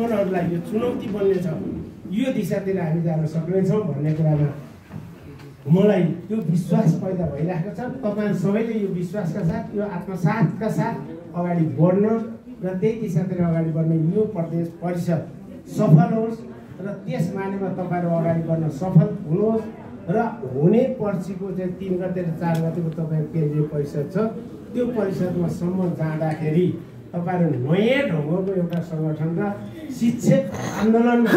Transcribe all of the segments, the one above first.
यो चुनौती बन्नेछ, यो दिशातिर हामी जान सक्नेछौँ भन्ने कुरामा मलाई त्यो विश्वास पैदा भइरहेको छ। तपाईहरु सबैले यो विश्वासका साथ, यो आत्मसाथका साथ अगाडि बढ्न र त्यही दिशातिर अगाडि बढ्न यो प्रदेश परिषद सफल होस् र त्यस मानेमा तपाईहरु अगाडि बढ्न सफल हुनुहोस् र हुने पर्सिको चाहिँ 3 गते र 4 गतेको तपाईको केन्द्रीय परिषद छ, त्यो परिषदमा सम्म जाँदाखेरि तपाईहरु नयाँ ढङ्गको एउटा संगठन र शिक्षक आन्दोलनमा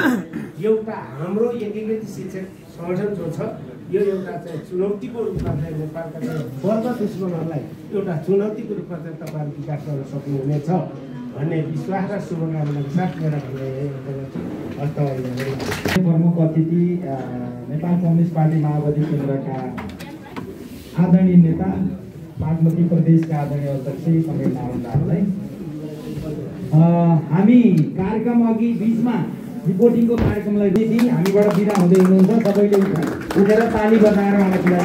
एउटा हाम्रो एकीकृत शिक्षक संगठन जो छ यो एउटा चाहिँ चुनौतीको रूपमा चाहिँ नेपालका वर्ग दुश्मनहरूलाई एउटा चुनौतीको रूपमा चाहिँ तपाईहरु विकास गर्न सक्नुहुनेछ भन्ने विश्वास र शुभकामनाका साथ मेरा प्रमुख अतिथि नेपाल कम्युनिस्ट पार्टी माओवादी केन्द्रका आदरणीय नेता, बागमती प्रदेशका आदरणीय अध्यक्ष समीर नारायणलाई हामी कार्यक्रम अघि बीचमा रिपोर्टिङको कार्यक्रमलाई दिदी हामीबाट बिदा हुँदै हुनुहुन्छ, सबैले उठेर ताली बजाएर उहाँलाई बिदा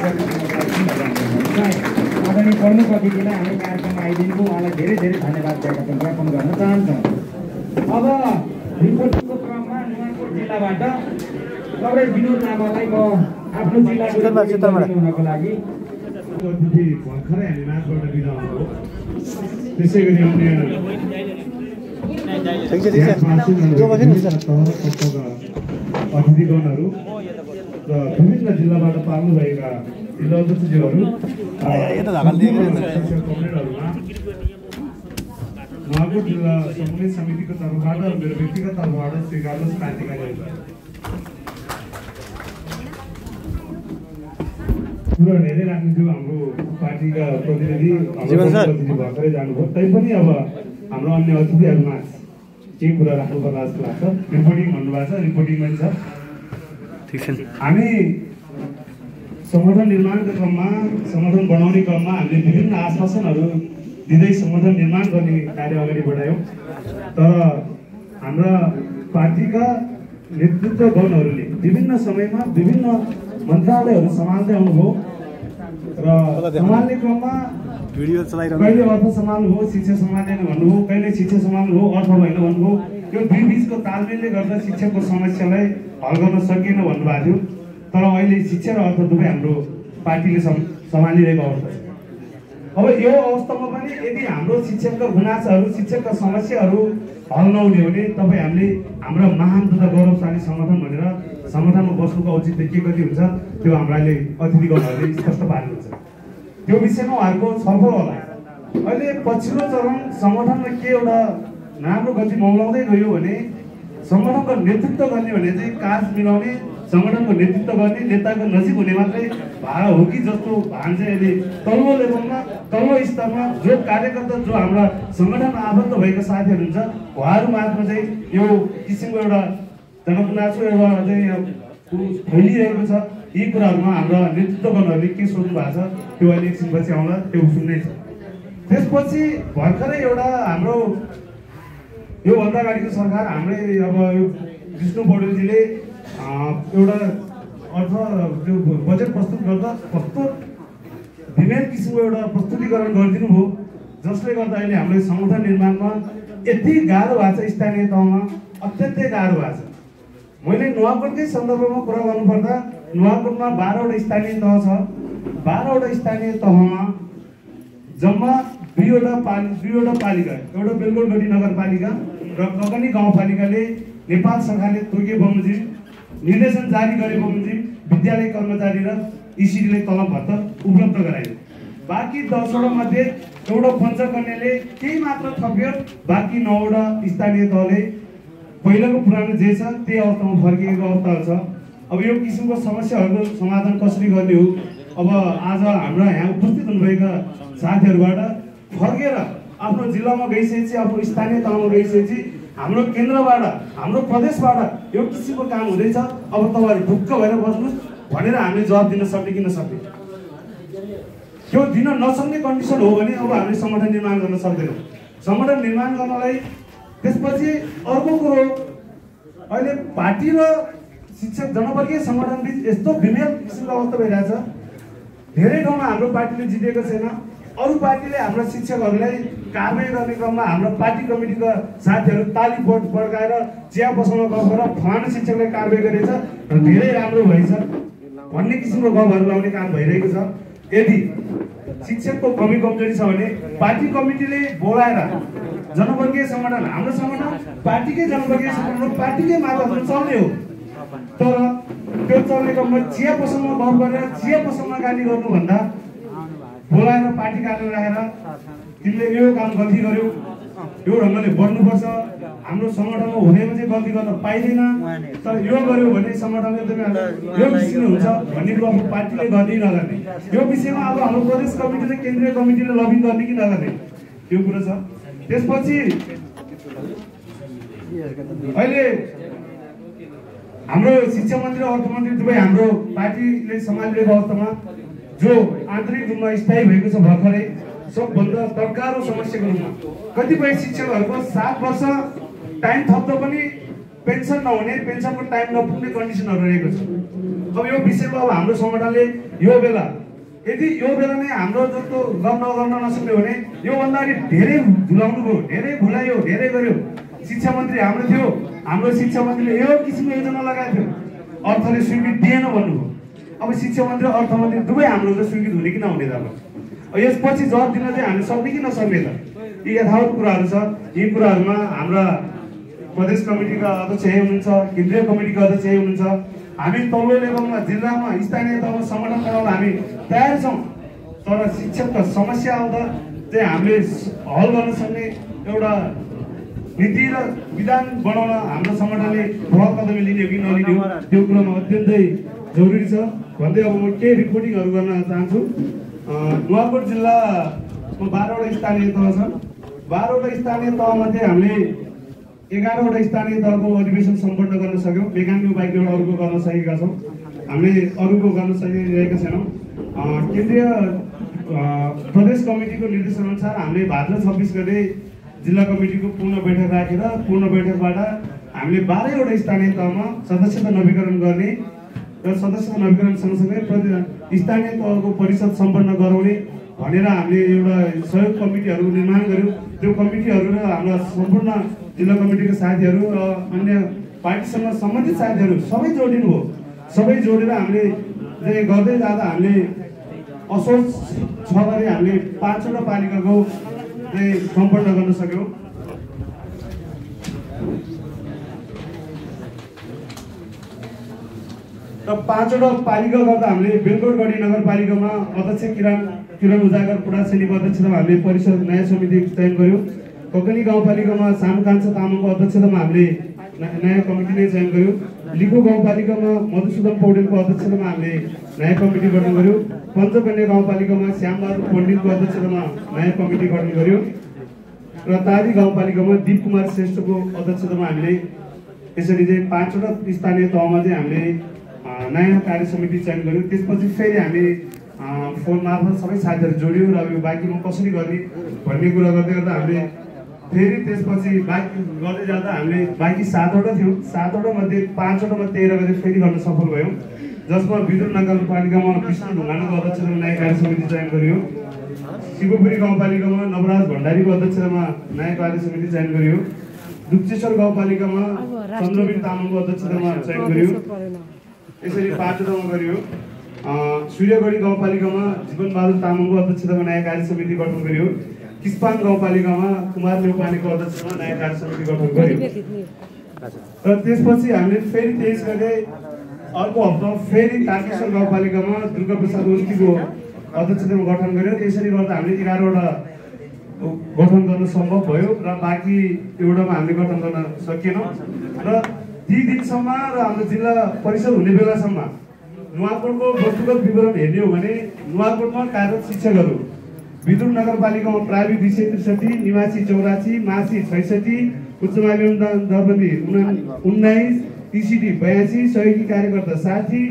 आदरणीय प्रमुख अतिथिलाई हामी कार्यक्रममा आइदिनुको उहाँलाई धेरै धेरै धन्यवाद ज्ञापन गर्न चाहन्छौँ। अब रिपोर्टिङको क्रममा नुवाकोट जिल्लाबाट कवरेज विनोद लामालाई म आफ्नो जिल्लाको हुनको लागि अतिथि भर्खरै हामी माथबाट बिदा हुनुभयो। त्यसै गरी अन्य अतिथिगणहरू र विभिन्न जिल्लाबाट पाल्नुभएका जिल्ला अध्यक्षज्यूहरू नुवाकोट जिल्ला समन्वय समितिको तर्फबाट मेरो व्यक्तिगत तर्फबाट श्री कार्लोस क्रान्तिकारी कुरा धेरै राख्नुहुन्थ्यो। हाम्रो पार्टीका प्रतिनिधि भर्खरै जानुभयो, तैपनि अब हाम्रो अन्य अतिथिहरूमा केही कुरा राख्नु पर्ला जस्तो लाग्छ। रिपोर्टिङ भन्नुभएको छ, रिपोर्टिङमा छ। हामी संगठन निर्माणको क्रममा, संगठन बनाउने क्रममा हामीले विभिन्न आश्वासनहरू दिँदै संगठन निर्माण गर्ने कार्य अगाडि बढायौँ। तर हाम्रा पार्टीका नेतृत्वगणहरूले विभिन्न समयमा विभिन्न मन्त्रालयहरू सम्हाल्दै आउनुभयो र सम्हाल्ने क्रममा कहिले अर्थ सम्हाल्नुभयो, शिक्षा सम्हालेन भन्नुभयो, कहिले शिक्षा सम्हाल्नुभयो, अर्थ भएन भन्नुभयो। यो दुई बिचको तालमेलले गर्दा शिक्षाको समस्यालाई हल गर्न सकिएन भन्नुभएको थियो। तर अहिले शिक्षा र अर्थ दुवै हाम्रो पार्टीले सम्हालिरहेको अवस्था छ। अब यो अवस्थामा पनि यदि हाम्रो शिक्षकका गुनासाहरू, शिक्षकका समस्याहरू हल नहुने भने तपाईँ हामीले हाम्रो महान तथा गौरवशाली संगठन भनेर संगठनमा बस्नुको औचित्य के कति हुन्छ त्यो हाम्राले अतिथिगणहरूले स्पष्ट पार्नुहुन्छ। त्यो विषयमा उहाँहरूको छलफल होला। अहिले पछिल्लो चरण संगठनमा के एउटा राम्रो गति मौलाउँदै गयो भने संगठनको नेतृत्व गर्ने भने चाहिँ काज मिलाउने, संगठनको नेतृत्व गर्ने, नेताको नजिक हुने मात्रै भाडा हो कि जस्तो भान चाहिँ अहिले तल्लो लेभलमा, तल्लो स्तरमा जो कार्यकर्ता, जो हाम्रा संगठनमा आबद्ध भएका साथीहरू हुन्छ उहाँहरू मात्र चाहिँ यो किसिमको एउटा जनगुनासो एउटा चाहिँ फैलिरहेको छ। यी कुराहरूमा हाम्रा नेतृत्वगणहरूले के सोच्नु भएको छ त्यो अहिले एकछिनपछि आउँला, त्यो सुन्नै छ। त्यसपछि भर्खरै एउटा हाम्रो योभन्दा अगाडिको सरकार हाम्रै अब यो विष्णु पौडेलजीले एउटा अर्थ त्यो बजेट प्रस्तुत गर्दा कस्तो विभिन्न किसिमको एउटा प्रस्तुतिकरण गरिदिनु भयो, जसले गर्दा अहिले हाम्रो संगठन निर्माणमा यति गाह्रो भएको छ। स्थानीय तहमा अत्यन्तै गाह्रो भएको छ। मैले नुवाकोटकै सन्दर्भमा कुरा गर्नुपर्दा नुवाकोटमा 12वटा स्थानीय तह छ। 12वटा स्थानीय तहमा जम्मा 2वटा पालिका, एउटा बेलगोटगढी नगरपालिका र ककनी गाउँपालिकाले नेपाल सरकारले तोके बमोजिम निर्देशन जारी गरे बमोजिम विद्यालय कर्मचारी र इसिडीलाई तलब भत्ता उपलब्ध गरायो। बाँकी 10वटा मध्ये एउटा पञ्चकन्याले केही मात्र थप्यो, बाँकी 9वटा स्थानीय तहले पहिलाको पुरानो जे छ त्यही अवस्थामा फर्किएको अवस्था छ। अब यो किसिमको समस्याहरूको समाधान कसरी गर्ने हो? अब आज हाम्रा यहाँ उपस्थित हुनुभएका साथीहरूबाट फर्केर आफ्नो जिल्लामा गइसकेपछि, आफ्नो स्थानीय तहमा गइसकेपछि हाम्रो केन्द्रबाट, हाम्रो प्रदेशबाट यो किसिमको काम हुँदैछ, अब तपाईँहरू ढुक्क भएर बस्नुहोस् भनेर हामीले जवाब दिन सक्ने कि नसक्ने? त्यो दिन नसक्ने कन्डिसन हो भने अब हामीले संगठन निर्माण गर्न सक्दैनौँ। संगठन निर्माण गर्नलाई त्यसपछि अर्को कुरो, अहिले पार्टी र शिक्षक जनवर्गीय संगठन बिच यस्तो विभेद किसिमको अवस्था भइरहेछ। धेरै ठाउँमा हाम्रो पार्टीले जितेको छैन, अरू पार्टीले हाम्रो शिक्षकहरूलाई कारबाही गर्ने क्रममा हाम्रो पार्टी कमिटीका साथीहरू ताली पड्काएर चिया पसलमा गएर फलाना शिक्षकले कारबाही गरेछ र धेरै राम्रो भएछ भन्ने किसिमको गफहरू लाउने काम भइरहेको छ। यदि शिक्षकको कमी कमजोरी छ भने पार्टी कमिटीले बोलाएर जनवर्गीय संगठन हाम्रो संगठन पार्टीकै जनवर्गीय संगठन पार्टीकै मार्फतमा चल्ने हो। तर त्यो चल्ने क्रममा चिया पसलमा गफ गरेर चिया पसलमा गाली गर्नुभन्दा बोलाएर पार्टी कार्यालय राखेर तिमीले यो काम गल्ती गर्यौ, यो ढङ्गले बढ्नुपर्छ, हाम्रो सङ्गठनमा हुनेमा चाहिँ गल्ती गर्न पाइँदैन, तर यो गर्यो भने सङ्गठनले यो किसिमले हुन्छ भन्ने कुरो अब पार्टीले गर्ने नगर्ने, यो विषयमा अब हाम्रो प्रदेश कमिटीले केन्द्रीय कमिटीले लबिङ गर्ने कि नगर्ने यो कुरो छ। त्यसपछि अहिले हाम्रो शिक्षा मन्त्री र अर्थमन्त्री दुवै हाम्रो पार्टीले सम्हालिरहेको अवस्थामा जो आन्तरिक रूपमा स्थायी भएको छ भर्खरै सबभन्दा तर्कारो समस्याको रूपमा कतिपय शिक्षकहरूको 7 वर्ष टाइम थप्दा पनि पेन्सन नहुने, पेन्सनको टाइम नपुग्ने कन्डिसनहरू रहेको छ। अब यो विषयमा अब हाम्रो सङ्गठनले यो बेला यदि यो बेला नै हाम्रो जस्तो गर्न नसक्ने भने योभन्दा अगाडि धेरै भुलाउनु भयो, धेरै भुलायो, धेरै गर्यो। शिक्षा मन्त्री हाम्रो थियो, हाम्रो शिक्षा मन्त्रीले यो किसिमको योजना लगाएको थियो, अर्थले स्वीकृति दिएन भन्नुभयो। अब शिक्षा मन्त्री र अर्थमन्त्री दुवै हाम्रो त स्वीकृत हुने कि नहुने त अब यसपछि जवाब दिन चाहिँ हामी सक्ने कि नसक्ने त यी यथावत कुराहरू छ। यी कुराहरूमा हाम्रा प्रदेश कमिटीका अध्यक्ष यही हुनुहुन्छ, केन्द्रीय कमिटीका अध्यक्ष यही हुनुहुन्छ। हामी तल्लो लेभलमा जिल्लामा स्थानीय तहमा सङ्गठन बनाउन हामी तयार छौँ, तर शिक्षकका समस्या आउँदा चाहिँ हामीले हल गर्न सक्ने एउटा नीति र विधान बनाउन हाम्रो सङ्गठनले प्रभाव कदमी लिने हो कि नलिने हो त्यो कुरामा अत्यन्तै जरुरी छ भन्दै अब म केही रिपोर्टिङहरू गर्न चाहन्छु। नुवाकोट जिल्लामा 12वटा स्थानीय तह छन्। 12वटा स्थानीय तहमध्ये हामीले 11वटा स्थानीय तहको अधिवेशन सम्पन्न गर्न सक्यौँ। मेकाङ्गो बाहेक एउटा अरूको गर्न सकेका छौँ, हामीले अरूको गर्न सकिरहेका छैनौँ। केन्द्रीय प्रदेश कमिटीको निर्देशनअनुसार हामीले भाद्र 26 गते जिल्ला कमिटीको पूर्ण बैठक राखेर पूर्ण बैठकबाट हामीले 12वटा स्थानीय तहमा सदस्यता नवीकरण गर्ने र सदस्यता नवीकरण सँगसँगै स्थानीय तहको परिषद सम्पन्न गराउने भनेर हामीले एउटा सहयोग कमिटीहरू निर्माण गर्यौँ। त्यो कमिटीहरू र हाम्रा सम्पूर्ण जिल्ला कमिटीका साथीहरू र अन्य पार्टीसँग सम्बन्धित साथीहरू सबै जोडिनु हो। सबै जोडेर हामीले चाहिँ गर्दै जाँदा हामीले असोज 6 गते हामीले 5वटा पालिकाको चाहिँ सम्पन्न गर्न सक्यौँ। र 5वटा पालिका गर्दा हामीले बेलकोटगढी नगरपालिकामा अध्यक्ष किरण उजागर पुडासेनीको अध्यक्षतामा हामीले परिषद न्याय समिति चयन गर्यौँ। ककनी गाउँपालिकामा सामकान्छा तामाङको अध्यक्षतामा हामीले न्याय कमिटी नै चयन गर्यौँ। लिगो गाउँपालिकामा मधुसूदन पौडेलको अध्यक्षतामा हामीले न्याय कमिटी गठन गर्यौँ। पञ्चकन्या गाउँपालिकामा श्यामबहादुर पण्डितको अध्यक्षतामा न्याय कमिटी गठन गर्यौँ र तादी गाउँपालिकामा दिप कुमार श्रेष्ठको अध्यक्षतामा हामीले यसरी चाहिँ 5वटा स्थानीय तहमा चाहिँ हामीले नयाँ कार्य समिति चयन गर्यौँ। त्यसपछि फेरि हामी फोन मार्फत सबै साथीहरू जोड्यौँ र यो बाँकीमा कसरी गर्ने भन्ने कुरा गर्दै गर्दा हामीले फेरि त्यसपछि बाँकी गर्दै जाँदा हामीले बाँकी 7वटा थियौँ। 7वटा मध्ये 5वटामा 13 गते फेरि गर्न सफल भयौँ, जसमा विद्युत नगरपालिकामा विष्णु ढुङ्गानाको अध्यक्षतामा न्याय कार्य समिति चयन गरियो। शिवपुरी गाउँपालिकामा नवराज भण्डारीको अध्यक्षतामा न्याय कार्य समिति चयन गरियो। दुप्चेश्वर गाउँपालिकामा चन्द्रबिन तामाङको अध्यक्षतामा चयन गरियो। यसरी 5वटामा गरियो। सूर्यगढी गाउँपालिकामा जीवनबहादुर तामाङको अध्यक्षतामा न्याय कार्य समिति गठन गरियो। किस्पाङ गाउँपालिकामा कुमार नेउपानेको अध्यक्षतामा न्याय कार्य समिति गठन गरियो। र त्यसपछि हामीले फेरि 23 गते अर्को हप्तामा फेरि तारकेश्वर गाउँपालिकामा दुर्गाप्रसाद ओस्टीको अध्यक्षतामा गठन गर्यो। यसरी गर्दा हामीले 11वटा गठन गर्न सम्भव भयो र बाँकी एउटामा हामीले गठन गर्न सकेनौँ। र ती दिनसम्म र हाम्रो जिल्ला परिषद हुने बेलासम्म नुवाकोटको वस्तुगत विवरण हेर्ने हो भने नुवाकोटमा कार्यरत शिक्षकहरू विद्युत नगरपालिकामा प्रावि 263, निवासी 84, मासी 66, उच्च माध्यमिक दरबन्दी 19, टिसिडी 82, सहयोगी कार्यकर्ता 60,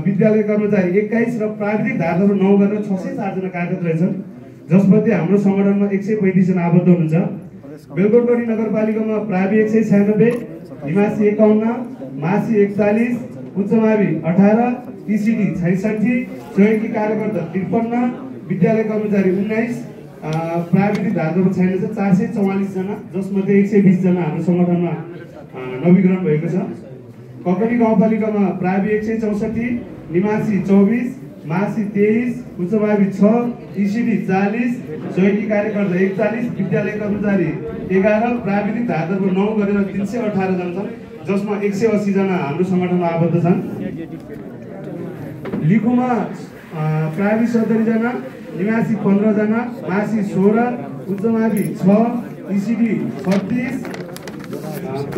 विद्यालय कर्मचारी 21 र प्राविधिक धारहरू 9 गरेर 604 जना कार्यरत रहेछन्, जसमध्ये हाम्रो सङ्गठनमा 135 जना आबद्ध हुनुहुन्छ। बेलकोटगढी नगरपालिकामा प्रावि 196, निवासी 51, मासी 41, उच्च मावि 18, टिसिडी 66, सहयोगी कार्यकर्ता 53, विद्यालय कर्मचारी 19, प्राविधिक धारधर्म छैन 444 जना, जसमध्ये 120 जना हाम्रो सङ्गठनमा नवीकरण भएको छ। ककनी गाउँपालिकामा प्रावि 164, निवासी 24, मासी 23, उच्च मावि 6, इसिडी 40, सहयोगी कार्यकर्ता 41, विद्यालय कर्मचारी 11, प्राविधिक धारधर्म 9 गरेर 318 जना छन्, जसमा 180 जना हाम्रो सङ्गठनमा आबद्ध छन्। लिखुमा प्रावि 70 जना, निवासी 15 जना, मासी 16, उच्च मावि 6, इसिडी 36,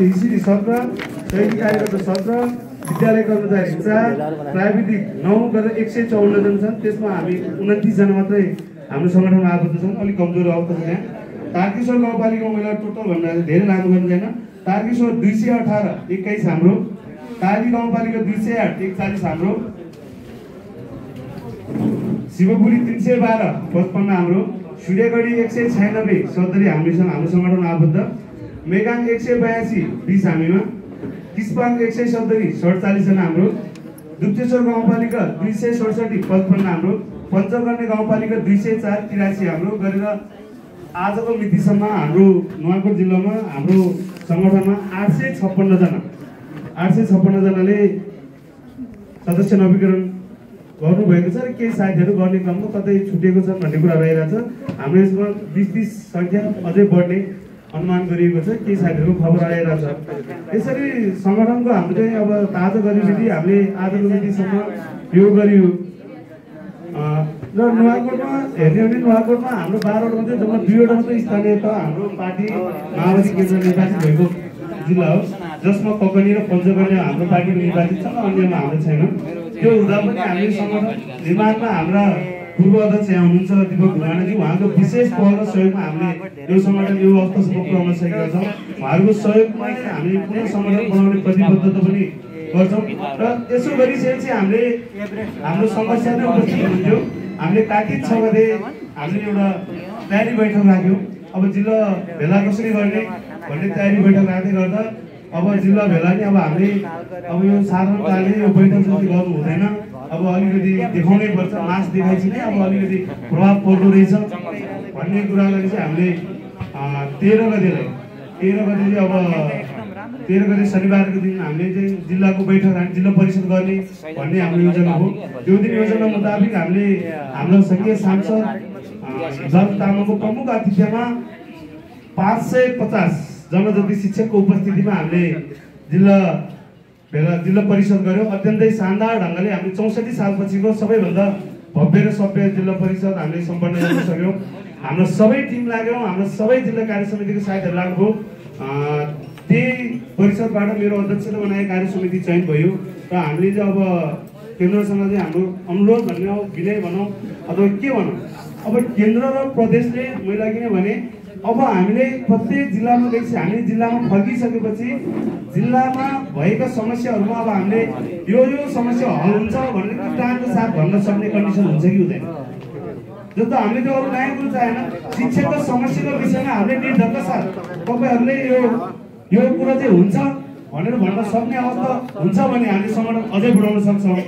इसिडी 17, सहयोगी कार्यकर्ता 17, विद्यालय कर्मचारी 4, प्राविधिक 9 गरेर 154 जना छन्, त्यसमा हामी 29 जना मात्रै हाम्रो सङ्गठनमा आबद्ध छन्। अलिक कमजोर अवस्था छ यहाँ। तारकेश्वर गाउँपालिकामा महिला टोटल भन्दा धेरै लामो गर्नु छैन। तारकेश्वर 218, 21 हाम्रो, ताली गाउँपालिका 208, 41 हाम्रो, शिवपुरी 312, 55 हाम्रो, सूर्यगढी 196, 70 हाम्रो सङ्गठनमा आबद्ध, मेगाङ 182, 20 हामीमा, किस्पाङ 170, 47 जना हाम्रो, दुप्तेश्वर गाउँपालिका 267, 55 हाम्रो, पञ्चकर्णे गाउँपालिका 204, 83 हाम्रो गरेर आजको मितिसम्म हाम्रो नुवाकोट जिल्लामा हाम्रो सङ्गठनमा 856 जनाले सदस्य नवीकरण गर्नुभएको छ र केही साथीहरू गर्ने क्रममा कतै छुटेको छ भन्ने कुरा रहिरहेछ। हाम्रो यसमा 20-30 सङ्ख्या अझै बढ्ने अनुमान गरिएको छ, केही साथीहरूको खबर आइरहेछ। यसरी सङ्गठनको हाम्रो चाहिँ अब ताजा गतिविधि हामीले आजको मितिसम्म यो गरियो र नुवाकोटमा हेर्ने हो भने नुवाकोटमा हाम्रो 12 वटा मध्ये जम्मा 2 वटा मात्रै स्थानीय त हाम्रो पार्टी माओवादी केन्द्र निर्वाचित भएको जिल्ला हो, जसमा ककनी र पञ्चकर्णे हाम्रो पार्टीको निर्वाचित छ, अन्यमा हाम्रो छैन। त्यो हुँदा पनि हामी सङ्गठन निर्माणमा हाम्रा पूर्व अध्यक्ष यहाँ हुनुहुन्छ दिपक भुवानाजी, उहाँको विशेष पहल र सहयोगमा हामीले यो सङ्गठन यो अवस्थासम्म पुर्याउन सकेका छौँ। उहाँहरूको सहयोगमा हामीले पुनः सङ्गठन बनाउने प्रतिबद्धता पनि गर्छौँ र यसो गरिसकेपछि हामीले हाम्रो समस्या नै उपस्थित हुन्थ्यो। हामीले ताकिद छ भने हामीले एउटा तयारी बैठक राख्यौँ। अब जिल्ला भेला कसरी गर्ने भन्ने तयारी बैठक राख्दै गर्दा अब जिल्ला भेला नि अब हामीले अब यो साधारण कालले यो बैठक जति गर्नु हुँदैन, अब अलिकति देखाउनै पर्छ, मास देखाइछि नै अब अलिकति प्रभाव पर्दो रहेछ भन्ने कुरालाई चाहिँ हामीले 13 गते चाहिँ अब 13 गते शनिबारको दिन हामीले चाहिँ जिल्लाको बैठक जिल्ला परिषद गर्ने भन्ने हाम्रो योजना हो। त्यो दिन योजना मुताबिक हामीले हाम्रो सङ्घीय सांसद जन तामाङको प्रमुख आतिथ्यमा 550 जना जति शिक्षकको उपस्थितिमा हामीले जिल्ला परिषद गर्यौँ। अत्यन्तै शानदार ढङ्गले हामीले 64 सालपछिको सबैभन्दा भव्य र सभ्य जिल्ला परिषद हामीले सम्पन्न गर्न सक्यौँ। हाम्रो सबै टिम लाग्यौँ, हाम्रो सबै जिल्ला कार्य समितिको साथीहरू लाग्नुभयो। त्यही परिषदबाट मेरो अध्यक्षले बनाएको कार्य समिति चयन भयो र हामीले चाहिँ अब केन्द्रसँग चाहिँ हाम्रो अनुरोध भन्ने हो, विनय भनौँ अथवा के भनौँ, अब केन्द्र र प्रदेशले मैले किन भने अब हामीले प्रत्येक जिल्लामा गएपछि हामी जिल्लामा फर्किसकेपछि जिल्लामा भएका समस्याहरूमा अब हामीले यो समस्या हल हुन्छ भनेर किटारको साथ भन्न सक्ने कन्डिसन हुन्छ कि हुँदैन। जस्तो हामीले त्यो अरू नयाँ कुरो चाहेन, शिक्षकको समस्याको विषयमा हामीले निर्धक्क साथ तपाईँहरूले यो कुरा चाहिँ हुन्छ भनेर भन्न सक्ने अवस्था हुन्छ भने हामीले सङ्गठन अझै बढाउन सक्छौँ।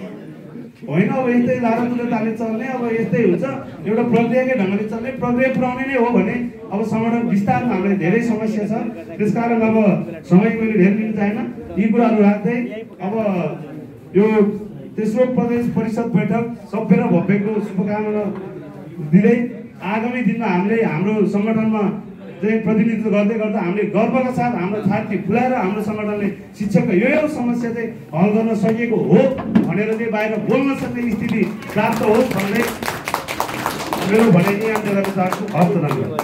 होइन अब यस्तै लारातुलाताले चल्ने, अब यस्तै हुन्छ, एउटा प्रक्रियाकै ढङ्गले चल्ने, प्रक्रिया पुऱ्याउने नै हो भने अब सङ्गठन विस्तारमा हामीलाई धेरै समस्या छ। त्यसकारण अब समय मैले धेरै लिन चाहेन, यी कुराहरू राख्दै अब यो तेस्रो प्रदेश परिषद बैठक सभ्य र भव्यको शुभकामना दिँदै आगामी दिनमा हामीले हाम्रो सङ्गठनमा चाहिँ प्रतिनिधित्व गर्दै गर्दा हामीले गर्वका साथ हाम्रो छाती फुलाएर हाम्रो सङ्गठनले शिक्षकको यो समस्या चाहिँ हल गर्न सकिएको हो भनेर चाहिँ बाहिर बोल्न सक्ने स्थिति प्राप्त होस् भन्दै मेरो भनाइ यहाँ दिएर चाहन्छु। हस्त धन्यवाद।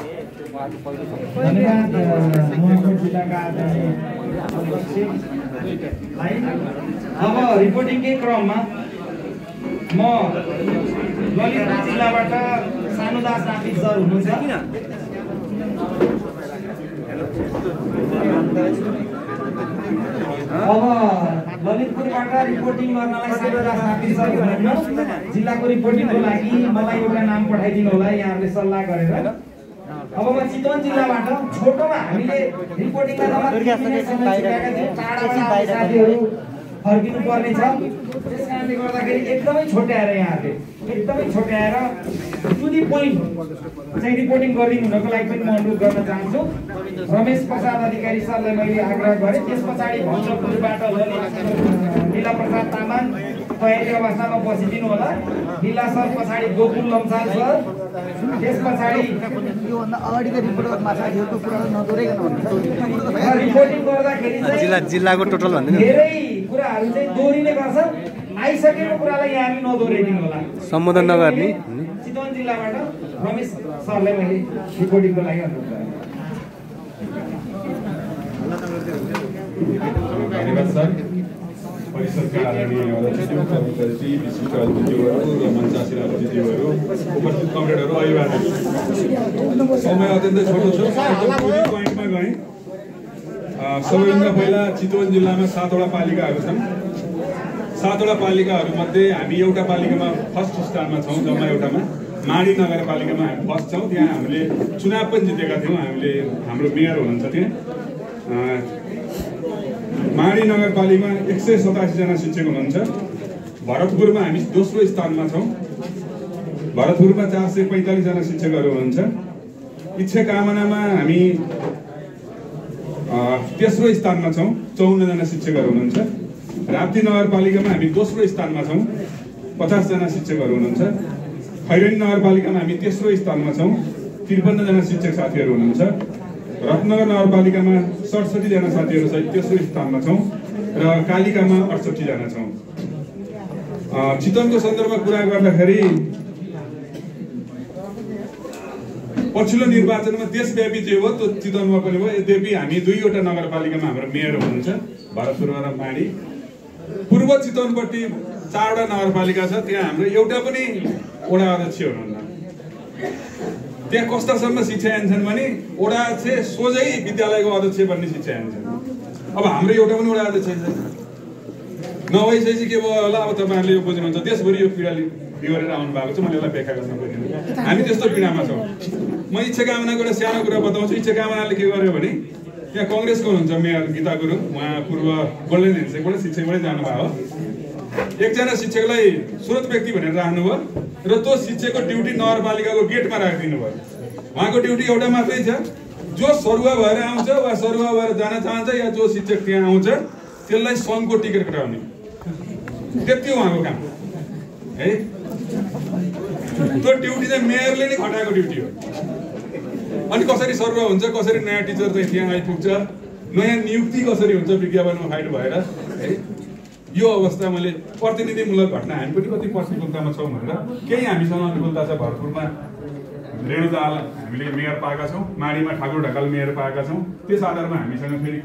अब रिपोर्टिङकै क्रममा म ललितपुर जिल्लाबाट सानुदास नापित सर हुनुहुन्छ। अब ललितपुरबाट रिपोर्टिङ गर्नलाई सानुदास नापित सर हुनुहुन्छ। जिल्लाको रिपोर्टिङको लागि मलाई एउटा नाम पठाइदिनु होला यहाँहरूले सल्लाह गरेर। अब म चितवन जिल्लाबाट छोटोमा हामीले रिपोर्टिङमा साथीहरू फर्किनु पर्ने छ, त्यस कारणले गर्दाखेरि एकदमै छोट्याएर यहाँहरूले एकदमै छोट्याएर टु दी पोइन्ट चाहिँ रिपोर्टिङ गरिदिनु हुनको लागि पनि म अनुरोध गर्न चाहन्छु। रमेश प्रसाद अधिकारी सरलाई मैले आग्रह गरेँ। त्यस पछाडि भद्रपुरबाट लीला प्रसाद तामाङ तयारी अवस्थामा बसिदिनु होला। लीला सर पछाडि गोकुल लम्साल सर, त्यस पछाडि योभन्दा अगाडिको रिपोर्ट माछाहरूको कुरा नदोहोऱ्याइकन रिपोर्टिङ गर्दाखेरि जिल्लाको टोटल भन्दैन धेरै कुराहरू चाहिँ दोहोरिने गर्छ। आइसकेको कुरालाई यहाँ हामी नदोहोऱ्याइदिनु होला। सम्बोधन नगर्ने चितवन जिल्लाबाट रमेश सरलाई मैले रिपोर्टिङको लागि अनुरोध गरेँ। धन्यवाद सर। परिषदका आदरणीय अध्यक्षज्यू, कर्मचारी, विशिष्ट अतिथिज्यूहरू र मञ्चासीन अतिथिज्यूहरू, उपस्थित कमरेडहरू, अभिवादन। समय अत्यन्तै छोटो छ, पोइन्टमा गएँ। सबैभन्दा पहिला चितवन जिल्लामा 7वटा पालिकाहरू छन्। 7वटा पालिकाहरूमध्ये हामी एउटा पालिकामा फर्स्ट स्थानमा छौँ, जम्मा एउटामा माडी नगरपालिकामा हामी फर्स्ट छौँ। त्यहाँ हामीले चुनाव पनि जितेका थियौँ। हामीले हाम्रो मेयर हुनुहुन्छ त्यहाँ। माडी नगरपालिकामा 187 जना शिक्षक हुनुहुन्छ। भरतपुरमा हामी दोस्रो स्थानमा छौँ। भरतपुरमा 445 जना शिक्षकहरू हुनुहुन्छ। इच्छा कामनामा हामी तेस्रो स्थानमा छौँ, 54 जना शिक्षकहरू हुनुहुन्छ। राप्ती नगरपालिकामा हामी दोस्रो स्थानमा छौँ, 50 जना शिक्षकहरू हुनुहुन्छ। खैरेनी नगरपालिकामा हामी तेस्रो स्थानमा छौँ, 53 जना शिक्षक साथीहरू हुनुहुन्छ। रत्नगर नगरपालिकामा 67 जना साथीहरू सहित तेस्रो स्थानमा छौँ र कालिकामा 68 जना छौँ। चितवनको सन्दर्भमा कुरा गर्दाखेरि पछिल्लो निर्वाचनमा देशव्यापी जे हो त्यो चितवनमा पनि हो। यद्यपि हामी 2वटा नगरपालिकामा हाम्रो मेयर हुनुहुन्छ, भरतपुर र माडी। पूर्व चितवनपट्टि 4वटा नगरपालिका छ, त्यहाँ हाम्रो एउटा पनि वडा अध्यक्ष हुनुहुन्न। त्यहाँ कस्तासम्म शिक्षा आन्छन् भने वडा चाहिँ सोझै विद्यालयको अध्यक्ष बन्ने शिक्षा आन्छन्। अब हाम्रो एउटा पनि वडा अध्यक्ष छैन। नभइसकेपछि के भयो होला। अब तपाईँहरूले यो बुझ्नुहुन्छ, देशभरि यो पीडा बिहोरेर आउनु भएको छ। मैले यसलाई व्याख्या गर्न खोजिनँ। हामी त्यस्तो पीडामा छौँ। म इच्छा कामनाको एउटा सानो कुरा बताउँछु। इच्छा कामनाले के गर्यो भने यहाँ कङ्ग्रेसको हुनुहुन्छ मेयर गीता गुरुङ, उहाँ पूर्व गोल्डन हेन्डसेकबाट शिक्षकबाटै जानुभयो हो। एकजना शिक्षकलाई स्रोत व्यक्ति भनेर राख्नुभयो र त्यो शिक्षकको ड्युटी नगरपालिकाको गेटमा राखिदिनु भयो। उहाँको ड्युटी एउटा मात्रै छ, जो सरुवा भएर आउँछ वा सरुवा भएर जान चाहन्छ या जो शिक्षक त्यहाँ आउँछ त्यसलाई सङ्घको टिकट कटाउने, त्यति हो उहाँको काम है। त्यो ड्युटी चाहिँ मेयरले नै खटाएको ड्युटी हो। अनि कसरी सरुवा हुन्छ, कसरी नयाँ टिचर चाहिँ त्यहाँ आइपुग्छ, नयाँ नियुक्ति कसरी हुन्छ विज्ञापनमा फाइट भएर है। यो अवस्था मैले प्रतिनिधिमूलक घटना, हामी पनि कति प्रतिकूलतामा छौँ भनेर केही हामीसँग अनुकूलता छ। भरतपुरमा रेणु दाहाल हामीले मेयर पाएका छौँ, माडीमा ठाकुर ढकाल मेयर पाएका छौँ। त्यस आधारमा हामीसँग फेरि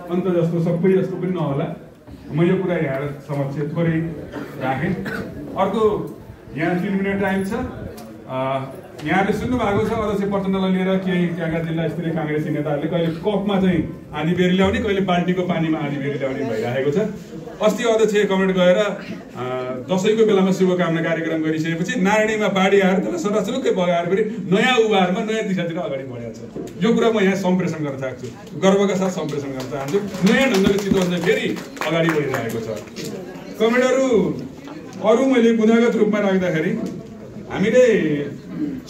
अन्त जस्तो सबै जस्तो पनि नहोला। म यो कुरा यहाँ समक्ष थोरै राखेँ। अर्को यहाँ 3 मिनट टाइम छ। यहाँले सुन्नु भएको छ अध्यक्ष प्रचण्डलाई लिएर केही त्यहाँका जिल्ला स्तरीय काङ्ग्रेसी नेताहरूले कहिले कपमा चाहिँ आधी बेरी ल्याउने, कहिले बाल्टीको पानीमा आधी बेरी ल्याउने भइरहेको छ। अस्ति अध्यक्ष कमेन्ट गएर दसैँको बेलामा शुभकामना कार्यक्रम गरिसकेपछि नारायणीमा बाढी आएर त्यसलाई सरासरुकै बगाएर फेरि नयाँ उभारमा नयाँ दिशातिर अगाडि बढेको छ। यो कुरा म यहाँ सम्प्रेषण गर्न चाहन्छु, गर्वका साथ सम्प्रेषण गर्न चाहन्छु। नयाँ ढङ्गले चितवन चाहिँ फेरि अगाडि बढिरहेको छ। कमेन्टहरू अरू मैले बुझागत रूपमा राख्दाखेरि हामीले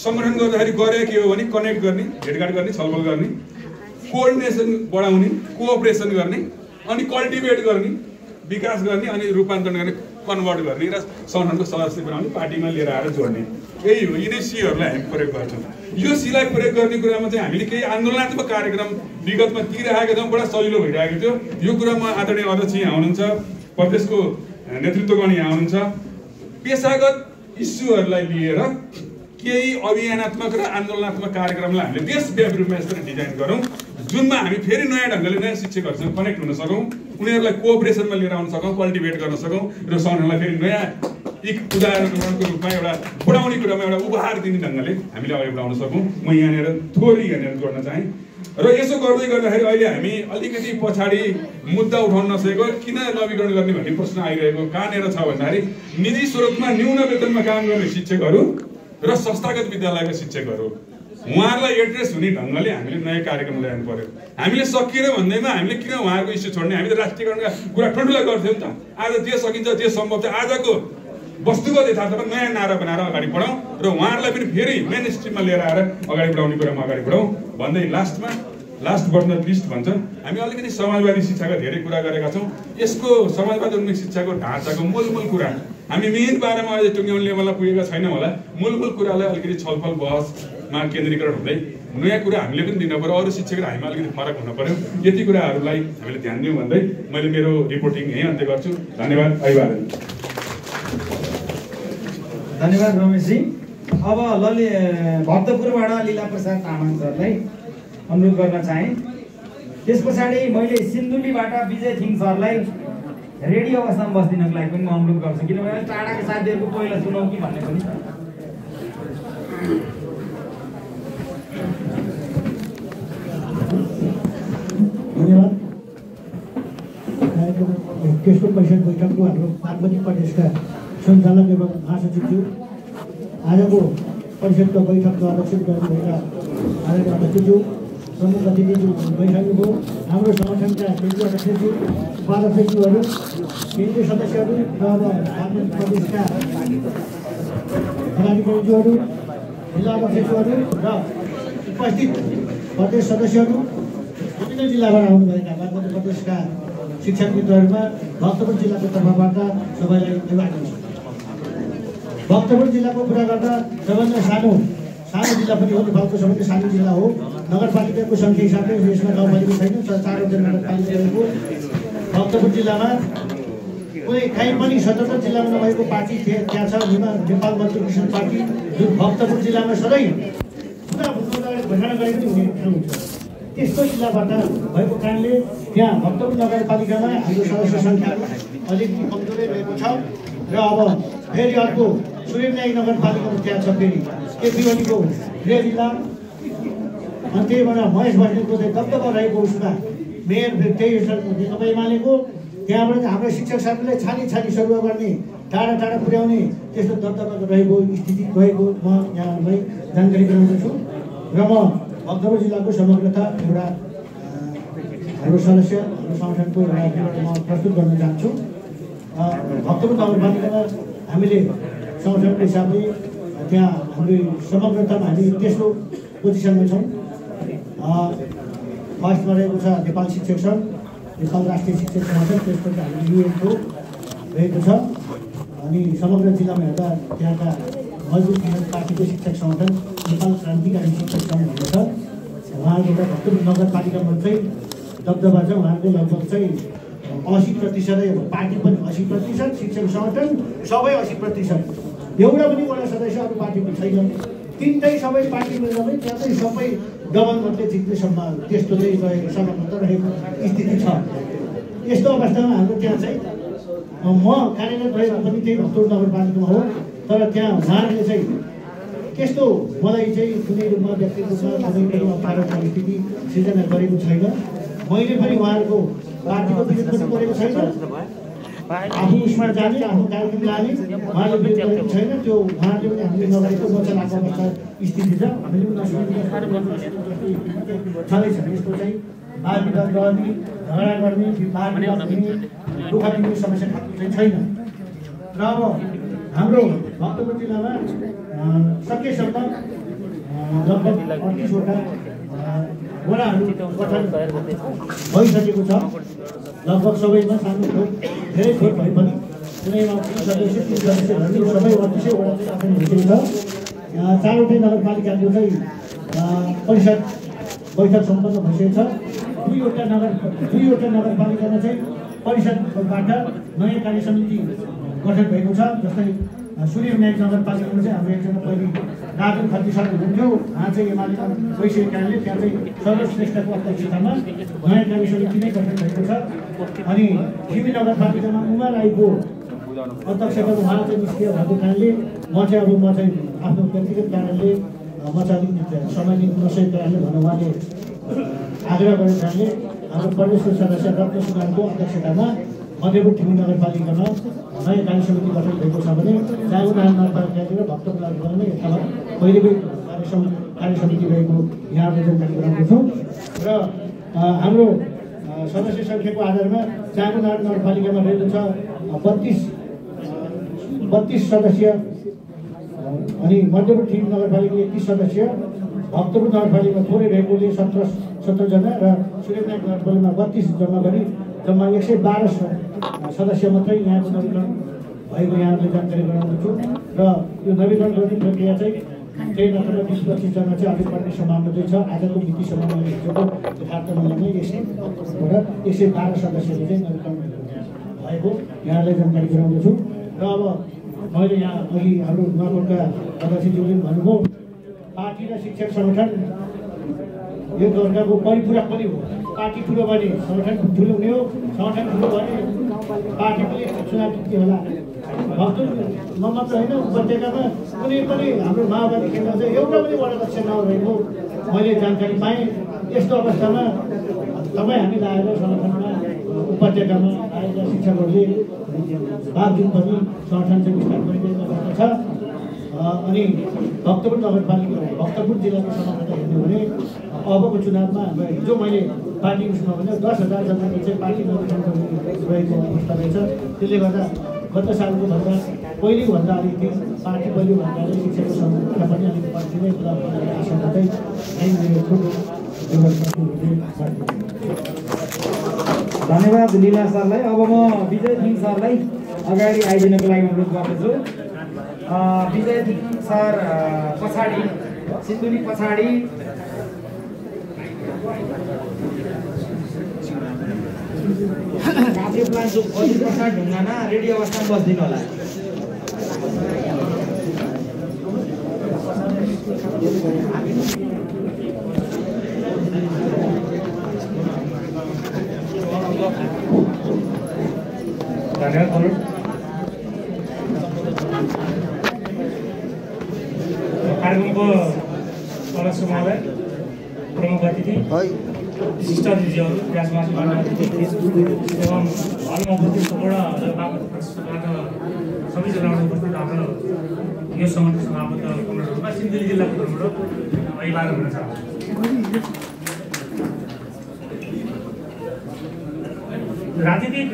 संगठन गर्दाखेरि गरे के हो भने कनेक्ट गर्ने, भेटघाट गर्ने, छलफल गर्ने, कोअर्डिनेसन बढाउने, कोअपरेसन गर्ने, अनि कल्टिभेट गर्ने, विकास गर्ने, अनि रूपान्तरण गर्ने, कन्भर्ट गर्ने र संगठनको सदस्य बनाउने, पार्टीमा लिएर आएर जोड्ने। यही हो। यिनै सीहरूलाई हामी प्रयोग गर्छौँ। यो सीलाई प्रयोग गर्ने कुरामा चाहिँ हामीले केही आन्दोलनात्मक कार्यक्रम विगतमा दिइरहेका छौँ, बडा सजिलो भइरहेको थियो। यो कुरामा आदरणीय अध्यक्ष यहाँ हुनुहुन्छ, प्रदेशको नेतृत्वगण यहाँ हुनुहुन्छ। पेसागत इस्युहरूलाई लिएर केही अभियानात्मक र आन्दोलनात्मक कार्यक्रमलाई हामीले देशव्यापी रूपमा यसरी डिजाइन गरौँ, जुनमा हामी फेरि नयाँ ढङ्गले नयाँ शिक्षकहरूसँग कनेक्ट हुन सकौँ, उनीहरूलाई कोअपरेसनमा लिएर आउन सकौँ, कल्टिभेट गर्न सकौँ र सङ्गठनलाई फेरि नयाँ एक उदाहरणको रूपमा एउटा बढाउने कुरामा एउटा उपहार दिने ढङ्गले हामीले अगाडि बढाउन सकौँ। म यहाँनिर थोरै यहाँनिर जोड्न चाहेँ। र यसो गर्दै गर्दाखेरि अहिले हामी अलिकति पछाडि मुद्दा उठाउन नसकेको, किन नवीकरण गर्ने भन्ने प्रश्न आइरहेको कहाँनिर छ भन्दाखेरि निजी स्रोतमा न्यून वेतनमा काम गर्ने शिक्षकहरू र संस्थागत विद्यालयका शिक्षकहरू, उहाँहरूलाई एड्रेस हुने ढङ्गले हामीले नयाँ कार्यक्रम ल्याउनु पर्यो। हामीले सकिएर भन्दैमा हामीले किन उहाँहरूको इस्यु छोड्ने? हामी त राष्ट्रियकरणका कुरा ठुल्ठुला गर्थ्यौँ नि त। आज जे सकिन्छ जे सम्भव छ, आजको वस्तुगत यथार्थमा नयाँ नारा बनाएर अगाडि बढाउँ र उहाँहरूलाई पनि फेरि मेन स्ट्रिममा लिएर आएर अगाडि बढाउने कुरामा अगाडि बढाउँ भन्दै लास्ट बट नट लिस्ट भन्छ हामी अलिकति समाजवादी शिक्षाका धेरै कुरा गरेका छौँ। यसको समाजवादी उन्मुख शिक्षाको ढाँचाको मूल कुरा हामी मेन बारेमा अहिले टुङ्ग्याउने लेभलमा पुगेका छैनौँ होला। मूल कुरालाई अलिकति छलफल बहसमा केन्द्रीकरण हुँदै नयाँ कुरा हामीले पनि दिनु पर्यो, अरू शिक्षक र हामीमा अलिकति फरक हुन पर्यो। यति कुराहरूलाई हामीले ध्यान दिउँ भन्दै मैले मेरो रिपोर्टिङ यहीँ अन्त्य गर्छु। धन्यवाद। धन्यवाद रमेशजी। अब भक्तपुरबाट लीला प्रसाद तामाङ सरलाई अनुरोध गर्न चाहे। त्यस पछाडि मैले सिन्धुलीबाट विजय थिङ सरलाई रेडी अवस्थामा बस्दिनको लागि पनि म अनुरोध गर्छु, किनभने टाढाको साथीहरूको पहिला सुनौ कि भन्ने पनि धन्यवाद। तेस्रो परिषद बैठकको हाम्रो बागमती प्रदेशका सञ्चालक एवं महासचिवज्यू, आजको परिषदको बैठकको अध्यक्षता गर्नुभएका आदरणीय अध्यक्षज्यू, प्रमुख अतिथिज्यू भइसक्नुभयो। हाम्रो सङ्गठनका केन्द्रीय अध्यक्षज्यू, उपाध्यक्षज्यूहरू, केन्द्रीय सदस्यहरू र अब बागमती प्रदेशका पदाधिकारीज्यूहरू, जिल्ला अध्यक्षज्यूहरू र उपस्थित प्रदेश सदस्यहरू, विभिन्न जिल्लाबाट आउनुभएका बागमती प्रदेशका शिक्षक मित्रहरूमा भक्तपुर जिल्लाको तर्फबाट सबैलाई अभिवादन छ। भक्तपुर जिल्लाको कुरा गर्दा सबभन्दा सानो जिल्ला पनि हो, नेपालको सबैभन्दा सानो जिल्ला हो। नगरपालिकाको सङ्ख्या हिसाबले यसमा गाउँपालिका छैन, 4वटा नगरपालिका रहेको भक्तपुर जिल्लामा कहीँ पनि 77 जिल्लामा नभएको पार्टी त्यहाँ छ, नेपाल मजदुर किसान पार्टी, जुन भक्तपुर जिल्लामा सधैँ पुरा घोषणा गरे पनि हुने ठाउँ हुन्छ। त्यस्तो जिल्लाबाट भएको कारणले त्यहाँ भक्तपुर नगरपालिकामा हाम्रो सदस्य सङ्ख्या अलिकति कमजोरै रहेको छ। र अब फेरि अर्को सूर्यनारायण नगरपालिकामा त्यहाँ छ, फेरि केपीओलीको गृह जिल्ला, अनि त्यहीबाट महेश बस्नेतको चाहिँ दबदबा रहेको उसमा मेयर त्यही नेकपा एमालेको, त्यहाँबाट हाम्रो शिक्षक साथीलाई छानी सरुवा गर्ने, टाढा पुर्याउने त्यस्तो दबदबा रहेको स्थिति गएको म यहाँलाई जानकारी गराउँदैछु। र म भक्तपुर जिल्लाको समग्रता एउटा हाम्रो सदस्य हाम्रो सङ्गठनको एउटा म प्रस्तुत गर्न चाहन्छु। भक्तपुर नगरपालिकामा हामीले सङ्गठनको हिसाबले त्यहाँ हाम्रो समग्रतामा हामी तेस्रो पोजिसनमा छौँ। फर्स्टमा रहेको छ नेपाल शिक्षक सङ्घ, नेपाल राष्ट्रिय शिक्षक सङ्गठन, त्यसपछि हाम्रो युएनको रहेको छ। अनि समग्र जिल्लामा हेर्दा त्यहाँका मजदुर किसान पार्टीको शिक्षक सङ्गठन नेपाल क्रान्तिकारी शिक्षक सङ्घ भन्ने छ। उहाँहरूको एउटा भक्तपुर नगरपालिकामा चाहिँ दबदबा छ, उहाँहरूको लगभग चाहिँ 80% पार्टी पनि 80%, शिक्षक सङ्गठन सबै 80%, एउटा पनि वडा सदस्य अरू पार्टीको छैन। तिनटै सबै पार्टीमा सबै त्यहाँ चाहिँ सबै डबल मतले जित्नेसम्म त्यस्तो चाहिँ रहेको सम्भावना रहेको स्थिति छ। यस्तो अवस्थामा हाम्रो त्यहाँ चाहिँ म कार्यरत रहेको पनि त्यही भक्तपुर नगरपालिकामा हो, तर त्यहाँ उहाँहरूले चाहिँ त्यस्तो मलाई चाहिँ कुनै रूपमा व्यक्तिगत रूपमा कुनै पनि अप्ठ्यारो परिस्थिति सिर्जना गरेको छैन। मैले पनि उहाँहरूको पार्टीको विरोध पनि गरेको छैन, आफू उसमा जाने, आफ्नो कार्यक्रम लाने उहाँले विरोध गरेको छैन। त्यो उहाँहरूले पनि हामीले नगरेको नचलाएको अवस्था स्थिति छ। हामीले पनि छँदैछ यस्तो चाहिँ बाल विवाद गर्ने, झगडा गर्ने, बाल विवाद हुने, दुःख दिने समस्या चाहिँ छैन। र अब हाम्रो भक्तपुर जिल्लामा सकेसम्म लगभग 38वटा वडाहरू गठन भइसकेको छ। लगभग सबैमा सानो थोक धेरै थोक भए पनि कुनैमा सदस्य सबै 38 वडा गठन भइसकेको छ। 4वटै नगरपालिकाको चाहिँ परिषद बैठक सम्पन्न भइसकेको छ। 2वटा नगरपालिकामा चाहिँ परिषदबाट नयाँ कार्य समिति गठन भएको छ। जस्तै सूर्यनारायण नगरपालिकामा चाहिँ हाम्रो एकजना पहिले राजु खत्री सर हुनुहुन्थ्यो, उहाँ चाहिँ एमालेमा गइसकेको कारणले त्यहाँ चाहिँ सर्वश्रेष्ठको अध्यक्षतामा नयाँ कार्य समिति नै गठन भएको छ। अनि तिमी नगरपालिकामा उमा राईको अध्यक्षतामा उहाँ चाहिँ निष्क्रिय भएको कारणले म चाहिँ आफ्नो व्यक्तिगत कारणले म चाहिँ समय दिन नसकेको कारणले भनेर उहाँले आग्रह गरेको कारणले हाम्रो प्रदेशको सदस्य रत्न सुनारको अध्यक्षतामा मध्यपुर ठिमी नगरपालिकामा नयाँ कार्य समिति गठन भएको छ भने चाँगुनारायण नगरपालिका र भक्तपुर नगरपालिकामा यथावत पहिलेकै कार्य समिति रहेको यहाँको जानकारी गराउँदछौँ। र हाम्रो सदस्य सङ्ख्याको आधारमा चाँगुनारायण नगरपालिकामा रहेको छ 32 32 सदस्य अनि मध्यपुर ठीक नगरपालिका 31 सदस्य, भक्तपुर नगरपालिका थोरै रहेकोले 17 जना र सूर्यनारायण नगरपालिकामा 32 जना गरी जम्मा 112 सदस्य मात्रै यहाँको नवीकरण भएको यहाँहरूले जानकारी गराउँदछु। र यो नवीकरण गर्ने प्रक्रिया चाहिँ त्यही नत्र 20-25 जना चाहिँ अघि बढ्ने सम्भावना चाहिँ छ। आजको मितिसम्म मैले हिजोको यथार्थ मूल्यमै 112 सदस्यले चाहिँ नवीकरण भएको यहाँलाई जानकारी गराउँदछु। र अब मैले यहाँ अघि हाम्रो नुवाकोटका अध्यक्षज्यूले भन्नुभयो पार्टी र शिक्षक सङ्गठन यो अर्काको परिपूरक पनि हो। पार्टी ठुलो भने सङ्गठन ठुलो हुने हो, सङ्गठन ठुलो भने पार्टी पनि चुनाव जित्ने होला। म मात्र होइन, उपत्यकामा कुनै पनि हाम्रो माओवादी केन्द्र चाहिँ एउटा पनि वडा अध्यक्ष नरहेको मैले जानकारी पाएँ। यस्तो अवस्थामा तपाईँ हामी लागेर सङ्गठनमा उपत्यकामा आएका शिक्षकहरूले बावजुद पनि सङ्गठन चाहिँ विस्तार गरिरहेको अवस्था छ। अनि भक्तपुर नगरपालिका भक्तपुर जिल्लाको समग्रता हेर्ने भने अबको चुनावमा हिजो मैले पार्टी उसमा भने 10,000 जनाको चाहिँ पार्टी नवीकरण रहेको अवस्था रहेछ। त्यसले गर्दा गत सालको भन्दा पहिलेभन्दा अलिकति पार्टी पहिलेभन्दा अलिक शिक्षकको संख्या पनि अलिक बढ्ने नै कुरा आशंका चाहिँ मेरो ठुलो धन्यवाद लीला सरलाई। अब म विजय थिङ सरलाई अगाडि आइदिनको लागि अनुरोध गर्दछु। विजय थिङ सर पछाडि सिन्धुली पछाडि काभ्रे प्लान्टको 25% ढुङ्गाना रेडी अवस्थामा बस्दिनु होला। धन्यवाद। कार्यक्रमको सदस्य महोदय, प्रमुख अतिथि, विशिष्ट अतिथिहरू, राजमाता एवं हलमा उपस्थित सम्पूर्ण सबै जिल्लाबाट उपस्थित हाम्रो यो सङ्गठन सभापति कमरेडहरूमा सिन्धुली जिल्लाको तर्फबाट अभिवादन हुन चाहन्छु। राजनीतिक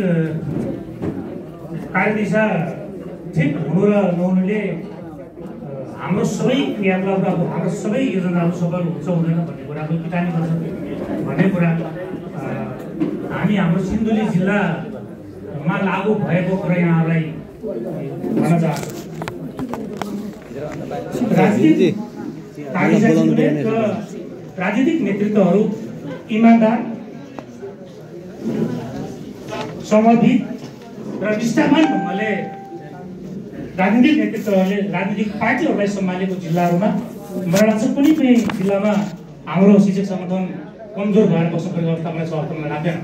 कार्यदिशा ठिक हुनु र नहुनुले हाम्रो सबै क्रियाकलाप हाम्रो सबै योजनाहरू सफल हुन्छ हुँदैन भन्ने कुराको पिटानी गर्छ भन्ने कुरा हामी हाम्रो सिन्धुली जिल्लामा लागू भएको कुरा यहाँलाई भन्न चाहन्छु। राजनीतिक नेतृत्वहरू इमान्दार, समर्पित र निष्ठावान ढङ्गले राजनीतिक नेतृत्वहरूले राजनीतिक पार्टीहरूलाई सम्हालेको जिल्लाहरूमा मलाई लाग्छ कुनै पनि जिल्लामा हाम्रो शिक्षक सङ्गठन कमजोर भएर बस्नु परेको अवस्था मलाई छ जस्तो मलाई लाग्दैन।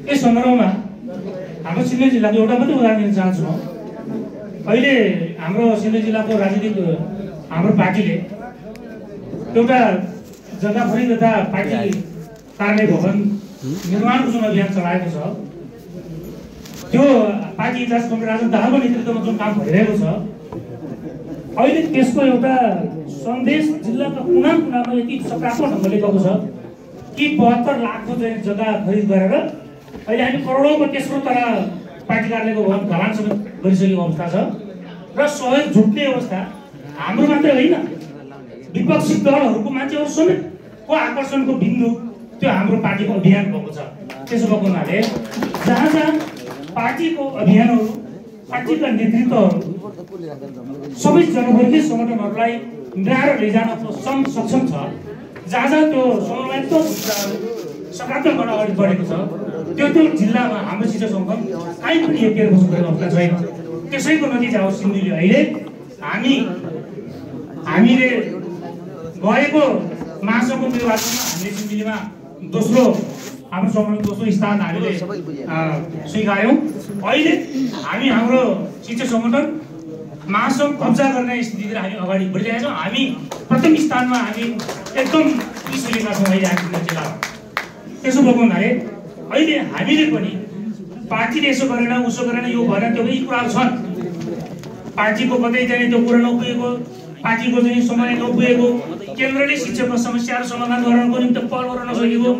यस सन्दर्भमा हाम्रो सिन्धुली जिल्लाको एउटा मात्रै उदाहरण दिन चाहन्छु म। अहिले हाम्रो सिन्धुली जिल्लाको राजनीतिक हाम्रो पार्टीले एउटा जग्गाभरि तथा पार्टी कार्यालय भवन निर्माणको जुन अभियान चलाएको छ, त्यो पार्टी इन्चार्ज कमरेड राजन दाहालको नेतृत्वमा जुन काम भइरहेको छ, अहिले त्यसको एउटा सन्देश जिल्लाका कुना कुनामा यति सकारात्मक ढङ्गले गएको छ कि 72 लाखको चाहिँ जग्गा खरिद गरेर अहिले हामी करोडौँको तेस्रो तला पार्टी कार्यालयको भवन ढलान समेत गरिसकेको अवस्था छ र सहयोग जुट्ने अवस्था हाम्रो मात्रै होइन, विपक्षी दलहरूको मान्छेहरू समेतको आकर्षणको बिन्दु त्यो हाम्रो पार्टीको अभियान भएको छ। त्यसो भएको हुनाले जहाँ जहाँ पार्टीको अभियानहरू, पार्टीका नेतृत्वहरू सबै जनवर्गीय सङ्गठनहरूलाई मिलाएर लैजान सक्षम छ, जहाँ जहाँ त्यो समन्वयत्मक सकारात्मक गर्न अगाडि बढेको छ, त्यो जिल्लामा हाम्रो शिक्षक सङ्गठन काहीँ पनि एकेर बस्नु परेको अवस्था छैन। त्यसैको नतिजा हो सिन्धुली अहिले हामीले गएको महासङ्घको निर्वाचनमा हामीले सिन्धुलीमा दोस्रो हाम्रो सङ्गठनको दोस्रो स्थान हामीले स्वीकार्यौँ। अहिले हामी हाम्रो शिक्षक सङ्गठन महासङ्घ कब्जा गर्ने स्थितितिर हामी अगाडि बढिरहेका छौँ। हामी प्रथम स्थानमा हामी एकदम पिछुलेका छौँ अहिले हामी जिल्लामा। त्यसो भएको हुनाले अहिले हामीले पनि पार्टीले यसो गरेन उसो गरेन यो भएन त्यो यी कुराहरू छन्। पार्टीको कतै जाने त्यो कुरा नपुगेको, पार्टीको चाहिँ समय नपुगेको, केन्द्रले शिक्षकको समस्याहरू समाधान गर्नको निम्ति पहल गर्न नसकेको,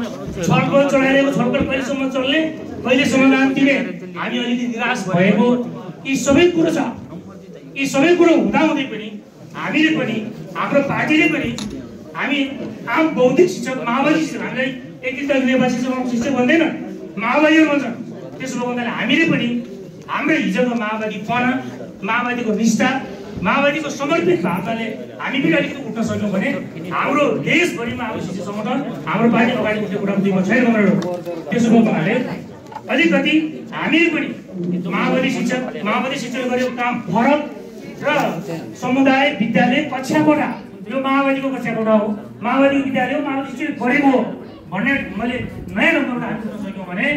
छलफल चलाइरहेको, छलफल कहिलेसम्म चल्ने, कहिले समाधान दिने, हामी अलिकति निराश भएको, यी सबै कुरो छ। यी सबै कुरो हुँदाहुँदै पनि हामीले पनि हाम्रो पार्टीले पनि हामी आम बौद्धिक शिक्षक माओवादी शिक्षक हामीलाई एकीकृत नेपाली शिक्षक भन्दैन माओवादीहरू भन्छ। त्यसो भन्दाखेरि हामीले पनि हाम्रो हिजोको माओवादीपना माओवादीको निष्ठा माओवादीको समर्पित भावनाले हामी पनि अलिकति उठ्न सक्यौँ भने हाम्रो देशभरिमा अब शिक्षक सङ्गठन हाम्रो पार्टी अगाडि उठ्ने कुरा दुईमा छैन भनेर त्यसो भन्नाले अलिकति हामीले पनि माओवादी शिक्षकले गरेको काम फरक र समुदाय विद्यालय कक्षा कोठा यो माओवादीको कक्षा कोठा हो माओवादीको विद्यालय हो माओवादी शिक्षक गरेको हो भन्ने मैले नयाँ ढङ्गबाट हामी उठ्न सक्यौँ भने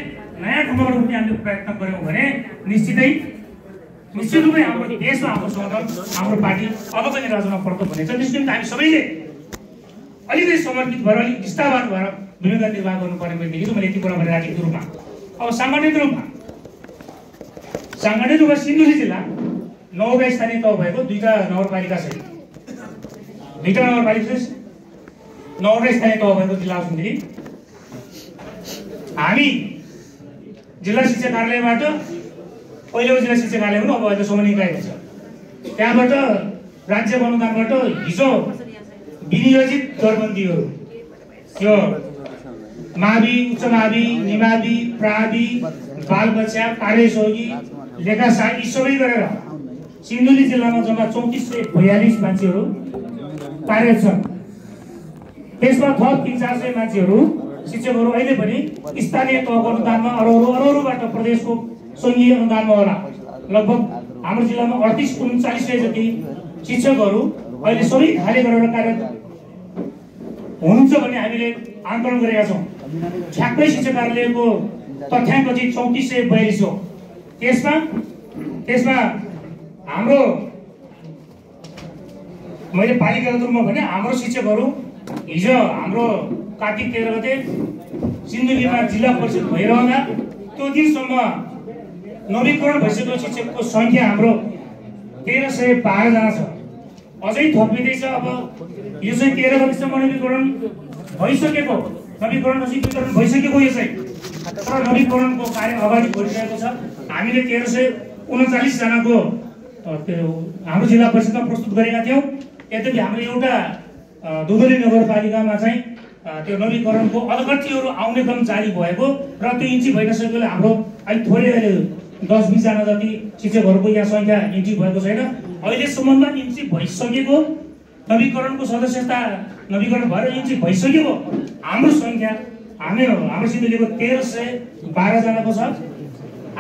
नयाँ ढङ्गबाट उठ्ने हामीले प्रयत्न गऱ्यौँ भने निश्चित रूपमै हाम्रो देशमा हाम्रो सङ्गठन हाम्रो पार्टी अब पनि राजमा पर्छ भन्ने छ। त्यसको निम्ति हामी सबैले अलिकति समर्पित भएर अलिक निष्ठावान भएर भूमिका निर्वाह गर्नुपर्ने मैले देखेको मैले यति कुरा भने राजनीतिक रूपमा। अब साङ्गठनिक रूपमा सिन्धुली जिल्ला 9 स्थानीय तह भएको 2टा नगरपालिका छ 2टा नगरपालिका 9 स्थानीय तह भएको जिल्ला हो सिन्धुली। हामी जिल्ला शिक्षा कार्यालयबाट पहिलो जिल्ला शिक्षा कार्यालय पनि अब अहिले समन्वय गएको छ त्यहाँबाट राज्य अनुदानबाट हिजो विनियोजित दरबन्दीहरू यो मावि उच्च मावि निमावि प्रावि बाल बच्चा कार्यसहयोगी लेखा सहायक यी सबै गरेर सिन्धुली जिल्लामा जम्मा 3442 मान्छेहरू कार्यरत छन्। त्यसमा थप 300-400 मान्छेहरू शिक्षकहरू अहिले पनि स्थानीय तहको अनुदानमा अरूबाट प्रदेशको सङ्घीय अनुदानमा होला। लगभग हाम्रो जिल्लामा 38-39 जति शिक्षकहरू अहिले सबै खाली गरेर कार्यरत हुनुहुन्छ भन्ने हामीले आकलन गरेका छौँ। ठ्याक्कै शिक्षा कार्यालयको तथ्याङ्क चाहिँ 3442 हो। त्यसमा हाम्रो मैले पालिका रूपमा भने हाम्रो शिक्षकहरू हिजो हाम्रो कार्तिक 13 गते सिन्धुलीमा जिल्ला परिषद भइरहँदा त्यो दिनसम्म नवीकरण भइसकेको शिक्षकको सङ्ख्या हाम्रो 1312 जना छ। अझै थपिँदैछ। अब यो चाहिँ 13 गतिसम्म नवीकरण भइसकेको यो चाहिँ तर नवीकरणको कार्य अगाडि बढिरहेको छ। हामीले 1339 जनाको हाम्रो जिल्ला परिषदमा प्रस्तुत गरेका थियौँ। यद्यपि हाम्रो एउटा दुधली नगरपालिकामा चाहिँ त्यो नवीकरणको अधगट्टीहरू आउने क्रम जारी भएको र त्यो इन्ट्री भइ नसकेकोले हाम्रो अलिक थोरै अहिले 10-20 जना जति शिक्षकहरूको यहाँ सङ्ख्या इन्ट्री भएको छैन। अहिलेसम्ममा इन्ट्री भइसकेको नवीकरणको सदस्यता नवीकरण भएर इन्ट्री भइसकेको हाम्रो सङ्ख्या हाम्रो सिन्धुलीको 1312 जनाको छ।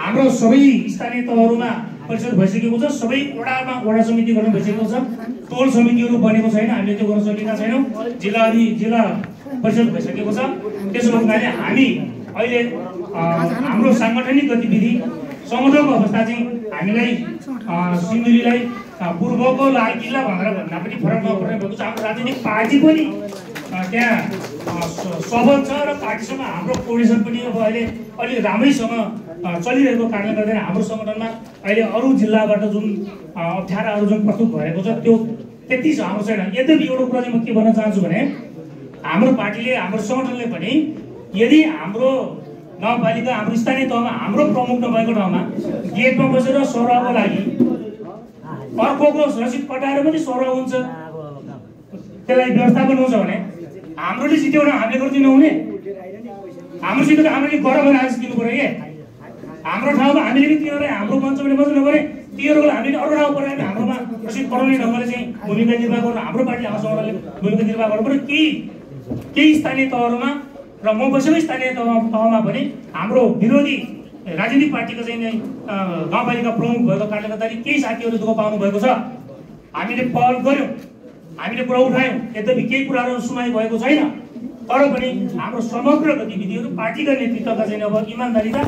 हाम्रो सबै स्थानीय तहहरूमा परिषद भइसकेको छ। सबै वडामा वडा समिति गर्न भइसकेको छ। टोल समितिहरू बनेको छैन। हामीले त्यो गर्न सकेका छैनौँ। जिल्ला परिषद भइसकेको छ। त्यसो भन्नाले हामी अहिले हाम्रो साङ्गठनिक गतिविधि सङ्गठनको अवस्था चाहिँ हामीलाई सिन्धुलीलाई पूर्वको लाल किल्ला भनेर भन्दा पनि फरक नपर्ने भएको छ। हाम्रो राजनीतिक पार्टी पनि त्यहाँ सबल छ र पार्टीसँग हाम्रो कोर्डिनेसन पनि अब अहिले अलिक राम्रैसँग चलिरहेको कारणले गर्दा हाम्रो सङ्गठनमा अहिले अरू जिल्लाबाट जुन अप्ठ्याराहरू जुन प्रस्तुत भएको छ त्यो त्यति छ हाम्रो छैन। यद्यपि एउटा कुरा चाहिँ म के भन्न चाहन्छु भने हाम्रो पार्टीले हाम्रो सङ्गठनले पनि यदि हाम्रो गाउँपालिका हाम्रो स्थानीय तहमा हाम्रो प्रमुख नभएको ठाउँमा गेटमा बसेर सौराहको लागि अर्कोको रसिद कटाएर पनि सौराह हुन्छ त्यसलाई व्यवस्थापन हुन्छ भने हाम्रोले जित्यो भने हामीले गरिदिनु हुने हाम्रो सित हामीले गर भनेर आज दिनु पऱ्यो कि हाम्रो ठाउँमा हामीले पनि तिनीहरूलाई हाम्रो मञ्च भने मञ्च नगरे तिनीहरूलाई हामीले अरू ठाउँ पऱ्यो भने हाम्रोमा रसिद कटाउने ढङ्गले चाहिँ भूमिका निर्वाह गर्नु हाम्रो पार्टी हाम्रो सङ्गठनले भूमिका निर्वाह गर्नु पऱ्यो। केही स्थानीय तहहरूमा र म बसेको स्थानीय तहमा पनि हाम्रो विरोधी राजनीतिक पार्टीको चाहिँ गाउँपालिका प्रमुख भएको कारणले गर्दाखेरि केही साथीहरूले दुःख पाउनु भएको छ। हामीले पहल गऱ्यौँ हामीले कुरा उठायौँ। यद्यपि केही कुराहरू सुनाइ भएको छैन तर पनि हाम्रो समग्र गतिविधिहरू पार्टीका नेतृत्वका चाहिँ अब इमान्दारिता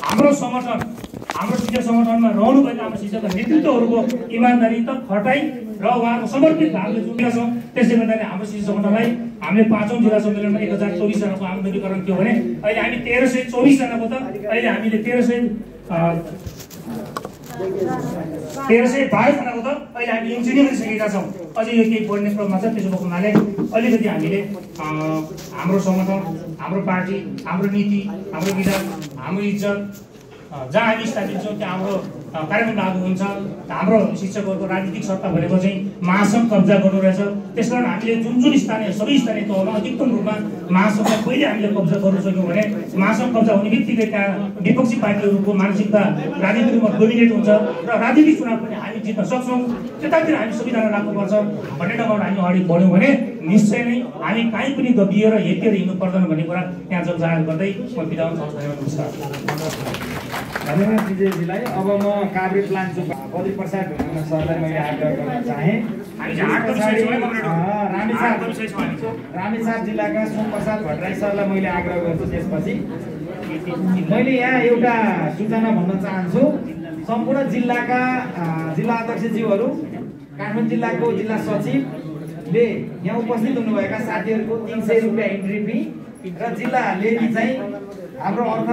हाम्रो सङ्गठन हाम्रो शिक्षक सङ्गठनमा रहनुभएका हाम्रो शिक्षकका नेतृत्वहरूको इमान्दारिता खटाइ र उहाँको समर्पित भावले जुटेका छौँ। त्यसले गर्दाखेरि हाम्रो शिक्षक सङ्गठनलाई हामीले 5औं जिल्ला सम्मेलनमा 1024 जनाको आमदानीकरण थियो भने अहिले हामी 1324 जनाको त अहिले हामीले 1312 जनाको त अहिले हामी इन्जिनियर गरिसकेका छौँ। अझै यो केही बढ्ने क्रममा छ। त्यसो भएको हुनाले अलिकति हामीले हाम्रो सङ्गठन हाम्रो पार्टी हाम्रो नीति हाम्रो विधान हाम्रो इज्जत जहाँ हामी स्थापित छौँ त्यहाँ हाम्रो कार्यक्रम लागू हुन्छ। हाम्रो शिक्षकहरूको राजनीतिक सत्ता भनेको चाहिँ महासङ्घ कब्जा गर्नु रहेछ। त्यसकारण हामीले जुन स्थानीय सबै स्थानीय तहमा अधिकतम रूपमा महासङ्घलाई पहिले हामीले कब्जा गर्नु सक्यौँ भने महासङ्घ कब्जा हुने बित्तिकै त्यहाँ विपक्षी पार्टीहरूको मानसिकता राजनीतिक रूपमा डोमिनेट हुन्छ र राजनीतिक चुनाव पनि हामी जित्न सक्छौँ। त्यतातिर हामी संविधान राख्नुपर्छ भन्ने ढङ्गबाट हामी अगाडि बढ्यौँ भने निश्चय नै हामी कहीँ पनि दबिएर हेपेर हिँड्नु पर्दैन भन्ने कुरा यहाँ जब जाहेर गर्दै म बिदा हुन चाहन्छु। धन्यवाद विजयजीलाई। अब म काभ्रे प्लान्चोक बद्री प्रसाद ढुङ्गाना सरलाई मैले आग्रह गर्न चाहेँ। रामेछाप जिल्लाका सोमप्रसाद भट्टराई सरलाई मैले आग्रह गर्छु। त्यसपछि मैले यहाँ एउटा सूचना भन्न चाहन्छु। सम्पूर्ण जिल्लाका जिल्ला अध्यक्षज्यूहरू, काठमाडौँ जिल्लाको जिल्ला सचिवले यहाँ उपस्थित हुनुभएका साथीहरूको 300 रुपियाँ इन्ट्री फी र जिल्ला लेबी चाहिँ हाम्रो अर्थ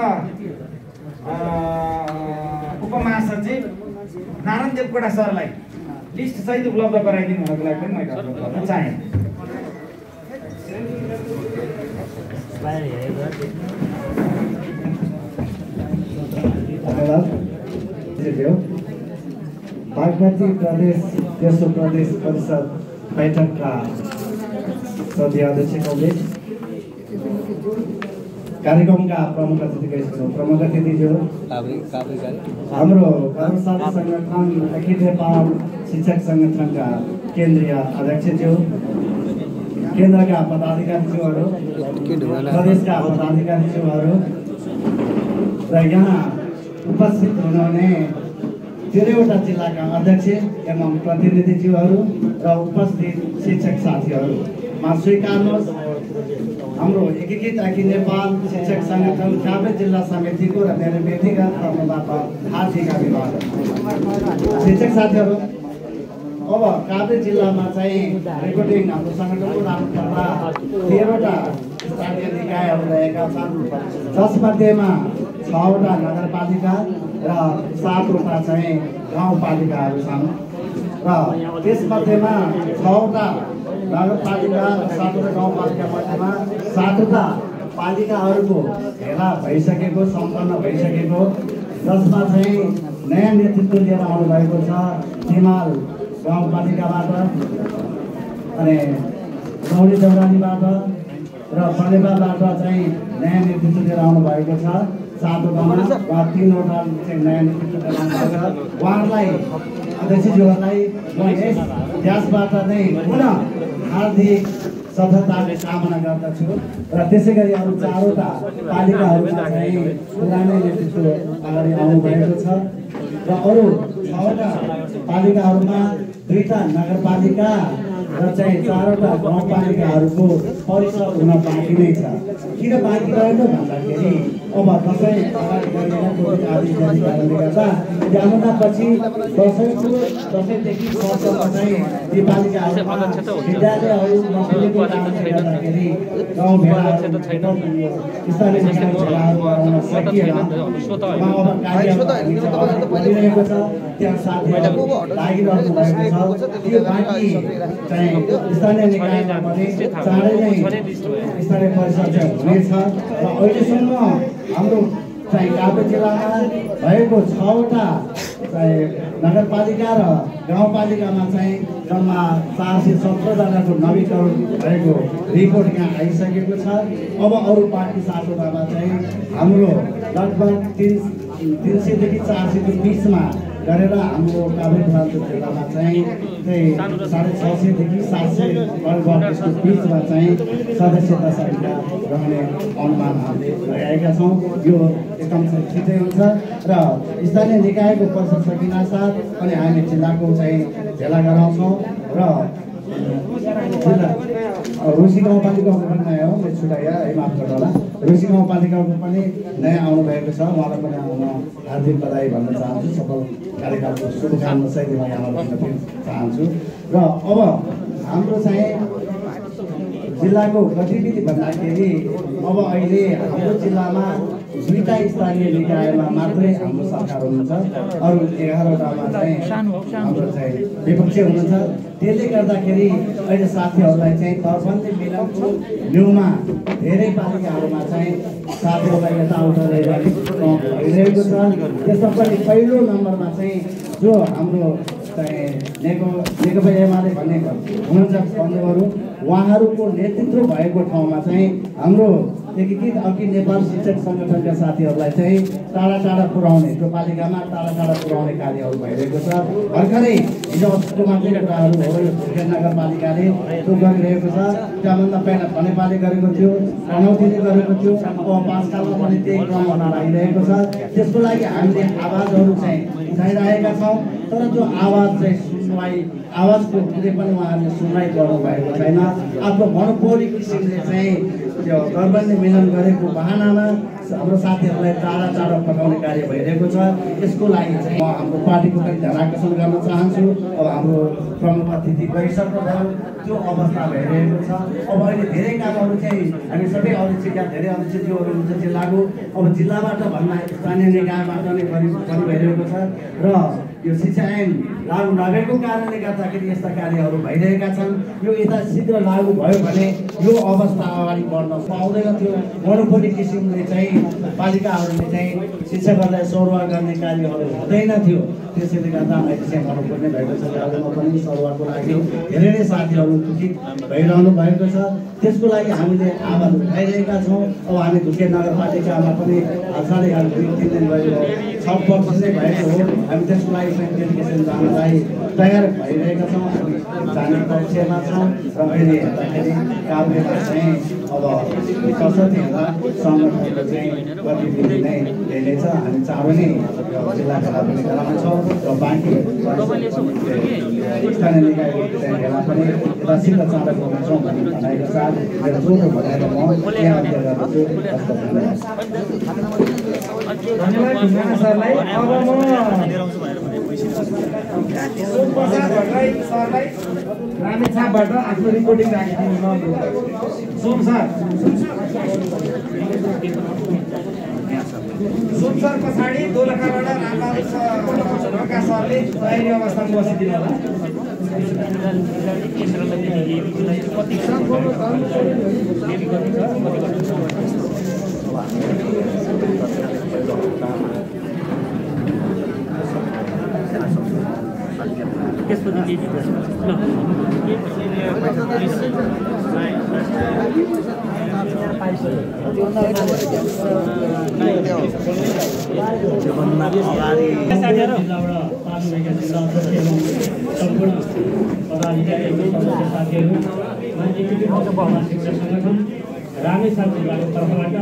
उपमहासचिव नारायण देवकोटा सरलाई लिस्ट सहित उपलब्ध गराइदिनु हुनको लागि पनि मैले अनुरोध गर्न चाहेँ। धन्यवाद। बागमती प्रदेश तेस्रो प्रदेश परिषद बैठकका सदस्य अध्यक्षज्यूले, कार्यक्रमका प्रमुख अतिथिज्यू, हाम्रो कर्मचारी सङ्गठन अखिल नेपाल शिक्षक सङ्गठनका केन्द्रीय अध्यक्षज्यू, केन्द्रका पदाधिकारीज्यूहरू, प्रदेशका पदाधिकारीज्यूहरू र यहाँ उपस्थित हुनुहुने 13वटा जिल्लाका अध्यक्ष एवं प्रतिनिधिज्यूहरू र उपस्थित शिक्षक साथीहरूमा स्वीकार्नुहोस् हाम्रो एकीकृत अखिल नेपाल शिक्षक सङ्गठन काभ्रे जिल्ला समितिको र मेरो व्यक्तिगत तर्फबाट हार्दिक अभिवादन। शिक्षक साथीहरू, अब काभ्रे जिल्लामा चाहिँ रिपोर्टिङ हाम्रो सङ्गठनको नाममा 13वटा स्थानीय निकायहरू रहेका छन्, जसमध्येमा 6वटा नगरपालिका र 7वटा चाहिँ गाउँपालिकाहरू छन् र त्यसमध्येमा 6वटा नगरपालिका र 7वटा गाउँपालिका मध्येमा 7वटा पालिकाहरूको भेला भइसकेको, सम्पन्न भइसकेको, जसमा चाहिँ नयाँ नेतृत्व लिएर आउनुभएको छ हिमाल गाउँपालिकाबाट, अनि गौरी देउरालीबाट र बनेपाबाट चाहिँ नयाँ नेतृत्व लिएर आउनुभएको छ। 7वटामा 3वटा चाहिँ नयाँ नेतृत्व लिएर आउनुभएको छ। उहाँहरूलाई अध्यक्षज्यूहरूलाई म यस व्यासबाट नै पुनः हार्दिक सफलताको कामना गर्दछु र त्यसै गरी अरू 4वटा पालिकाहरूमा चाहिँ पुरानै नेतृत्व अगाडि आउनुभएको छ र अरू 6वटा पालिकाहरूमा 2टा नगरपालिका र चाहिँ 4वटा गाउँपालिकाहरूको परिषद हुन बाँकी नै छ। किन बाँकी रहेन भन्दाखेरि अब दसैँ अगाडि गरिएर कोभिड आदि कारणले गर्दा जानुपछि दसैँदेखि वर्षमा चाहिँ ती पालिकाहरूमा विद्यालयहरू नखुलेको कारणले गर्दाखेरि गाउँ भेलाहरू स्थानीय निकाय भेलाहरू गराउन सकिएन। अब कार्यहरू गरिरहेको छ, त्यहाँ साथीहरू लागिरहनु भएको छ। त्यो बाँकी चाहिँ स्थानीय निकायमा पनि चाँडै नै स्थानीय परिषद चाहिँ हुनेछ र अहिलेसम्म हाम्रो चाहिँ काभ्रे जिल्लामा भएको 6वटा नगरपालिका र गाउँपालिकामा चाहिँ जम्मा 417जनाको नवीकरण भएको रिपोर्ट यहाँ आइसकेको छ। अब अरू बाँकी 7वटामा चाहिँ हाम्रो लगभग 300 देखि 400 को बिचमा गरेर हाम्रो काभ्रे प्लान्चोक जिल्लामा चाहिँ 650 देखि 700 वर्गको बिचमा चाहिँ सदस्यता सङ्ख्या रहने अनुमान हामीले लगाएका छौँ। यो एकदम छिटै हुन्छ र स्थानीय निकायको परिषद सकिनासाथ अनि हामी जिल्लाको चाहिँ भेला गराउँछौँ र जिल्ला रुसी गाउँपालिकाको पनि नयाँ हो, मेरो छुट्याइया है, माफ गर्नु होला। रुसी गाउँपालिकाको पनि नयाँ आउनुभएको छ, उहाँलाई पनि म हार्दिक बधाई भन्न चाहन्छु। सफल कार्यक्रमको शुभकामना सहित म यहाँलाई भन्न चाहन्छु। र अब हाम्रो चाहिँ जिल्लाको गतिविधि भन्दाखेरि अब अहिले हाम्रो जिल्लामा 2टा स्थानीय निकायमा मात्रै हाम्रो सरकार हुनुहुन्छ, अरू 11वटामा चाहिँ हाम्रो चाहिँ विपक्ष हुनुहुन्छ। त्यसले गर्दाखेरि अहिले साथीहरूलाई चाहिँ तर्फन्दी मिलनको न्यूमा धेरै पालिकाहरूमा चाहिँ साथीहरूलाई यताउता भइरहेको छ। त्यसमा पनि पहिलो नम्बरमा चाहिँ जो हाम्रो चाहिँ नेकपा एमाले भन्ने हुनुहुन्छ बन्धुहरू, उहाँहरूको नेतृत्व भएको ठाउँमा चाहिँ हाम्रो एकीकृत अखिल नेपाल शिक्षक सङ्गठनका साथीहरूलाई चाहिँ टाढा टाढा पुर्याउने, त्यो पालिकामा टाढा टाढा पुर्याउने कार्यहरू भइरहेको छ। भर्खरै हिजो अस्तिको मात्रै कुराहरू हो, यो फुर्के नगरपालिकाले त्यो गरिरहेको छ। त्यहाँभन्दा पहिला भनेपाले गरेको थियो, पनौतीले गरेको थियो, अब पाँचखालमा पनि त्यही क्रमहरू लागिरहेको छ। त्यसको लागि हामीले आवाजहरू चाहिँ उठाइरहेका छौँ, तर त्यो आवाज चाहिँ आवाजको कुनै पनि उहाँहरूले सुनवाई गर्नुभएको छैन। आफ्नो मनोपौलिक किसिमले चाहिँ त्यो गठबन्धन मिलन गरेको बहानामा हाम्रो साथीहरूलाई टाढा टाढा पठाउने कार्य भइरहेको छ। यसको लागि चाहिँ म हाम्रो पार्टीको पनि ध्यान आकर्षण गर्न चाहन्छु। अब हाम्रो प्रमुख अतिथि गइसक्नुभयो, त्यो अवस्था भइरहेको छ। अब अहिले धेरै कामहरू चाहिँ हामी सबै अध्यक्षका धेरै अध्यक्षज्यूहरू हुनुहुन्छ जिल्लाको, अब जिल्लाबाट भन्दा स्थानीय निकायबाट नै भइरहेको छ। र यो शिक्षा ऐन लागू नभएको कारणले गर्दाखेरि यस्ता कार्यहरू भइरहेका छन्। यो यता शीघ्र लागू भयो भने यो अवस्था अगाडि बढ्न पाउँदैन थियो। मोनोपोलिक किसिमले चाहिँ पालिकाहरूले चाहिँ शिक्षकहरूलाई सरुवा गर्ने कार्यहरू हुँदैन थियो। त्यसैले गर्दा अहिले चाहिँ गर्नुपर्ने भएको छ। गाउँमा पनि सरुवाको लागि धेरै नै साथीहरू दुखित भइरहनु भएको छ। त्यसको लागि हामीले आवाज उठाइरहेका छौँ। अब हामी ढुके नगरपालिकामा पनि साढे 2-3 दिन भयो 6% नै भएको हो। हामी त्यसको लागि डेलिगेसन जानलाई तयार भइरहेका छौँ। हामी जाने पक्षमा छौँ र अहिले हेर्दाखेरि काभ्रेमा चाहिँ अब कसरी हेर्दा सङ्गठनको चाहिँ गतिविधि नै धेरै छ। हामी चाँडो नै जिल्लाका पनि गराउनेछौँ र बाँकी स्थानीय निकायको भेला पनि यता शीघ्र चाँडो गर्नेछौँ भन्ने भनाइको साथ मेरो जोडो भनेर म यहाँ अन्त्य गर्दछु। धन्यवाद ढुङ्गाना सरलाई। अब म सरलाई रामेछापबाट आफ्नो रिपोर्टिङ राखिदिनु न। सोम सर पछाडि दोलखाबाट रामका सरले तयारी अवस्थामा बसिदिनु होला। सम्पूर्ण पदाधिकारी साथीहरू रामेछाप जिल्लाको तर्फबाट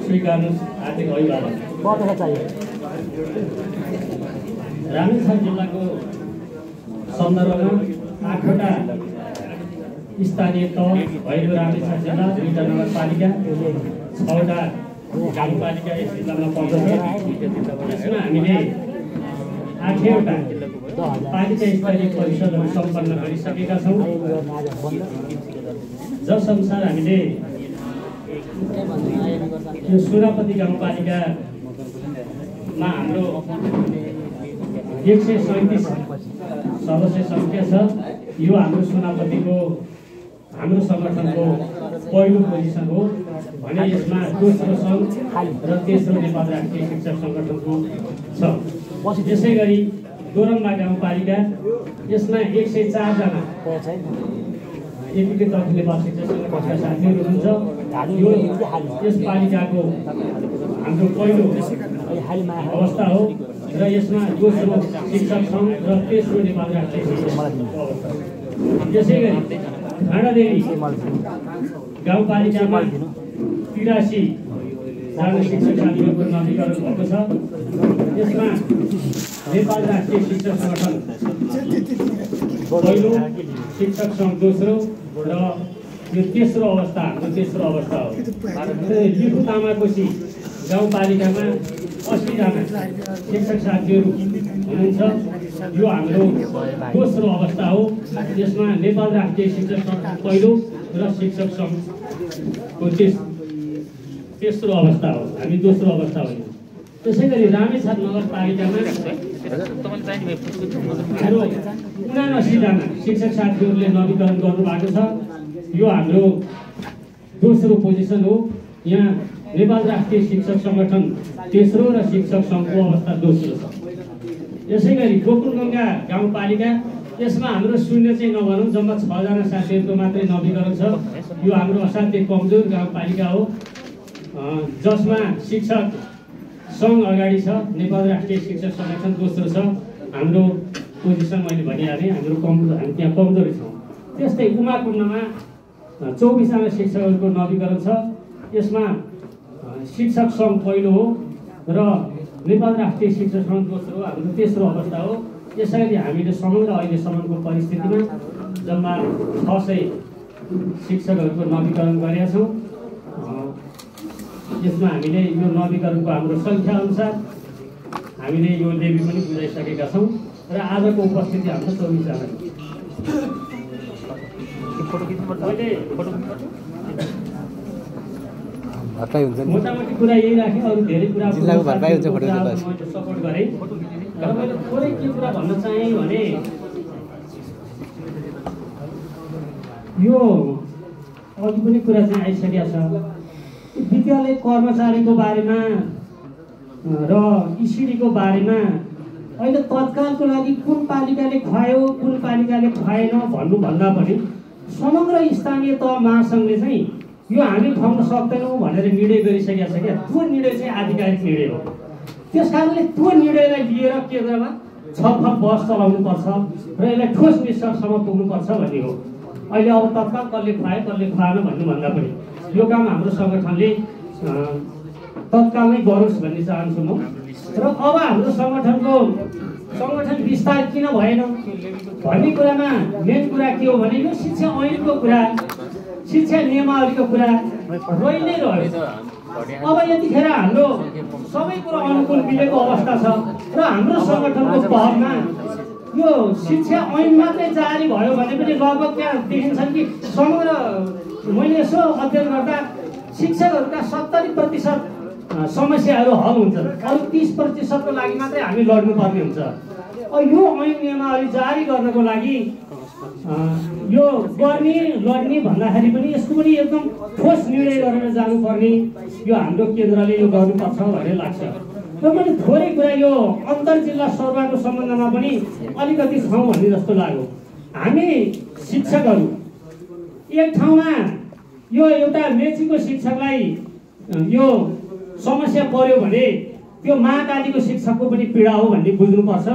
स्वीकार्नुहोस् हार्दिक अभिवादन। रामेछाप जिल्लाको सन्दर्भमा 8वटा स्थानीय तह भएको रामेछाप जिल्ला, 2टा नगरपालिका, 6वटा गाउँपालिका यस जिल्लामा पर्दछ। यसमा हामीले 8वटा पालिका स्तरीय परिषदहरू सम्पन्न गरिसकेका छौँ, जसअनुसार हामीले यो सुरापति गाउँपालिकामा हाम्रो 137 सदस्य सङ्ख्या छ। यो हाम्रो सुनापतिको हाम्रो सङ्गठनको पहिलो पोजिसन हो भने यसमा दोस्रो सङ्घ र तेस्रो नेपाल राष्ट्रिय शिक्षक सङ्गठनको छ। त्यसै गरी दोरम्बा गाउँपालिका, यसमा 104 जना एकीकृत अखिल नेपाल शिक्षक सङ्गठनका साथीहरू हुनुहुन्छ। यो यस पालिकाको हाम्रो पहिलो अवस्था हो र यसमा दोस्रो शिक्षक सङ्घ र तेस्रो नेपाल राष्ट्रिय शिक्षक सङ्घको अवस्था हो। त्यसै गरी खाँडादेवी गाउँपालिकामा 83 जना शिक्षक साथीहरूको नवीकरण भएको छ। यसमा नेपाल राष्ट्रिय शिक्षक सङ्गठन पहिलो, शिक्षक सङ्घ दोस्रो र यो तेस्रो अवस्था हाम्रो तेस्रो अवस्था हो। लिपु तामाकोशी गाउँपालिकामा 80 जना शिक्षक साथीहरू हुनुहुन्छ। यो हाम्रो दोस्रो अवस्था हो। यसमा नेपाल राष्ट्रिय शिक्षक सङ्गठन पहिलो र शिक्षक सङ्घको तेस्रो अवस्था हो, हामी दोस्रो अवस्था हो। त्यसै गरी रामेछाप नगरपालिकामा हाम्रो 79 जना शिक्षक साथीहरूले नवीकरण गर्नुभएको छ। यो हाम्रो दोस्रो पोजिसन हो। यहाँ नेपाल राष्ट्रिय शिक्षक सङ्गठन तेस्रो र शिक्षक सङ्घको अवस्था दोस्रो छ। यसै गरी गोकुलगङ्गा गाउँपालिका, यसमा हाम्रो शून्य चाहिँ नभनौँ, जम्मा 6 जना साथीहरूको मात्रै नवीकरण छ। यो हाम्रो असाध्यै कमजोर गाउँपालिका हो, जसमा शिक्षक सङ्घ अगाडि छ, नेपाल राष्ट्रिय शिक्षक सङ्गठन दोस्रो छ। हाम्रो पोजिसन मैले भनिहालेँ, हामी त्यहाँ कमजोरी छौँ। त्यस्तै उमाकुण्डमा 24 जना शिक्षकहरूको नवीकरण छ। यसमा शिक्षक सङ्घ पहिलो हो र नेपाल राष्ट्रिय शिक्षक सङ्घ दोस्रो हो, हाम्रो तेस्रो अवस्था हो। यसरी हामीले समग्र अहिलेसम्मको परिस्थितिमा जम्मा 600 शिक्षकहरूको नवीकरण गरेका छौँ। यसमा हामीले यो नवीकरणको हाम्रो सङ्ख्या अनुसार हामीले यो लेबी पनि बुझाइसकेका छौँ र आजको उपस्थिति हाम्रो 24 जना। मोटामोटी कुरा यही राखेँ, अरू धेरै कुरा सपोर्ट गरेँ। र मैले थोरै के कुरा भन्न चाहेँ भने यो अघि पनि कुरा चाहिँ आइसकेको छ, विद्यालय कर्मचारीको बारेमा र इसिडीको बारेमा अहिले तत्कालको लागि कुन पालिकाले खुवायो कुन पालिकाले खुवाएन भन्नुभन्दा पनि समग्र स्थानीय तह महासङ्घले चाहिँ यो हामी खुवाउन सक्दैनौँ भनेर निर्णय गरिसकेका छ क्या। त्यो निर्णय चाहिँ आधिकारिक निर्णय हो। त्यस कारणले त्यो निर्णयलाई लिएर केन्द्रमा छलफल बहस चलाउनुपर्छ र यसलाई ठोस निष्कर्षसम्म पुग्नुपर्छ भन्ने हो। अहिले अब तत्काल कसले खुवायो कसले खुवाएन भन्नुभन्दा पनि यो काम हाम्रो सङ्गठनले तत्कालमै गरोस् भन्ने चाहन्छु म। र अब हाम्रो सङ्गठन विस्तार किन भएन भन्ने कुरामा मेन कुरा के हो भने यो शिक्षा ऐनको कुरा, शिक्षा नियमावलीको कुरा रहि नै रह्यो। अब यतिखेर हाम्रो सबै कुरा अनुकूल मिलेको अवस्था छ र हाम्रो सङ्गठनको पहलमा यो शिक्षा ऐन मात्रै जारी भयो भने पनि लगभग त्यहाँ देखिन्छन् कि समग्र मैले यसो अध्ययन गर्दा शिक्षकहरूका 70% समस्याहरू हल हुन्छन्, अरू 30%को लागि मात्रै हामी लड्नुपर्ने हुन्छ। यो ऐन नियमावली जारी गर्नको लागि यो लड्ने भन्दाखेरि पनि यसको पनि एकदम ठोस निर्णय गरेर जानुपर्ने यो हाम्रो केन्द्रले यो गर्नुपर्छ भन्ने लाग्छ। र मैले थोरै कुरा यो अन्तर जिल्ला सरुवाको सम्बन्धमा पनि अलिकति छौँ भन्ने जस्तो लाग्यो। हामी शिक्षकहरू एक ठाउँमा यो एउटा मेचीको शिक्षकलाई यो समस्या पर्यो भने त्यो महाकालीको शिक्षकको पनि पीडा हो भन्ने बुझ्नुपर्छ।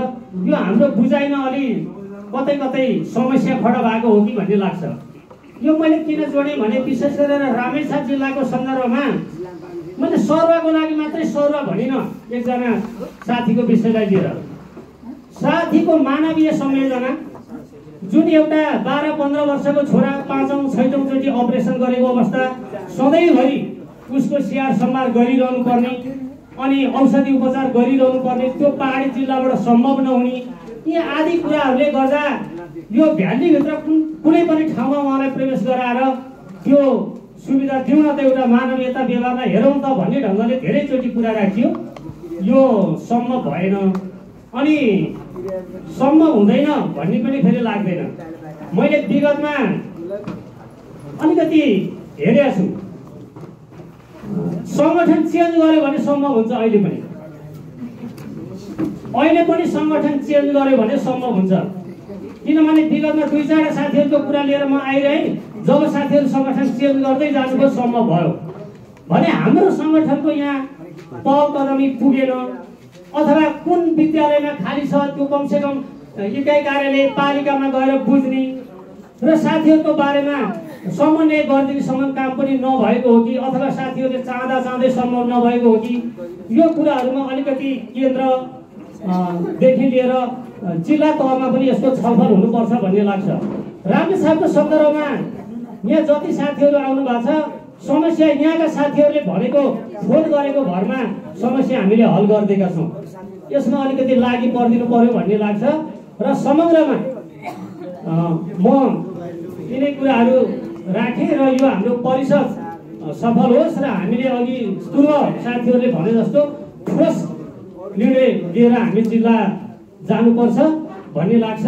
यो हाम्रो बुझाइमा अलि कतै कतै समस्या खडा भएको हो कि भन्ने लाग्छ। यो मैले किन जोडेँ भने विशेष गरेर रामेछाप जिल्लाको सन्दर्भमा मैले सरुवाको लागि मात्रै सरुवा भनिनँ। एकजना साथीको विषयलाई लिएर साथीको मानवीय संवेदना, जुन एउटा 12-15 वर्षको छोरा 5औं-6औं चोटि अपरेसन गरेको अवस्था, सधैँभरि उसको स्याहार सम्हार गरिरहनु पर्ने अनि औषधि उपचार गरिरहनु पर्ने, त्यो पहाडी जिल्लाबाट सम्भव नहुने, यी आदि कुराहरूले गर्दा यो भ्यालीभित्र कुनै पनि ठाउँमा उहाँलाई प्रवेश गराएर त्यो सुविधा दिउँ न त, एउटा मानवीयता व्यवहारलाई हेरौँ त भन्ने ढङ्गले धेरैचोटि कुरा राखियो। यो सम्भव भएन अनि सम्भव हुँदैन भन्ने पनि फेरि लाग्दैन। मैले विगतमा अलिकति हेरेको छु, सङ्गठन चेन्ज गर्यो भने सम्भव हुन्छ। अहिले पनि सङ्गठन चेन्ज गर्यो भने सम्भव हुन्छ। किनभने विगतमा 2-4 साथीहरूको कुरा लिएर म आइरहेँ, जब साथीहरू सङ्गठन चेन्ज गर्दै जानुभयो सम्भव भयो भने हाम्रो सङ्गठनको यहाँ पहल कदमी पुगेन, अथवा कुन विद्यालयमा खाली छ त्यो कमसेकम इकाइ कार्यालय पालिकामा गएर बुझ्ने र साथीहरूको बारेमा समन्वय गरिदिनेसम्म काम पनि नभएको हो कि अथवा साथीहरूले चाहँदै सम्भव नभएको हो कि, यो कुराहरूमा अलिकति केन्द्रदेखि लिएर जिल्ला तहमा पनि यसको छलफल हुनुपर्छ भन्ने लाग्छ। रामेछापको सन्दर्भमा यहाँ जति साथीहरू आउनु भएको छ, समस्या यहाँका साथीहरूले भनेको फोन गरेको भरमा समस्या हामीले हल गरिदिएका छौँ। यसमा अलिकति लागि परिदिनु पर्यो भन्ने लाग्छ र समग्रमा म यिनै कुराहरू राखेँ र यो हाम्रो परिषद सफल होस् र हामीले अघि पूर्व साथीहरूले भने जस्तो ठोस निर्णय लिएर हामी जिल्ला जानुपर्छ भन्ने लाग्छ।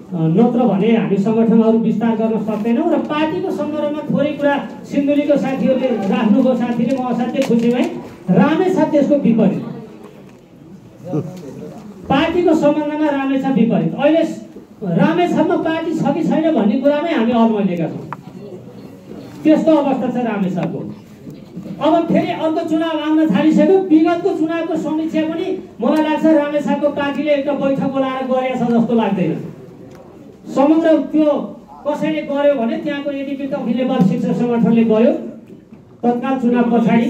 नत्र भने हामी सङ्गठनहरू विस्तार गर्न सक्दैनौँ र पार्टीको सन्दर्भमा थोरै कुरा सिन्धुलीको साथीहरूले राख्नुभयो। साथीले म असाध्यै खुसी भएँ। रामेछाप त्यसको विपरीत, पार्टीको सम्बन्धमा रामेछाप विपरीत। अहिले रामेछापमा पार्टी छ कि छैन भन्ने कुरामै हामी अलमलिएका छौँ। त्यस्तो अवस्था छ रामेछापको। अब फेरि अर्को चुनाव आउन थालिसक्यो। विगतको चुनावको समीक्षा पनि मलाई लाग्छ रामेछापको पार्टीले एउटा बैठक बोलाएर गरेछ जस्तो लाग्दैन। समग्र त्यो कसैले गर्यो भने त्यहाँको एडिपी तर्फी लेभल शिक्षक सङ्गठनले गर्यो तत्काल चुनाव पछाडि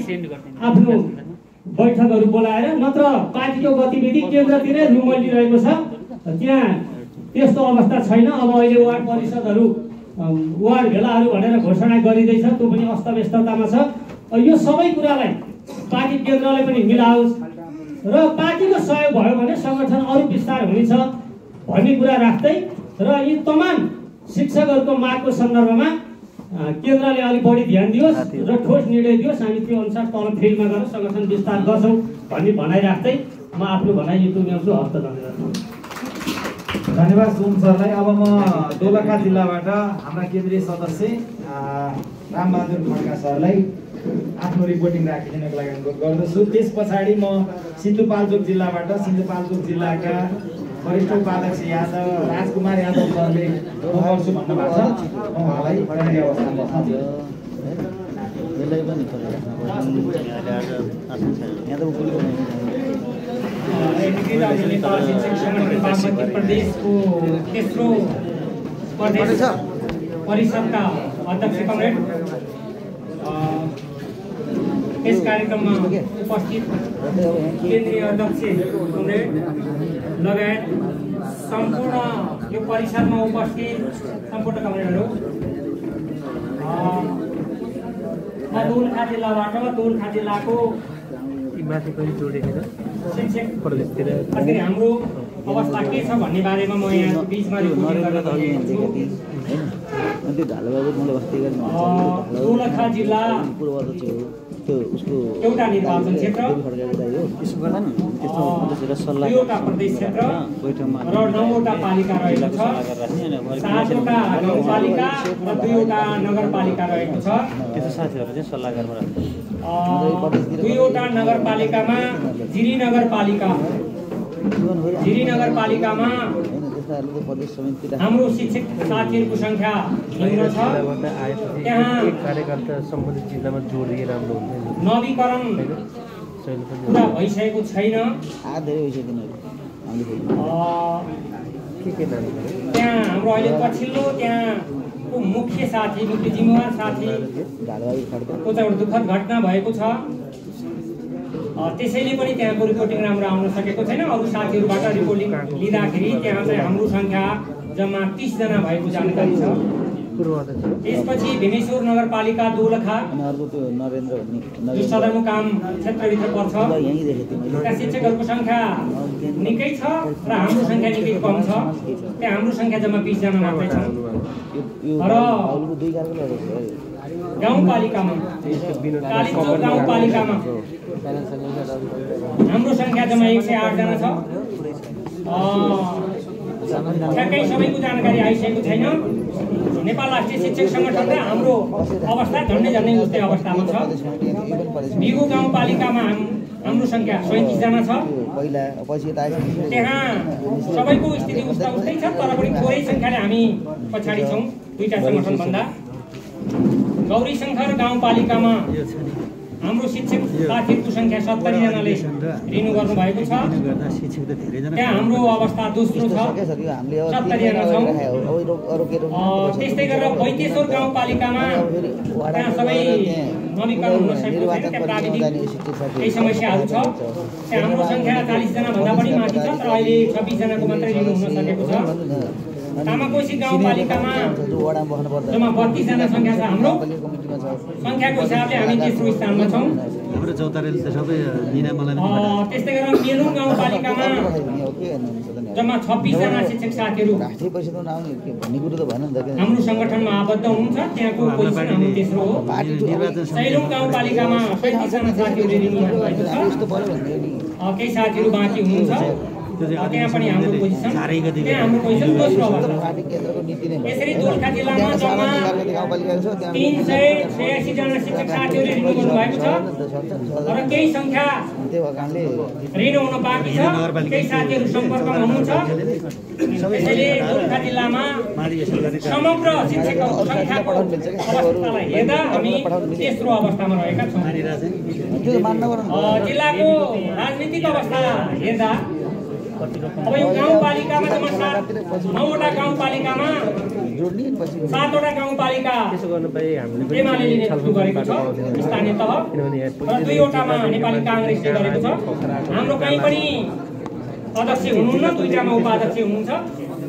आफ्नो बैठकहरू बोलाएर। नत्र पार्टीको गतिविधि केन्द्रतिरै रुमलिरहेको छ, त्यहाँ त्यस्तो अवस्था छैन। अब अहिले वार्ड परिषदहरू वार्ड भेलाहरू भनेर घोषणा गरिँदैछ, त्यो पनि अस्तव्यस्ततामा छ। यो सबै कुरालाई पार्टी केन्द्रले पनि मिलाओस् र पार्टीको सहयोग भयो भने सङ्गठन अरू विस्तार हुनेछ भन्ने कुरा राख्दै र यी तमाम शिक्षकहरूको मागको सन्दर्भमा केन्द्रले अलिक बढी ध्यान दियोस् र ठोस निर्णय दियोस्। हामी त्यो अनुसार तल फिल्डमा गएर सङ्गठन विस्तार गर्छौँ भन्ने भनाइ राख्दै म आफ्नो भनाइ यो टुङ्ग्याउँछु। हस्त धन्यवाद सोम सरलाई। अब म दोलखा जिल्लाबाट हाम्रा केन्द्रीय सदस्य रामबहादुर खड्का सरलाई आफ्नो रिपोर्टिङ राखिदिनको लागि अनुरोध गर्दछु। त्यस पछाडि म सिन्धुपाल्चोक जिल्लाबाट सिन्धुपाल्चोक जिल्लाका वरिष्ठ उपाध्यक्ष यादव राजकुमार यादव सरले गर्छु भन्नुभएको छ। म उहाँलाई प्रणाली अवस्थामा बस्छु। प्रदेशको तेस्रो प्रदेश परिषदका अध्यक्ष कमरेड, यस कार्यक्रममा उपस्थित केन्द्रीय अध्यक्ष कमरेड लगायत सम्पूर्ण यो परिसरमा उपस्थित सम्पूर्ण कमरेडहरू, दोलखा जिल्लाबाट दोलखा जिल्लाको शिक्षक हाम्रो अवस्था के छ भन्ने बारेमा म यहाँ बिचमा रिपोर्टिङ गर्न गएको छु। दोलखा जिल्ला एउटा निर्वाचन क्षेत्र, दुईवटा प्रदेश क्षेत्र र 9वटा पालिका रहेको छ। 7वटा गाउँपालिका र 2वटा नगरपालिका रहेको छ। 2वटा नगरपालिकामा जिरी नगरपालिकामा हाम्रो शिक्षक साथीहरूको सङ्ख्या न्यून छ। त्यहाँ नवीकरण पुरा भइसकेको छैन। त्यहाँ हाम्रो अहिले पछिल्लो त्यहाँको मुख्य जिम्मेवार साथीको चाहिँ दुःखद घटना भएको छ। त्यसैले पनि त्यहाँको रिपोर्टिङ राम्रो आउन सकेको छैन। अरू साथीहरूबाट रिपोर्टिङ लिँदाखेरि त्यहाँ चाहिँ हाम्रो सङ्ख्या जम्मा 30 जना भएको जानकारी छ। त्यसपछि भीमेश्वर नगरपालिका दोलखा सदरमुकाम क्षेत्रभित्र पर्छ। त्यहाँ शिक्षकहरूको सङ्ख्या निकै छ र हाम्रो सङ्ख्या निकै कम छ। त्यहाँ हाम्रो सङ्ख्या जम्मा 20 जना मात्रै छ। र गाउँपालिकामा कालीचोक गाउँपालिकामा हाम्रो सङ्ख्या जम्मा 108 जना छ। ठ्याक्कै सबैको जानकारी आइसकेको छैन। नेपाल राष्ट्रिय शिक्षक सङ्गठन र हाम्रो अवस्था झन्डै उस्तै अवस्थामा छ। बिगु गाउँपालिकामा हाम्रो सङ्ख्या 37 जना छ। त्यहाँ सबैको स्थिति उस्तै छ, तर पनि थोरै सङ्ख्याले हामी पछाडि छौँ 2टा सङ्गठनभन्दा। गौरीशङ्कर गाउँपालिकामा हाम्रो शिक्षक साथीहरूको सङ्ख्या 70 जनाले रिन्यु गर्नुभएको छ। त्यहाँ हाम्रो अवस्था दोस्रो छ, 70 जना छौँ। त्यस्तै गरेर बैतेश्वर गाउँपालिकामा त्यहाँ सबै नवीकरण हुन सकेको छैन। त्यहाँ प्राविधिक केही समस्याहरू छ। त्यहाँ हाम्रो सङ्ख्या 40 जनाभन्दा पनि माथि छ, तर अहिले 26 जनाको मात्रै रिन्यु हुन सकेको छ। तामाकोशी गाउँपालिकामा जम्मा 32 जना सङ्ख्या छ। हाम्रो सङ्ख्याको हिसाबले हामी तेस्रो स्थानमा छौँ। त्यस्तै गरेर मेलुङ गाउँपालिकामा जम्मा 26 जना शिक्षक साथीहरू हाम्रो सङ्गठनमा आबद्ध हुनुहुन्छ। त्यहाँको पोजिसन हाम्रो तेस्रो हो। सैलुङ गाउँपालिकामा 37 जना साथीहरूले रिन्यु भएको छ। केही साथीहरू बाँकी हुनुहुन्छ, त्यहाँ पनि हाम्रो पोजिसन, त्यहाँ हाम्रो पोजिसन दोस्रो अवस्था। यसरी दोलखा जिल्लामा जम्मा 386 जना शिक्षक साथीहरूले रिन्यु गर्नुभएको छ र केही सङ्ख्या रिन्यु हुन बाँकी छ। केही साथीहरू सम्पर्कमा हुनुहुन्छ। त्यसैले दोलखा जिल्लामा समग्र शिक्षकहरूको सङ्ख्याको अवस्थालाई हेर्दा हामी तेस्रो अवस्थामा रहेका छौँ। जिल्लाको राजनीतिक अवस्था हेर्दा अब यो गाउँपालिकामा जम्मा 9वटा गाउँपालिकामा 7वटा गाउँपालिका एमालेले नेतृत्व गरेको छ स्थानीय तह र 2वटामा नेपाली काङ्ग्रेसले गरेको छ। हाम्रो कहीँ पनि अध्यक्ष हुनुहुन्न, 2टामा उपाध्यक्ष हुनुहुन्छ।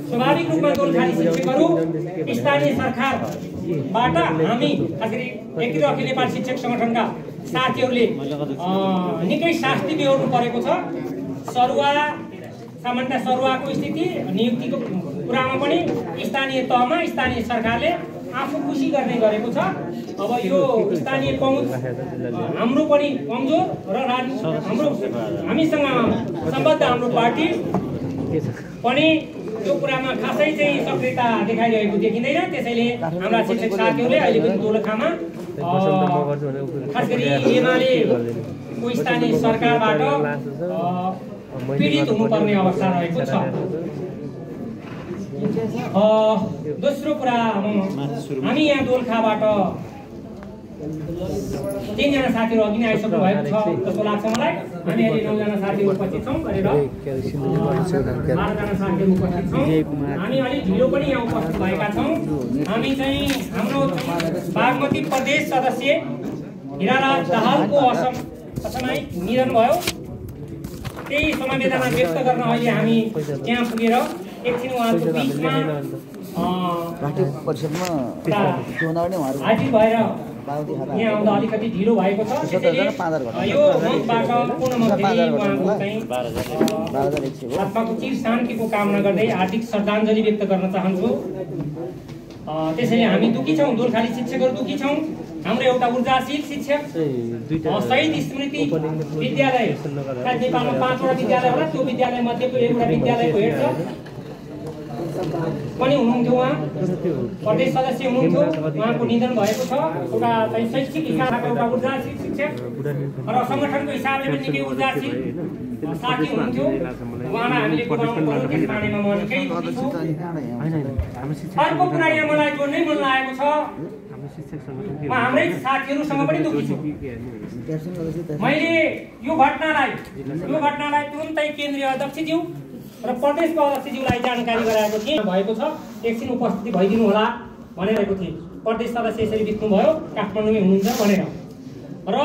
स्वाभाविक रूपमा दोलखाली शिक्षकहरू स्थानीय सरकारबाट हामी खास गरी एकीकृत अखिल नेपाली शिक्षक सङ्गठनका साथीहरूले निकै शास्ति बेहोर्नु परेको छ। सामान्य सरुवाको स्थिति नियुक्तिको कुरामा पनि स्थानीय तहमा स्थानीय सरकारले आफू खुसी गर्ने गरेको छ। अब यो स्थानीय पहुँच हाम्रो पनि कमजोर र हामीसँग सम्बद्ध हाम्रो पार्टी पनि यो कुरामा खासै चाहिँ सक्रियता देखाइरहेको देखिँदैन। त्यसैले हाम्रा शिक्षक साथीहरूले अहिले पनि दोलखामा खास गरी एमालेको स्थानीय सरकारबाट पीडित हुनुपर्ने अवस्था रहेको छ। दोस्रो कुरा, हामी यहाँ दोलखाबाट 3 जना साथीहरू अघि नै आइसक्नु भएको छ जस्तो लाग्छ मलाई। हामी अहिले 9 जना साथीहरू उपस्थित छौँ गरेर 12 जना साथीहरू उपस्थित छौँ। हामी अलिक ढिलो पनि यहाँ उपस्थित भएका छौँ। हामी चाहिँ हाम्रो बागमती प्रदेश सदस्य हिरालाल दाहालको असामयिक निधन भयो। त्यही समवेदना व्यक्त गर्न अहिले हामी त्यहाँ पुगेर एकछिन उहाँको बिचमा हाजिर भएर यहाँ आउँदा अलिकति ढिलो भएको छ। त्यसैले यो मञ्चबाट पुनः उहाँको चाहिँ आत्माको चिर शान्तिको कामना गर्दै हार्दिक श्रद्धाञ्जली व्यक्त गर्न चाहन्छु। त्यसैले हामी दुःखी छौँ, दोलखाली शिक्षकहरू दुःखी छौँ। हाम्रो एउटा ऊर्जाशील शिक्षक शहीद स्मृति विद्यालय नेपालमा 5वटा विद्यालय होला, त्यो विद्यालय मध्येको एउटा विद्यालयको हेड पनि हुनुहुन्थ्यो। उहाँ प्रदेश सदस्य हुनुहुन्थ्यो। उहाँको निधन भएको छ। एउटा चाहिँ शैक्षिक हिसाबको एउटा ऊर्जाशील शिक्षक र सङ्गठनको हिसाबले पनि निकै ऊर्जाशील साथी हुनुहुन्थ्यो। उहाँलाई हामीले गुमाउनु पर्यो, त्यस बारेमा म निकै दुःखी छु। अर्को कुरा यहाँ मलाई जोड्नै मन लागेको छ, म हाम्रै साथीहरूसँग पनि दुःखी छु। मैले यो घटनालाई तुरुन्तै केन्द्रीय अध्यक्षज्यू र प्रदेशको अध्यक्षज्यूलाई जानकारी गराएको थिएँ। भएको छ, एकछिन उपस्थिति भइदिनु होला भनेको थिएँ। प्रदेश सदस्य यसरी बित्नुभयो, काठमाडौँमै हुनुहुन्छ भनेर। र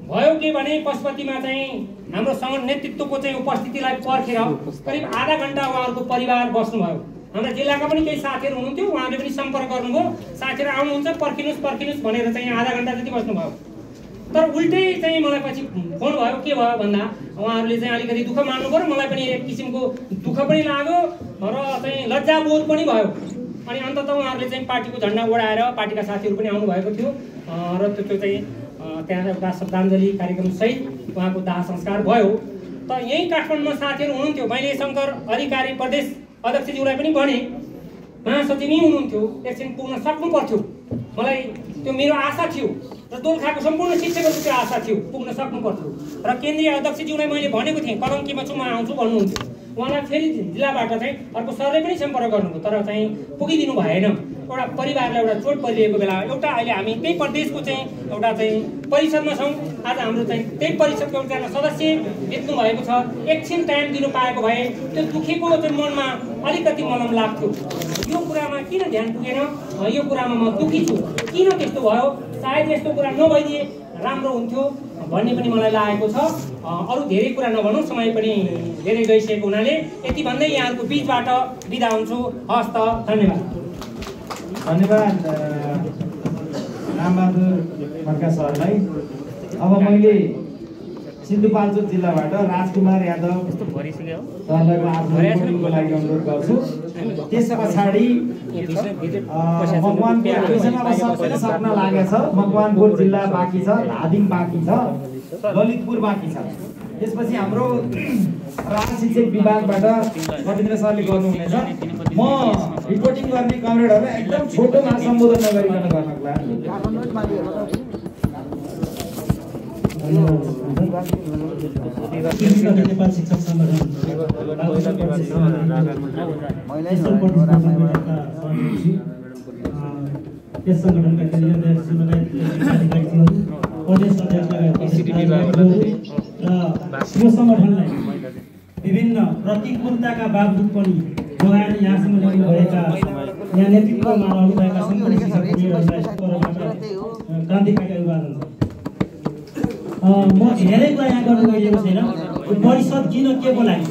भयो के भने पशुपतिमा चाहिँ हाम्रो नेतृत्वको चाहिँ उपस्थितिलाई पर्खेर करिब आधा घण्टा उहाँहरूको परिवार बस्नुभयो। हाम्रा जिल्लाका पनि केही साथीहरू हुनुहुन्थ्यो, उहाँले पनि सम्पर्क गर्नुभयो। साथीहरू आउनुहुन्छ, पर्खिनुहोस् भनेर चाहिँ आधा घण्टा जति बस्नुभयो। तर उल्टै चाहिँ मलाई पछि फोन भयो, के भयो भन्दा उहाँहरूले चाहिँ अलिकति दुःख मान्नु पर्यो। मलाई पनि एक किसिमको दुःख पनि लाग्यो र चाहिँ लज्जाबोध पनि भयो। अनि अन्ततः उहाँहरूले चाहिँ पार्टीको झन्डा ओढाएर पार्टीका साथीहरू पनि आउनुभएको थियो र त्यो चाहिँ त्यहाँ एउटा श्रद्धाञ्जली कार्यक्रमसहित उहाँको दाह संस्कार भयो। त यहीँ काठमाडौँमा साथीहरू हुनुहुन्थ्यो। मैले शङ्कर अधिकारी प्रदेश अध्यक्षज्यूलाई पनि भने, महासचिव यहीँ हुनुहुन्थ्यो, एकछिन पुग्न सक्नु पर्थ्यो। मलाई त्यो मेरो आशा थियो र दोलखाको सम्पूर्ण शिक्षकहरूको त्यो आशा थियो, पुग्न सक्नु पर्थ्यो। र केन्द्रीय अध्यक्षज्यूलाई मैले भनेको थिएँ कलङ्कीमा छु, म आउँछु भन्नुहुन्थ्यो। उहाँलाई फेरि जिल्लाबाट चाहिँ अर्को सरले पनि सम्पर्क गर्नुभयो, तर चाहिँ पुगिदिनु भएन। एउटा परिवारलाई एउटा चोट परिरहेको बेला एउटा अहिले हामी त्यही प्रदेशको चाहिँ एउटा चाहिँ परिषदमा छौँ। आज हाम्रो चाहिँ त्यही परिषदको एकजना सदस्य बित्नु भएको छ। एकछिन टाइम दिनु पाएको भए त्यो दुखेको चाहिँ मनमा अलिकति मलम लाग्थ्यो। यो कुरामा किन ध्यान पुगेन, यो कुरामा म दुःखी छु। किन त्यस्तो भयो, सायद यस्तो कुरा नभइदिए राम्रो हुन्थ्यो भन्ने पनि मलाई लागेको छ। अरू धेरै कुरा नभनौँ, समय पनि धेरै गइसकेको हुनाले यति भन्दै यहाँहरूको बिचबाट बिदा हुन्छु। हस्त, धन्यवाद। धन्यवाद रामबहादुर खड्का सरलाई। अब मैले सिन्धुपाल्चोक जिल्लाबाट राजकुमार यादव सरलाई म आफ्नो रिपोर्टिङको लागि अनुरोध गर्छु। त्यस पछाडि मकवानपुर हामीसँग अब सबै सक्न लागेछ। मकवानपुर जिल्ला बाँकी छ, धादिङ बाँकी छ, ललितपुर बाँकी छ। त्यसपछि हाम्रो प्राण शिक्षक विभागबाट रविन्द्र सरले गर्नुहुनेछ। म रिपोर्टिङ गर्ने कमरेडहरूलाई एकदम छोटोमा सम्बोधन नगरिकन गर्नको लागि नेपाल शिक्षक सङ्गठन यस सङ्गठनका केन्द्रीय प्रदेश अध्यक्ष र यो सङ्गठनलाई विभिन्न प्रतिकूलताका बावजुद पनि जोगाएर यहाँसम्म ल्याउनु भएका यहाँ नेतृत्वमा रहनुभएका सम्पूर्ण शिक्षकहरूलाई क्रान्तिकारी अभिवादन छ। म धेरै कुरा यहाँ गर्न गइएको छैन। यो परिषद किन के को लागि,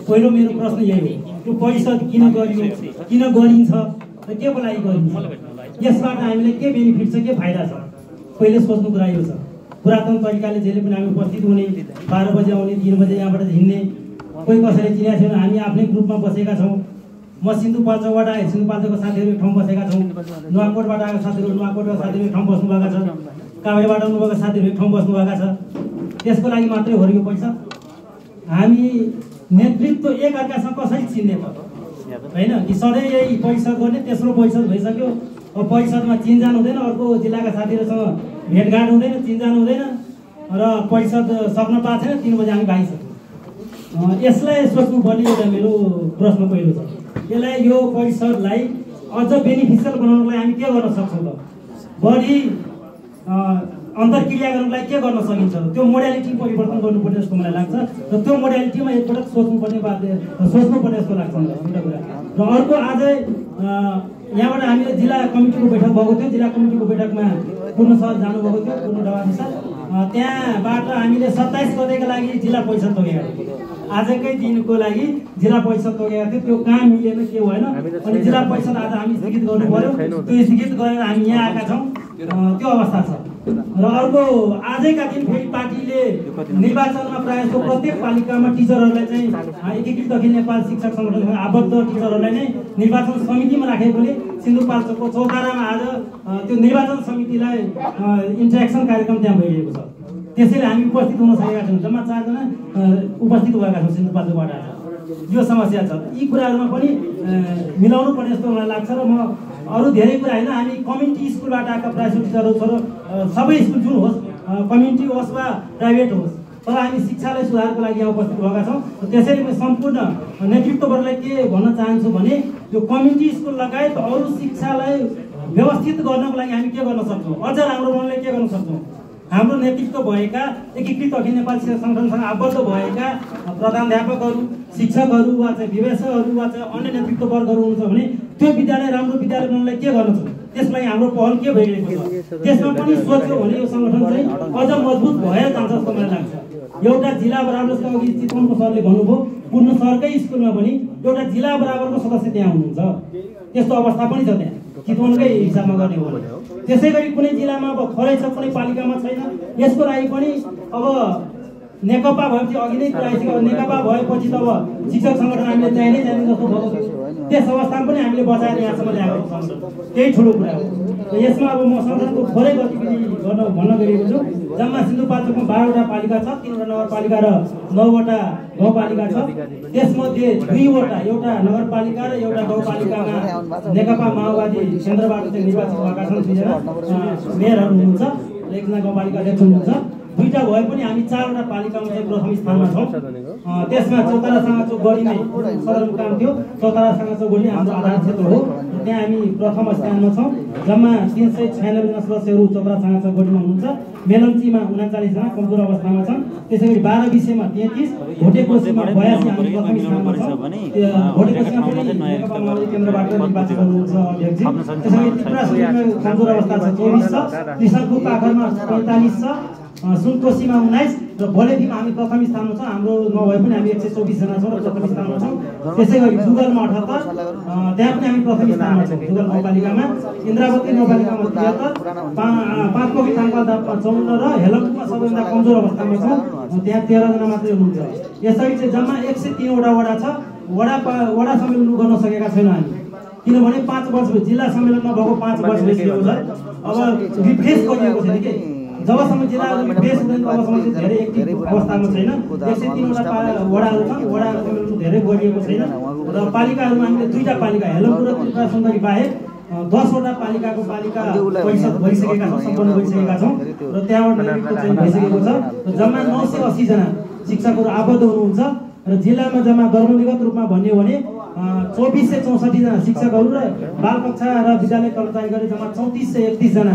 पहिलो मेरो प्रश्न यही हो। यो परिषद किन गरियो, किन गरिन्छ र के को लागि गरिन्छ, यसबाट हामीले के बेनिफिट छ, के फाइदा छ, पहिले सोच्नु कुरा यो छ। पुरातन तरिकाले जहिले पनि हामी उपस्थित हुने, 12 बजे आउने, 3 बजे यहाँबाट हिँड्ने, कोही कसैले चिनेको छैन, हामी आफ्नै ग्रुपमा बसेका छौँ। म सिन्धुपाल्चोकबाट आएँ, सिन्धुपाल्चोकको साथीहरू एक ठाउँ बसेका छौँ। नुवाकोटबाट आएको साथीहरू नुवाकोटका साथीहरू एक ठाउँ बस्नुभएका छ। काभ्रेबाट आउनुभएको साथीहरू एक ठाउँ बस्नुभएका छ। त्यसको लागि मात्रै हो यो पैसा। हामी नेतृत्व एकअर्कासँग कसरी चिन्ने त होइन कि सधैँ यही परिषद गर्ने, तेस्रो परिषद भइसक्यो, अब परिषदमा चिनजान हुँदैन, अर्को जिल्लाका साथीहरूसँग भेटघाट हुँदैन, चिनजान हुँदैन र परिषद सक्न पाएको छैन। 3 बजे हामी भागिसक्यौँ। यसलाई सोच्नुपर्ने एउटा मेरो प्रश्न पहिलो छ। यसलाई यो परिषदलाई अझ बेनिफिसियल बनाउनको लागि हामी के गर्न सक्छौँ त, बढी अन्तर्क्रिया गर्नलाई के गर्न सकिन्छ, त्यो मोडालिटी परिवर्तन गर्नुपर्ने जस्तो मलाई लाग्छ र त्यो मोडालिटीमा एकपटक सोच्नुपर्ने जस्तो लाग्छ मलाई एउटा कुरा। र अर्को आज यहाँबाट हामीले जिल्ला कमिटीको बैठक भएको थियो। जिल्ला कमिटीको बैठकमा पूर्ण सर जानुभएको थियो, पूर्ण डवानी सर। त्यहाँबाट हामीले 27 गतेका लागि जिल्ला परिषद तोकेका थियौँ। आजकै दिनको लागि जिल्ला परिषद तोकेका थियो। त्यो कहाँ मिलेन, के भएन, अनि जिल्ला परिषद आज हामी स्थगित गर्नु पर्यो। त्यो स्थगित गरेर हामी यहाँ आएका छौँ, त्यो अवस्था छ। र अर्को आजैका दिन फेरि पार्टीले निर्वाचनमा प्रायः जस्तो प्रत्येक पालिकामा टिचरहरूलाई चाहिँ एकीकृत अखिल नेपाल शिक्षक सङ्गठनसँग आबद्ध टिचरहरूलाई नै निर्वाचन समितिमा राखेकोले सिन्धुपाल्चोकको चौतारामा आज त्यो निर्वाचन समितिलाई इन्टरेक्सन कार्यक्रम त्यहाँ भइरहेको छ। त्यसैले हामी उपस्थित हुन सकेका छौँ। जम्मा 4 जना उपस्थित भएका छौँ सिन्धुपाल्चोकबाट। यो समस्या छ। यी कुराहरूमा पनि मिलाउनु पर्ने जस्तो मलाई लाग्छ। र म अरू धेरै कुरा होइन, हामी कम्युनिटी स्कुलबाट आएका प्रायः टिचरहरू छ र सबै स्कुल जुन होस्, कम्युनिटी होस् वा प्राइभेट होस्, तर हामी शिक्षालाई सुधारको लागि यहाँ उपस्थित भएका छौँ। त्यसैले म सम्पूर्ण नेतृत्ववर्गलाई के भन्न चाहन्छु भने यो कम्युनिटी स्कुल लगायत अरू शिक्षालाई व्यवस्थित गर्नको लागि हामी के गर्न सक्छौँ, अझ राम्रो बनाउनलाई के गर्न सक्छौँ। हाम्रो नेतृत्व भएका एकीकृत अखिल नेपाल शिक्षक सङ्गठनसँग आबद्ध भएका प्रधानाध्यापकहरू, शिक्षकहरू वा चाहिँ विवेचकहरू वा चाहिँ अन्य नेतृत्ववर्गहरू हुनुहुन्छ भने त्यो विद्यालय राम्रो विद्यालय बनाउनलाई के गर्न सक्छौँ, त्यसलाई हाम्रो पहल के भइरहेको छ, त्यसमा पनि सोच्यो भने यो सङ्गठन चाहिँ अझ मजबुत भएर जान्छ जस्तो मलाई लाग्छ। एउटा जिल्ला बराबर जस्तो अघि चितवनको सरले भन्नुभयो, पूर्ण सरकै स्कुलमा पनि एउटा जिल्ला बराबरको सदस्य त्यहाँ हुनुहुन्छ। त्यस्तो अवस्था पनि छ त्यहाँ चितवनकै हिसाबमा गर्ने हो भने। त्यसै गरी कुनै जिल्लामा अब खरै छ, कुनै पालिकामा छैन। यसको लागि पनि अब नेकपा भएपछि अघि नै कुरा आइसक्यो, नेकपा भएपछि त अब शिक्षक सङ्गठन हामीले चाहिने जस्तो भएको थियो। त्यस अवस्थामा पनि हामीले बचाएर यहाँसम्म ल्याएको छौँ। त्यही ठुलो कुरा हो। यसमा अब म सङ्गठनको थोरै गतिविधि भन्न गएको छु। जम्मा सिन्धुपाल्चोकमा 12वटा पालिका छ, 3वटा नगरपालिका र 9वटा गाउँपालिका छ। त्यसमध्ये 2वटा, एउटा नगरपालिका र एउटा गाउँपालिकामा नेकपा माओवादी केन्द्रबाट चाहिँ निर्वाचित भएका छन्। 2 जना मेयरहरू हुनुहुन्छ, 1 जना गाउँपालिका अध्यक्ष हुनुहुन्छ। 2टा भए पनि हामी 4वटा पालिकामा चाहिँ प्रथम स्थानमा छौँ। त्यसमा चौतारासँग गढी नै सदरमुकाम थियो। चौतारासँग गढी हाम्रो आधार क्षेत्र हो, त्यहाँ हामी प्रथम स्थानमा छौँ। जम्मा 396 जना सदस्यहरू चौतारासँग गढीमा हुनुहुन्छ। मेलम्चीमा 39 जना कमजोर अवस्थामा छन्। त्यसै गरी 12 विषयमा 33, भोटेकोसीमा 82 हामी प्रथम स्थानमा छौँ। भोटेकोसीमा पनि नेकपा माओवादी केन्द्रबाट निर्वाचित हुनुहुन्छ अध्यक्ष। त्यसै गरी त्रिपुरा सुदूरमा कमजोर अवस्था छ, 24 छ। त्रिशङ्कु पाखरमा 45 छ। सुनकोशीमा 19 र बलेदीमा हामी प्रथम स्थानमा छौँ। हाम्रो नभए पनि हामी 124 जना छौँ र प्रथम स्थानमा छौँ। त्यसै गरी जुगलमा 78, त्यहाँ पनि हामी प्रथम स्थानमा छौँ जुगल गाउँपालिकामा। इन्द्रावती गाउँपालिकामा 73, पाँचपोखरी थाङपालदापमा 54 र हेलम्बुमा सबैभन्दा कमजोर अवस्थामा छौँ, त्यहाँ 13 जना मात्रै हुनुहुन्छ। यसरी चाहिँ जम्मा 103 वडा छ। वडा सम्मेलन गर्न सकेका छैनौँ हामी, किनभने 5 वर्ष जिल्ला सम्मेलनमा भएको 5 वर्ष भइसकेको छ। अब रिफ्रेस गरिएको छैन कि जबसम्म जिल्ला रिफ्रेस हुँदैन तबसम्म चाहिँ धेरै एक्टिभ अवस्थामा छैन। 103 वटा वडाहरू छन्, वडा सम्मेलन धेरै गरिएको छैन र पालिकाहरूमा हामीले 2टा पालिका हेलम्बु र त्रिपुरा सुन्दरी बाहेक 10 वटा पालिकाको पालिका परिषद भइसकेका छौँ, सम्पन्न गरिसकेका छौँ र त्यहाँबाट निर्मित चाहिँ भइसकेको छ। जम्मा 980 जना शिक्षकहरू आबद्ध हुनुहुन्छ र जिल्लामा जम्मा दरबन्दीगत रूपमा भन्ने हो भने 2464 जना शिक्षकहरू र बाल कक्षा र विद्यालय कर्मचारी गरी जम्मा 3431 जना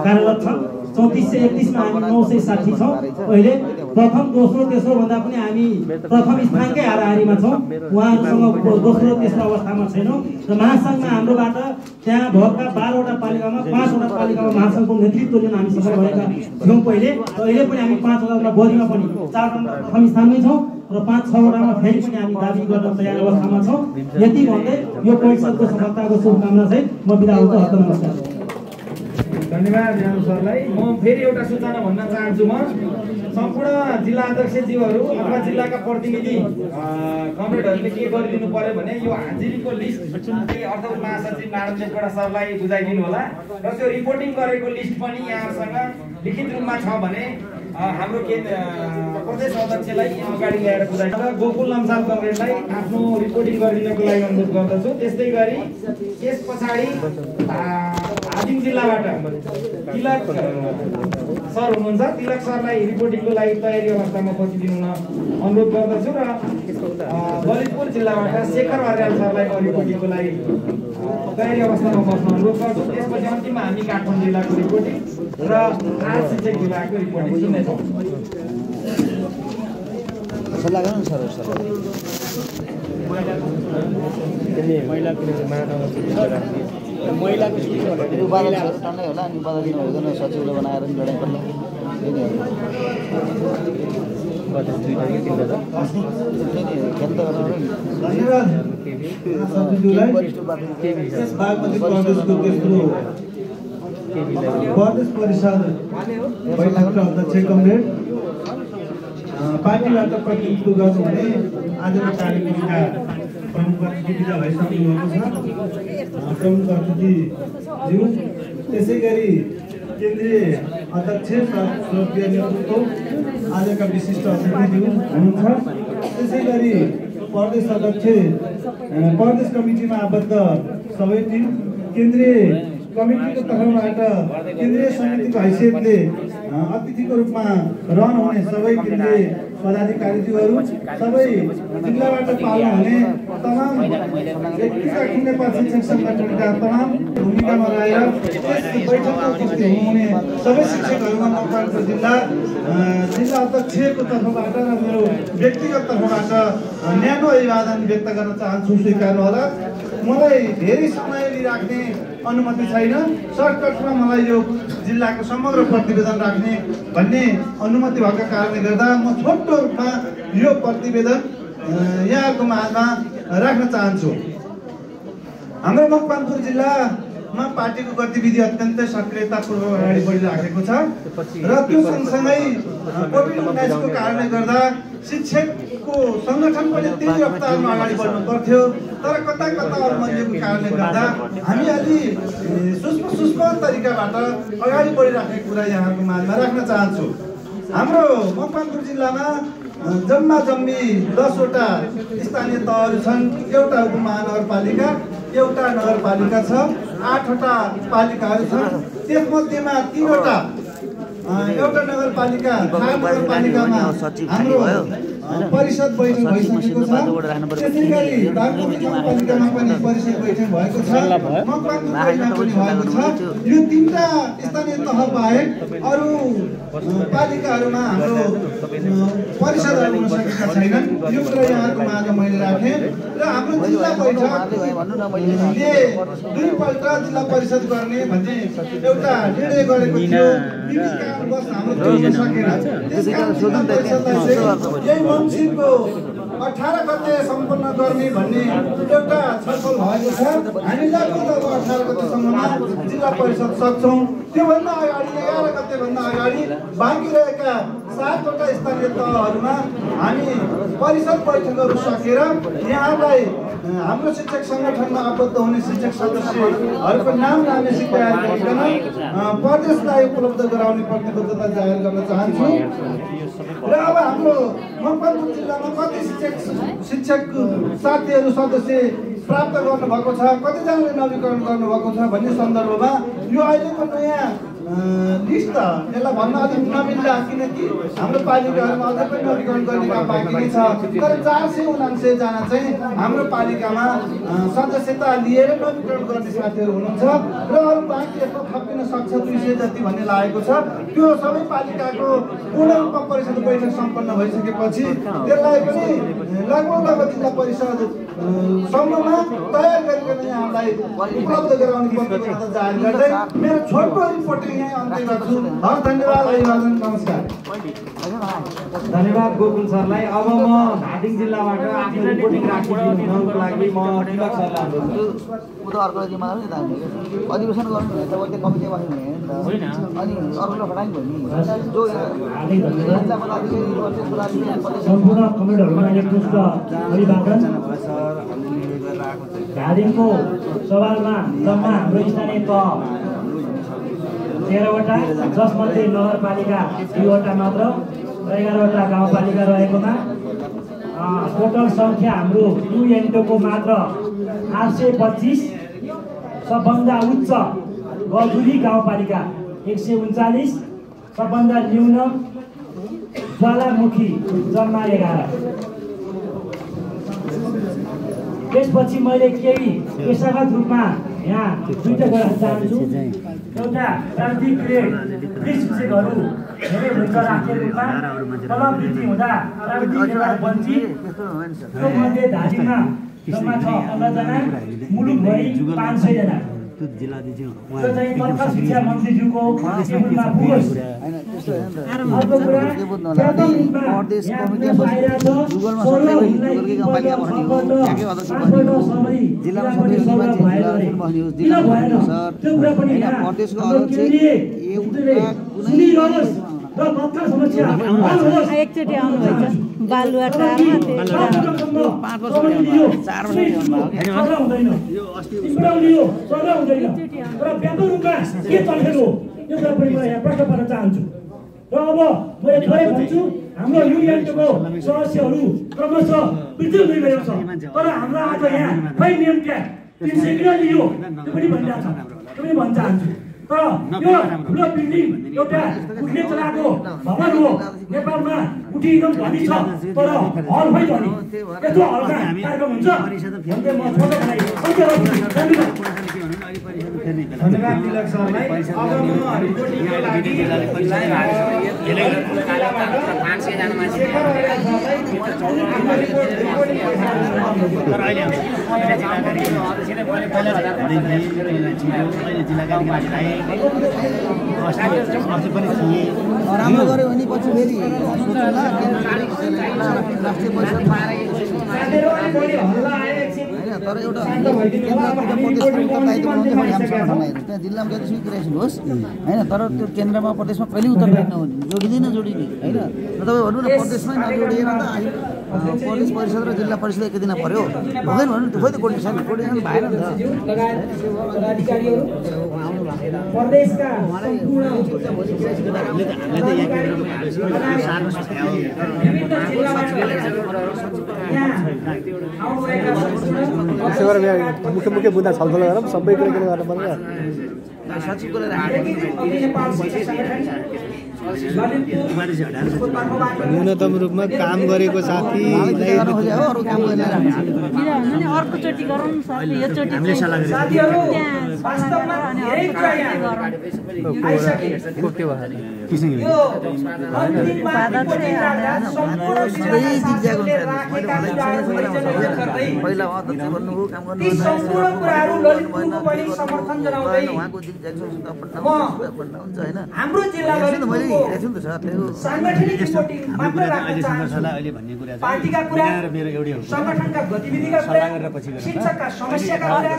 कार्यरत छन्। 3431 मा हामी 960 छौँ। अहिले प्रथम, दोस्रो, तेस्रो भन्दा पनि हामी प्रथम स्थानकै हाराहारीमा छौँ। उहाँहरूसँग दोस्रो तेस्रो अवस्थामा छैनौँ र महासङ्घमा हाम्रोबाट त्यहाँ भएका 12 वटा पालिकामा 5 वटा पालिकामा महासङ्घको नेतृत्व लिन हामी सफल भएका थियौँ पहिले। र अहिले पनि हामी 5 वटा बढीमा पनि 4 वटा प्रथम स्थानमै छौँ र 5-6 वटामा फेरि पनि हामी दाबी गर्न तयार अवस्थामा छौँ। यति भन्दै यो परिषदको सफलताको शुभकामना सहित म बिदा हुन्छु। हस्त नमस्कार। धन्यवाद ज्ञानु सरलाई। म फेरि एउटा सूचना भन्न चाहन्छु। म सम्पूर्ण जिल्ला अध्यक्षज्यूहरू अथवा जिल्लाका प्रतिनिधि कमरेडहरूले के गरिदिनु पर्यो भने यो हाजिरीको लिस्ट अर्थात् महासचिव नारायण देवकोटा सरलाई बुझाइदिनु होला र त्यो रिपोर्टिङ गरेको लिस्ट पनि यहाँसँग लिखित रूपमा छ भने हाम्रो प्रदेश अध्यक्षलाई अगाडि ल्याएर बुझाइ र गोकुल लम्साल कमरेडलाई आफ्नो रिपोर्टिङ गरिदिनको लागि अनुरोध गर्दछु। त्यस्तै गरी यस पछाडि आदिम जिल्लाबाट तिलक सर हुनुहुन्छ, तिलक सरलाई रिपोर्टिङको लागि तयारी अवस्थामा बसिदिनु अनुरोध गर्दछु र ललितपुर जिल्लाबाट शेखर अर्याल सरलाई म रिपोर्टिङको लागि तयारी अवस्थामा बस्न अनुरोध गर्छु। त्यसपछि अन्तिममा हामी काठमाडौँ जिल्लाको रिपोर्टिङ र आठ शिक्षक विभागको रिपोर्टिङ सुन्नेछौँ। महिलाको टन्नै होला अनि पदाधिकारी भइकन सचिवले बनाएर नि लडाइँ पर्ला। धन्यवाद सचिवज्यूलाई। बागमती प्रदेशको तेस्रो प्रदेश परिषद बैठकका अध्यक्ष कमरेड पार्टीबाट प्रतिनिधित्व गर्नुहुने आजको कार्यक्रमका प्रमुख अतिथि विदा भइसक्नु भएको छ। प्रमुख अतिथिज्यू, त्यसै गरी केन्द्रीय अध्यक्ष स्वर्गीय नेतृत्व आजका विशिष्ट अतिथिज्यू हुनुहुन्छ। त्यसै गरी प्रदेश अध्यक्ष, प्रदेश कमिटीमा आबद्ध सबै टिम, केन्द्रीय कमिटीको तर्फबाट केन्द्रीय समितिको हैसियतले अतिथिको रूपमा रहनुहुने सबै केन्द्रीय पदाधिकारीज्यूहरू, सबै जिल्लाबाट पाल्नु हुने तमाम व्यक्तिगत नेपाल शिक्षक सङ्गठनका तमाम भूमिकामा रहेर यस बैठकमा उपस्थित हुनुहुने सबै शिक्षकहरूमा मकवानपुर जिल्ला अध्यक्षको तर्फबाट र मेरो व्यक्तिगत तर्फबाट न्यानो अभिवादन व्यक्त गर्न चाहन्छु। स्वीकार्नु होला। मलाई धेरै समय लिइराख्ने अनुमति छैन। सर्टकटमा मलाई यो जिल्लाको समग्र प्रतिवेदन राख्ने भन्ने अनुमति भएको कारणले गर्दा म छोटो रूपमा यो प्रतिवेदन यहाँको माझमा राख्न चाहन्छु। हाम्रो मकवानपुर जिल्लामा पार्टीको गतिविधि अत्यन्तै सक्रियतापूर्वक अगाडि बढिराखेको छ र त्यो सँगसँगै कोभिड-19 को कारणले गर्दा शिक्षकको सङ्गठन पनि तेज रफ्तारमा अगाडि बढ्नु पर्थ्यो, तर कता कता अल्मलिएको कारणले गर्दा हामी अलि सूक्ष्म तरिकाबाट अगाडि बढिराखेको कुरा यहाँको माझमा राख्न चाहन्छु। हाम्रो मकवानपुर जिल्लामा जम्मी 10 वटा स्थानीय तहहरू छन्। एउटा उपमहानगरपालिका, एउटा नगरपालिका छ, 8 वटा पालिकाहरू छन्। त्यसमध्येमा 3 वटा, एउटा नगरपालिका, 4 नगरपालिकामा हाम्रो परिषद बैठक भइसकेको छ। त्यसै गरी बागमती गाउँपालिकामा पनि परिषद बैठक भएको छ, मकवानपुरमा पनि भएको छ। यो 3टा स्थानीय तह बाहेक अरू पालिकाहरूमा हाम्रो परिषदहरू हुन सकेका छैनन्। यो कुरा यहाँको माझ मैले राखेँ र हाम्रो जिल्ला बैठकले 2 पल्ट जिल्ला परिषद गर्ने भन्ने एउटा निर्णय गरेको थियो। विभिन्न कारणवश हाम्रो त्यो हुन सकेन। त्यसकारण जिल्ला परिषदलाई यही मङ्सिरको 18 गते सम्पन्न गर्ने भन्ने एउटा छलफल भएको छ। हामी लगभग 18 गतेसम्ममा जिल्ला परिषद सक्छौँ। त्योभन्दा अगाडि 11 गतेभन्दा अगाडि बाँकी रहेका 7वटा स्थानीय तहहरूमा हामी परिषद बैठकहरू सकेर यहाँलाई हाम्रो शिक्षक सङ्गठनमा आबद्ध हुने शिक्षक सदस्यहरूको नाम नामेसी तयार गरिकन प्रदेशलाई उपलब्ध गराउने प्रतिबद्धता जाहेर गर्न चाहन्छु। र अब हाम्रो मकवानपुर जिल्लामा कति शिक्षक साथीहरू सदस्य प्राप्त गर्नुभएको छ, कतिजनाले नवीकरण गर्नुभएको छ भन्ने सन्दर्भमा यो अहिलेको नयाँ लिस्ट यसलाई भन्न अलिक नमिल्ला, किनकि हाम्रो पालिकाहरूमा अझै पनि नवीकरण गर्ने काम बाँकी नै छ। तर 479 जना चाहिँ हाम्रो पालिकामा सदस्यता लिएर नवीकरण गर्ने साथीहरू हुनुहुन्छ र अरू बाँकी यसमा थपिन सक्छ 200 जति भन्ने लागेको छ। त्यो सबै पालिकाको पूर्ण रूपमा परिषद बैठक सम्पन्न भइसकेपछि त्यसलाई पनि लगभग जिल्ला परिषद सम्ममा तयार गरिकन यहाँलाई उपलब्ध गराउने प्रतिबद्धता जाहेर गर्दै मेरो छोटो रिपोर्टिङ यही अन्त्य गर्छु। हस्, धन्यवाद, अभिवादन, नमस्कार। धन्यवाद गोकुल सरलाई। अब म धादिङ जिल्लाबाट आफ्नो रिपोर्टिङ राखिदिनुको लागि म तिलक सरलाई अनुरोध गर्छु। अर्को जिम्मा नि त अधिवेशन गर्नु भने त त्यो कमिटी बस्नु होइन अनि अर्को फटाङ भयो नि जो सम्पूर्ण कमेन्टहरुमा एक पुष्प अभिवादन। धादिङको सवालमा जम्मा हाम्रो स्थानीय तह 13वटा, जसमध्ये नगरपालिका 2वटा मात्र र 11वटा गाउँपालिका रहेकोमा टोटल सङ्ख्या हाम्रो युएनटोको मात्र 825, सबभन्दा उच्च गजुरी गाउँपालिका 139, सबभन्दा न्यून ज्वालामुखी जम्मा 11। त्यसपछि मैले केही पेसागत रूपमा यहाँ 2टा गर्न चाहन्छु। एउटा प्राविधिक ग्रेड 20 शिक्षकहरू धेरै भूमिका राख्ने रूपमा तलब वृद्धि हुँदा प्राविधिक ग्रेडबाट वञ्चित। त्यो मध्ये धादिङमा जम्मा छ 15 जना, मुलुकभरि 500 जना। त्यो चाहिँ तत्काल शिक्षा मन्त्रीज्यूको टेबलमा पुगोस्। अर्को कुरा प्रदेश कमिटीमा गुगलमा सर्वे जिल्लामा प्रदेशको अलग चाहिँ एकचोटि आउनुभएछ बालुवाटारमा 5 वर्ष 4 वर्ष प्रश्न पार्न चाहन्छु। र अब मैले थोरै भन्छु, हाम्रो युनियनको सदस्यहरू क्रमशः वृद्धि हुँदैगएको छ। तर हाम्रो आज यहाँ खै नियम क्या 300 किन लियो त्यो पनि भनिरहेको छ, त्यो पनि भन्न चाहन्छु। तर यो ठुलो बिल्डिङ एउटा उठ्ने चलाएको भवन हो, नेपालमा उठिएको धनी छ तर हल भइ धनी। यस्तो हलका कार्यक्रम हुन्छ भन्दै म छोटो बनाइ धन्यवाद तिलक सरलाई। अब म रिपोर्टिङको लागि राम्रो गर्यो भने पछि फेरि राष्ट्रिय परिषद तर एउटा त्यहाँ जिल्लामा जति स्वीकृति होस् होइन, तर त्यो केन्द्रमा प्रदेशमा कहिले उत्तरदायित्व जोडिँदैन जोडिने होइन। र तपाईँ भन्नु न प्रदेशमै नजोडिएर त प्रदेश परिषद र जिल्ला परिषद एकै दिन पर्यो हुँदैन भन्नु, त्यो खोइ त कोर्डिनेसन भएन नि त। मुख्य मुख्य मुद्दा छलफल गरौँ, सबै कुरा गर्न पर्छ। न्यूनतम रूपमा काम गरेको साथीलाई अर्कोचोटि गरौँ सर योचोटि हाम्रो जिल्लामा साङ्गठनिक रिपोर्टिङ मात्र राख्न चाहन्छु। पार्टीका कुरा, संगठनका गतिविधिका कुरा, शिक्षकका समस्याका कुरा,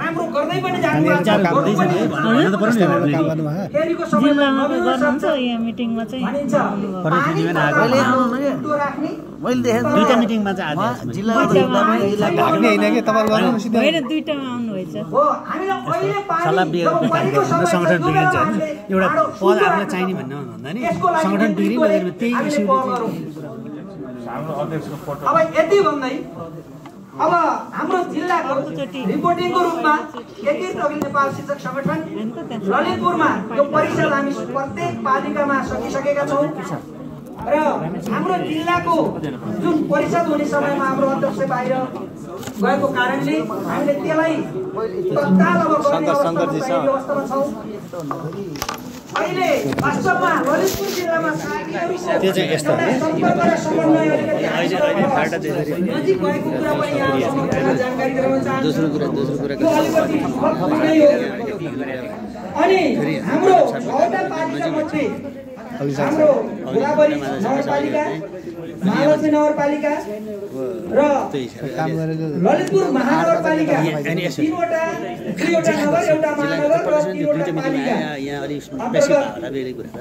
हाम्रो गर्दै पनि मिटिङमा चाहिँ मैले देखेँ दुईटा मिटिङमा चाहिँ आज जिल्लामा भाग्ने हैन के तपाईहरु गर्नु सिधै हैन दुईटामा आउनु भएछ हो। हामीलाई अहिले सल्लाह संगठन बिग्रिन्छ हैन एउटा पद आफूलाई चाहिने भन्ने भन्दा नि संगठन बिग्रिन्छ त्यही इस्युले हाम्रो अध्यक्षको फोटो अब यति भन्दै अब हाम्रो जिल्लाको रिपोर्टिङको रूपमा एकीकृत अखिल नेपाल शिक्षक संगठन ललितपुरमा यो परिषद हामी प्रत्येक पालिकामा सकिसकेका छौँ र हाम्रो जिल्लाको जुन परिषद हुने समयमा हाम्रो अध्यक्ष बाहिर गएको कारणले हामीले त्यसलाई तत्काल अब गर्ने अवस्थामा छौँ। अहिले वास्तवमा ललितपुर जिल्लामा साथीहरुसँग त्यो चाहिँ यस्तो सम्पर्क र समन्वय नजिक भएको कुरा पनि यहाँ जानकारी गराउन चाहन्छु। दोस्रो कुरा अनि हाम्रो 6वटा पालिका मध्ये हाम्रो गोदावरी नगरपालिका, महालक्ष्मी नगरपालिका र ललितपुर महानगरपालिका तीनवटा नगर, एउटा महानगर र तीनवटा पालिका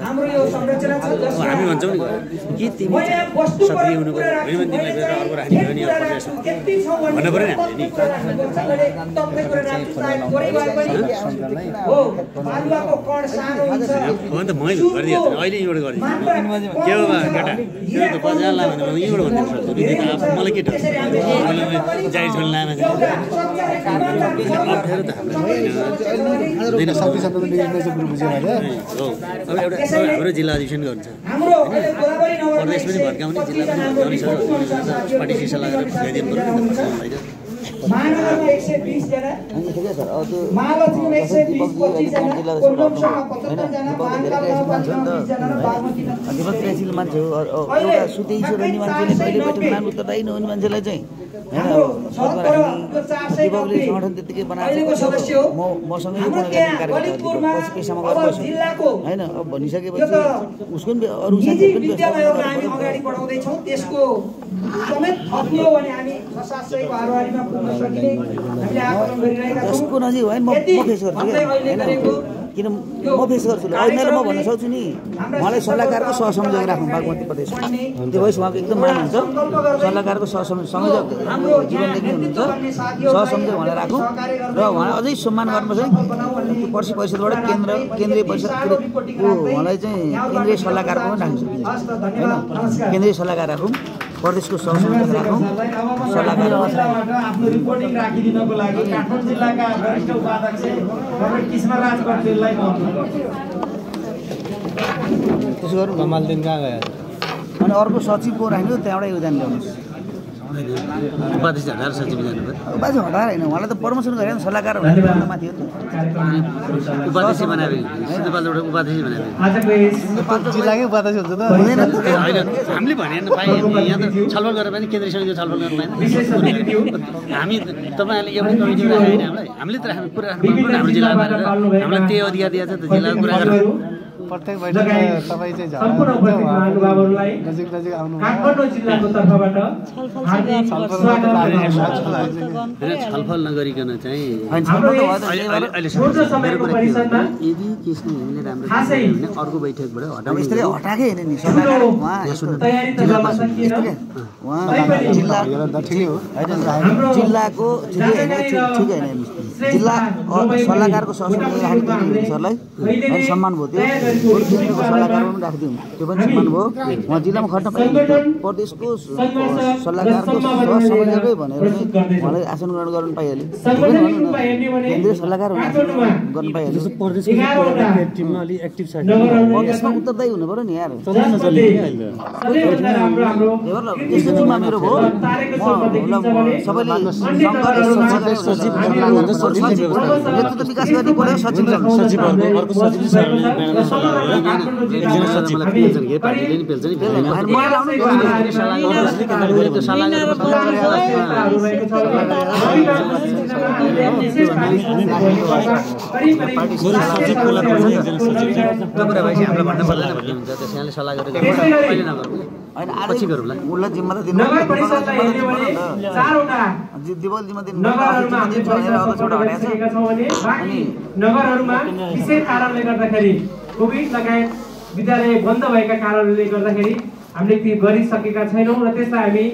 हाम्रो यो संरचना छ जसमा हामी भन्छौँ नि के तिमी सक्रिय हुनु पर्यो हैन तिमीलाई फेरि अर्को राख्ने हो नि यो प्रदेश भन्नु पर्यो नि हामीले नि हो। बालुवाको कण सानो हुन्छ हो नि त मैले गरिदिए अहिले एउटा गरिदिए के हो केटा यो त बजार लामा भने यहीबाट भन्नु सक्छु नि मलाई के डर मैले जाइज पनि लामा अप्ठ्यारो त दिन सक्ने शब्दले निर्णय ग्रुप बुझ्यो भने हो। अब एउटा हाम्रो जिल्ला अधिवेशन गर्छ हाम्रो प्रदेश पनि भड्काउने जिल्ला पनि भड्काउने पार्टी सिसा लगाएर भगाइदिनु पर्यो महानगरमा 120 जना, महालक्ष्मीमा 120-25 जना, कोलम्बोमा 75 जना, बागमतीमा 20 जना र बागमतीमा अधिपति मान्छे हो एउटा सुतेइ छ भन्ने मान्छेले कहिले बैठक मान उत्तरदायी नहुने मान्छेलाई चाहिँ संगठन त्यतिकै बनाएको सदस्य हो मसँग यो कार्यक्रम पेसामा गर्छु हैन अब भनिसकेपछि उसको पनि अरु साथीहरु विद्यालयहरुलाई हामी अगाडि बढाउँदै छौं। त्यसको समेत थप्यो भने हामी 600-700 को हारवारीमा पुग्न सकिने हामीले आकलन गरिरहेका छौं। त्यसको नजिक होइन म फेस गर्छु हैन किन म फेस गर्छु अहिले म भन्न सक्छु नि मलाई सल्लाहकारको सहसंयोजक राख्नु बागमती प्रदेशमा त्यो भएपछि उहाँको एकदम मान हुन्छ। सल्लाहकारको सहसंयोजक जीवन लेख्ने हुनुहुन्छ सहसंयोजक उहाँलाई राखौँ र उहाँलाई अझै सम्मान गर्नुपर्छ नि पर्सि परिषदबाट केन्द्रीय परिषदको उहाँलाई चाहिँ केन्द्रीय सल्लाहकारको पनि राख्न सकिन्छ हैन केन्द्रीय सल्लाहकार राखौँ प्रदेशको सहसंयोजक राखौँ सल्लाहकार आफ्नो रिपोर्टिङ राखिदिनको लागि काठमाडौँ जिल्लाका वरिष्ठ उपाध्यक्ष डाक्टर कृष्णराज कटेललाई म अनुरोध गर्छु। त्यसो गरौँ कमाल दिन कहाँ गयो अनि अर्को सचिव को राख्नु त्यहाँबाट योगदान ल्याउनुहोस् उपाध्यक्ष हटाएर सचिव जानुभयो उपाध्यक्ष हटाएर होइन उहाँलाई त प्रमोसन गरेर सल्लाहकार हुने माथि हो नि उपाध्यक्ष बनायो सिन्धुपाल्चोकबाट उपाध्यक्ष बनायो जिल्लाकै उपाध्यक्ष हुन्छ त हुँदैन होइन हामीले भने पाइयो यहाँ त छलफल गरेर पनि केन्द्रीय समितिको छलफल गर्न पाइन्छ हामी तपाईँहरूले एउटै कमिटी राखेको होइन हामीले त राख्नु कुरा राख्नु पर्छ हाम्रो जिल्लामा हामीलाई त्यही अधिकार दिएको छ त जिल्लाको कुरा गर्नु प्रत्येक बैठकमा तपाईँ चाहिँ सम्पूर्ण उपस्थित महानुभावहरूलाई नजिक आउनु काठमाडौँ जिल्लाको तर्फबाट छलफल नगरिकन चाहिँ यदि कृष्ण हामीले राम्रो अर्को बैठकबाट हटाउनु यस्तै हटाएकै होइन नि जिल्लाको ठिकै होइन जिल्ला सल्लाहकारको सहसमिति राख्नु सरलाई अनि सम्मान भयो त्यो केन्द्रको सल्लाहकारमा पनि राखिदिउँ त्यो पनि सम्मान भयो उहाँ जिल्लामा खट्न पाइन्छ प्रदेशको सल्लाहकारको सहसंयोजकै भनेर उहाँलाई आसन ग्रहण गर्न पाइहाल्यो केन्द्रीय सल्लाहकार गर्न पाइहाल्यो प्रदेशमा उत्तरदायी हुनु पर्यो नि यार यस्तो जिम्मा मेरो भयो सबैले नेतृत्व विकास गर्ने पर्यो नगरहरूमा विशेष कारणले गर्दाखेरि कोभिड लगायत विद्यालय बन्द भएका कारणले गर्दाखेरि हामीले ती गरिसकेका छैनौँ र त्यसलाई हामी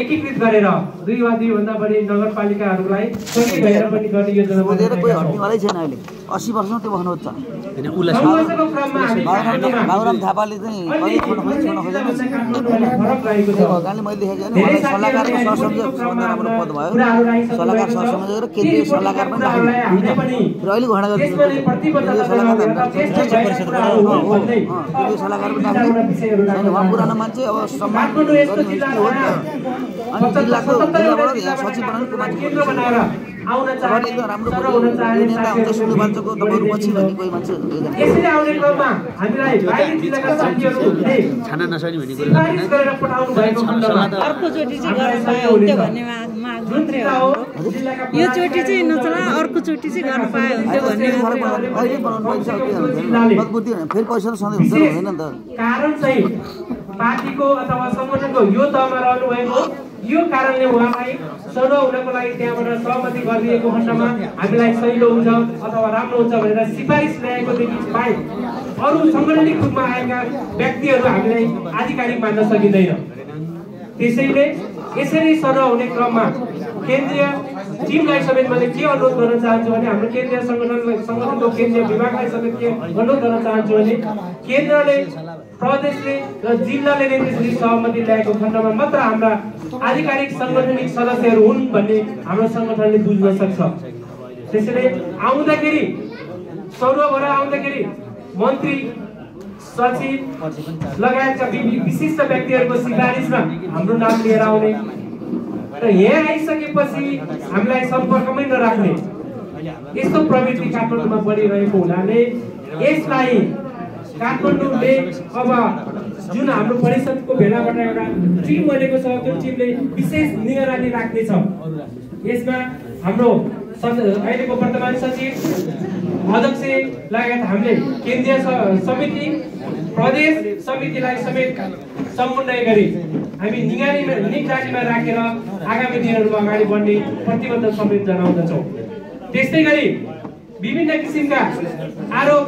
एकीकृत गरेर 2 वा 2 भन्दा बढी नगरपालिकाहरूलाई सँगै भएर पनि गर्ने योजना हट्नेवालै छैन अहिले 80 वर्षमा त्यो भन्नुहुन्छ बाबुराम थापाले चाहिँ कहिले छोड्न भगवानले मैले देखेको छैन सल्लाहकारको सहसंयोजक सबभन्दा राम्रो पद भयो सल्लाहकार सहसंयोजक र केन्द्रीय सल्लाहकार पनि राख्नु र अहिले घोषणा गरिदिनु केन्द्रीय सल्लाहकार पनि राख्नु उहाँ पुरानो मान्छे अब सम्मान गर्ने मान्छे हो नि अनि जिल्लाबाट यहाँ सचिव बनाउनु को मान्छे एकदम राम्रो नेता हुन्छ सुन्नुभन्छको तपाईँहरू पछि भन्ने कोही मान्छे छाना नसक्ने भन्ने कुरो यो चोटि चाहिँ नचला अर्को चोटि चाहिँ गर्न पाए हुन्थ्यो भन्ने अहिले बनाउनु मजबुती फेरि पैसा सधैँ हुन्छ हुँदैन नि त कारण चाहिँ पार्टीको अथवा संगठनको यो तहमा रहनु भएको यो कारणले उहाँलाई चुनाव हुनको लागि त्यहाँबाट सहमति गरिदिएको खण्डमा हामीलाई सहिलो हुन्छ अथवा राम्रो हुन्छ भनेर सिफारिस ल्याएकोदेखि बाहेक अरू संगठनिक रूपमा आएका व्यक्तिहरू हामीलाई आधिकारिक मान्न सकिँदैन। त्यसैले यसरी चुनाव हुने क्रममा केन्द्रीय टिमलाई समेत मैले के अनुरोध गर्न चाहन्छु भने हाम्रो केन्द्रीय संगठनको केन्द्रीय विभागलाई समेत के अनुरोध गर्न चाहन्छु भने केन्द्रले प्रदेशले र जिल्लाले नै त्यसरी सहमति ल्याएको खण्डमा मात्र हाम्रा आधिकारिक संगठनिक सदस्यहरू हुन् भन्ने हाम्रो संगठनले बुझ्न सक्छ। त्यसैले आउँदाखेरि सौरभर आउँदाखेरि मन्त्री सचिव लगायतका विशिष्ट व्यक्तिहरूको सिफारिसमा हाम्रो नाम लिएर आउने र यहाँ आइसकेपछि हामीलाई सम्पर्कमै नराख्ने यस्तो प्रवृत्ति काठमाडौँमा बढिरहेको हुनाले यसलाई काठमाडौँले अब जुन हाम्रो परिषदको भेलाबाट एउटा टिम बनेको छ त्यो टिमले विशेष निगरानी राख्नेछ। यसमा हाम्रो अहिलेको वर्तमान सचिव अध्यक्ष लगायत हामीले केन्द्रीय समिति प्रदेश समितिलाई समेत समन्वय गरी हामी निगरानीमा राखेर आगामी दिनहरूमा अगाडि बढ्ने प्रतिबद्ध समेत जनाउँदछौँ। त्यस्तै गरी विभिन्न किसिमका आरोप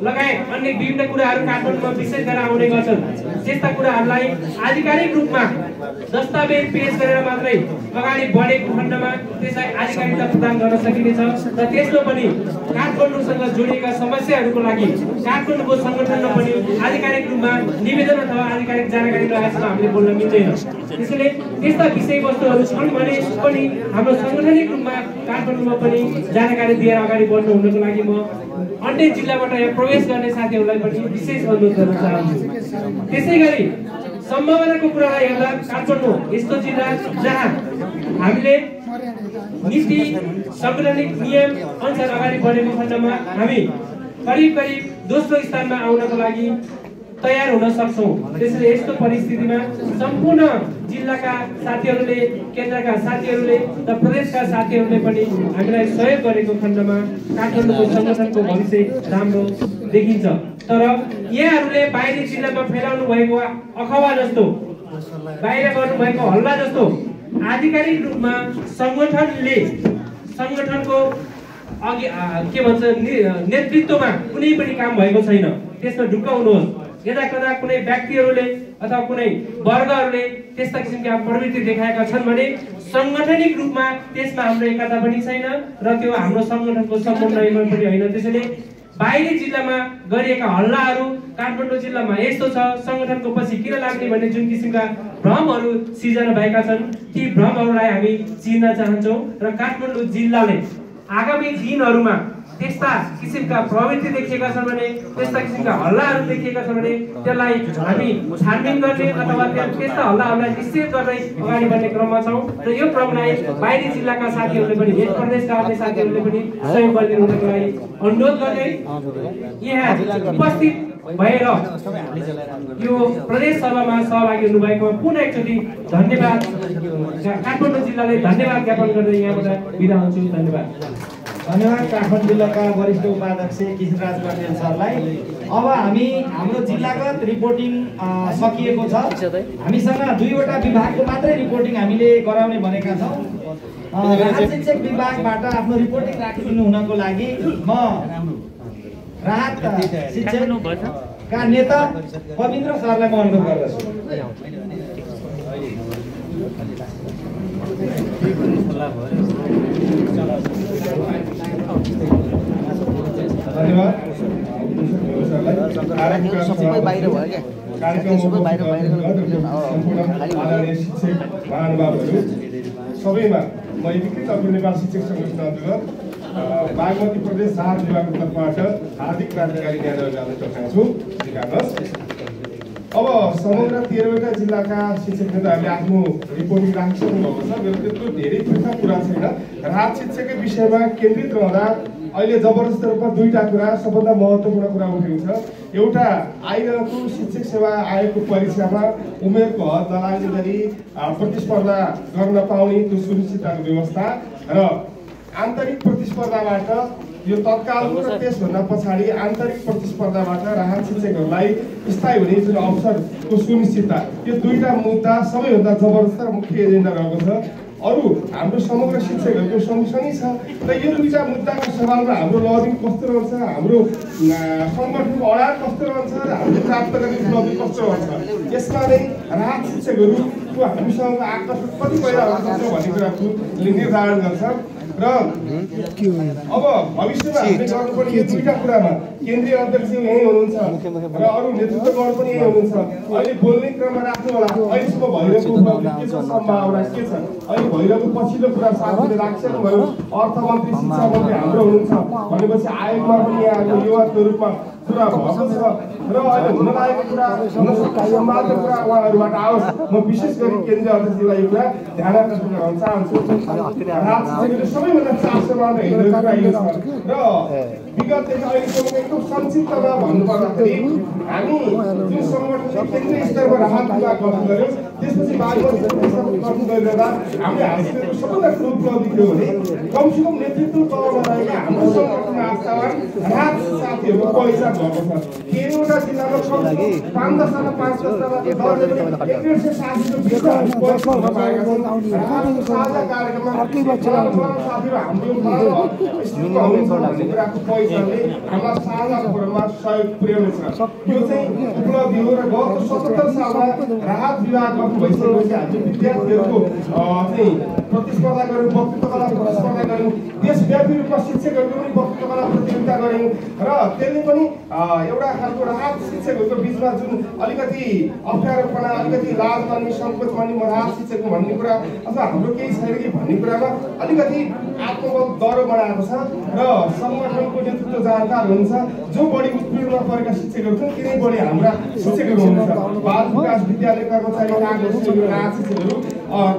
लगायत अन्य विभिन्न कुराहरू काठमाडौँमा विशेष गरेर आउने गर्छन्। त्यस्ता कुराहरूलाई आधिकारिक रूपमा दस्तावेज पेश गरेर मात्रै अगाडि बढेको खण्डमा त्यसलाई आधिकारिकता प्रदान गर्न सकिनेछ र त्यसमा पनि काठमाडौँसँग जोडिएका समस्याहरूको लागि काठमाडौँको सङ्गठनमा पनि आधिकारिक रूपमा निवेदन अथवा आधिकारिक जानकारी लगाएसम्म हामीले बोल्न मिल्दैन। त्यसैले त्यस्ता विषयवस्तुहरू छन् भने पनि हाम्रो सङ्गठनिक रूपमा काठमाडौँमा पनि जानकारी दिएर अगाडि बढ्नु हुनको लागि म अन्य जिल्लाबाट यहाँ प्रवेश गर्ने साथीहरूलाई पनि विशेष अनुरोध गर्न चाहन्छु। त्यसै गरी सम्भावनाको कुरालाई हेर्दा काठमाडौँ यस्तो जिल्ला जहाँ हामीले नीति संवैधानिक नियम अनुसार अगाडि बढेको खण्डमा हामी करिब दोस्रो स्थानमा आउनको लागि तयार हुन सक्छौँ। त्यसैले यस्तो परिस्थितिमा सम्पूर्ण जिल्लाका साथीहरूले केन्द्रका साथीहरूले र प्रदेशका साथीहरूले पनि हामीलाई सहयोग गरेको खण्डमा काठमाडौँको सङ्गठनको भविष्य राम्रो देखिन्छ। तर यहाँहरूले बाहिरी जिल्लामा फैलाउनु भएको अखबार जस्तो बाहिर गर्नुभएको हल्ला जस्तो आधिकारिक रूपमा सङ्गठनको अघि के भन्छ नेतृत्वमा कुनै पनि काम भएको छैन। त्यसमा ढुक्क हुनुहोस्। यता कता कुनै व्यक्तिहरूले अथवा कुनै वर्गहरूले त्यस्ता किसिमका प्रवृत्ति देखाएका छन् भने संगठनिक रूपमा त्यसमा हाम्रो एकता पनि छैन र त्यो हाम्रो संगठनको समन्वयमा पनि होइन। त्यसैले बाहिरी जिल्लामा गरिएका हल्लाहरू काठमाडौँ जिल्लामा यस्तो छ संगठनको पछि किन लाग्ने भन्ने जुन किसिमका भ्रमहरू सिर्जना भएका छन् ती भ्रमहरूलाई हामी चिर्न चाहन्छौँ र काठमाडौँ जिल्लाले आगामी दिनहरूमा त्यस्ता किसिमका प्रवृत्ति देखिएका छन् भने त्यस्ता किसिमका हल्लाहरू देखिएका छन् भने त्यसलाई हामी छानबिन गर्ने अथवा त्यस्ता हल्लाहरूलाई निश्चित गर्दै अगाडि बढ्ने क्रममा छौँ र यो क्रमलाई बाहिरी जिल्लाका साथीहरूले पनि यस प्रदेशका अन्य साथीहरूले पनि सहयोग गरिदिनुको लागि अनुरोध गर्दै यहाँ उपस्थित भएर यो प्रदेश सभामा सहभागी हुनुभएकोमा पुनः एकचोटि धन्यवाद काठमाडौँ जिल्लाले धन्यवाद ज्ञापन गर्दै यहाँबाट बिदा हुन्छु। धन्यवाद। धन्यवाद काठमाडौँ जिल्लाका वरिष्ठ उपाध्यक्ष किशनराज कटेल सरलाई। अब हामी हाम्रो जिल्लागत रिपोर्टिङ सकिएको छ। हामीसँग 2वटा विभागको मात्रै रिपोर्टिङ हामीले गराउने भनेका छौँ। राहत शिक्षक विभागबाट आफ्नो रिपोर्टिङ राखिदिनु हुनको लागि म राहत शिक्षकका नेता पविन्द्र सरलाई म अनुरोध गर्दछु। धन्यवाद। सबै बाहिर भयो क्या सबै बाहिर आदरणीय शिक्षक महानुभावहरू सबैमा म एकीकृत अखिल नेपाल शिक्षक सङ्गठन अन्तर्गत बागमती प्रदेश राहत विभागको तर्फबाट हार्दिक क्रान्तिकारी न्याय गर्न चाहन्छु। अब समग्र 13वटा जिल्लाका शिक्षक नेताहरूले आफ्नो रिपोर्टिङ राखिसक्नु भएको छ। मेरो त्यत्रो धेरै थोका कुरा छैन। राहत शिक्षककै विषयमा केन्द्रित रहँदा अहिले जबरजस्त रूपमा 2टा कुरा सबभन्दा महत्त्वपूर्ण कुरा उठेको छ। एउटा आइरहेको शिक्षक सेवा आयोगको परीक्षामा उमेरको हद नलाग्ने गरी प्रतिस्पर्धा गर्न पाउने त्यो सुनिश्चितताको व्यवस्था र आन्तरिक प्रतिस्पर्धाबाट यो तत्कालको र त्यसभन्दा पछाडि आन्तरिक प्रतिस्पर्धाबाट राहत शिक्षकहरूलाई स्थायी हुने जुन अवसरको सुनिश्चितता, यो 2टा मुद्दा सबैभन्दा जबरजस्त र मुख्य एजेन्डा रहेको छ। अरू हाम्रो समग्र शिक्षकहरूको सँगसँगै छ र यो 2टा मुद्दाको सवालमा हाम्रो लबिङ कस्तो रहन्छ, हाम्रो सङ्गठनको अडान कस्तो रहन्छ र हामीले प्राप्त गर्ने उपलब्धि कस्तो रहन्छ, यसमा नै राहत शिक्षकहरूको हामीसँग आकर्षण कति पैदा हुन सक्छ भन्ने कुराको निर्धारण गर्छ। र अब भविष्यमा हामीले गर्नुपर्ने यो 2टा कुरामा केन्द्रीय अध्यक्ष यही हुनुहुन्छ र अरू नेतृत्वगण पनि यही हुनुहुन्छ। अहिले बोल्ने क्रममा राख्नु होला। अहिलेसम्म भइरहेको उपलब्धि के छ, सम्भावना के छ, अहिले भइरहेको पछिल्लो कुरा साथीले राखिसक्नुभयो। अर्थमन्त्री शिक्षा मन्त्री हाम्रो हुनुहुन्छ भनेपछि आयोगमा पनि यहाँको युवाको रूपमा कुरा भएको छ र अहिले हुन लागेको कुरा सम्भाव्य कुरा उहाँहरूबाट आओस्। म विशेष गरी केन्द्रीय अध्यक्षलाई यो कुरा ध्यान आकर्षण गर्न चाहन्छु। सबैभन्दा चासोमा हेरेको कुरा यो छ र विगतदेखि अहिलेसम्म एकदम संक्षिप्तमा भन्नुपर्दाखेरि हामी जुन सङ्गठनले केन्द्रीय स्तरमा राहत विभाग गठन गर्यो त्यसपछि बागमती गठन गरिरहँदा हामीले हासिल गरेको सबभन्दा ठुलो उपलब्धि के हो भने कमसेकम नेतृत्व तहमा रहेका हाम्रो सङ्गठनमा आस्थावान राहत साथीहरूको पहिचान भएको छ। 13वटा जिल्लामा कमसेकम 5-10 साथीको बिचमा पाएका छन्। राहतको साझा कार्यक्रममा साथीहरू हाम्रो पैसाले हाम्रा साझा फोरममा सहयोग पुर्याउनेछ। यो चाहिँ उपलब्धि हो र गत 77 सालमा राहत विभाग गठन भइसकेपछि हामीले विद्यार्थीहरूको चाहिँ प्रतिस्पर्धा गऱ्यौँ, वक्तृत्व कला प्रतिस्पर्धा गऱ्यौँ, देशव्यापी रूपमा शिक्षकहरूको पनि वक्तृत्व कला प्रतियोगिता गऱ्यौँ र त्यसले पनि एउटा खालको राहत शिक्षकहरूको बिचमा जुन अलिकति अप्ठ्यारोपना, अलिकति लाज मान्ने, सङ्कोच मान्ने, म राहत शिक्षक भन्ने कुरा अथवा हाम्रो केही छैन कि भन्ने कुरामा अलिकति आत्मबल डह्रो बनाएको छ र सङ्गठनको नेतृत्व जानकार हुनुहुन्छ। जो बढी उत्पीडनमा परेका शिक्षकहरू छन् तिनै बढी हाम्रा शिक्षकहरू हुनुहुन्छ। बाल विकास विद्यालय कर्मचारी राहत शिक्षकहरू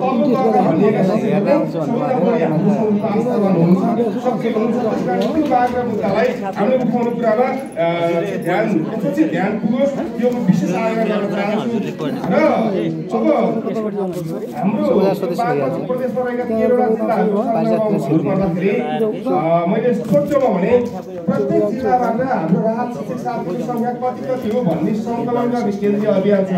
तल्लो तहका भनिएका शिक्षकहरू सबैभन्दा बढी हाम्रो सङ्घको आस्थावान हुनुहुन्छ, सक्रिय हुनुहुन्छ। त्यस कारण त्यो बाग र मुद्दालाई हामीले उठाउने कुरामा ध्यान पुगोस्, यो विशेष आयोजन गर्न चाहन्छु। र अब हाम्रो बागमती प्रदेशमा रहेका 13वटा जिल्लाहरूको सन्दर्भमा भन्नुपर्दाखेरि मैले छोटोमा भने प्रत्येक जिल्लाबाट हाम्रो राहत शिक्षक साथीको सङ्ख्या कति हो भन्ने सङ्कलन गर्ने केन्द्रीय अभियान छ।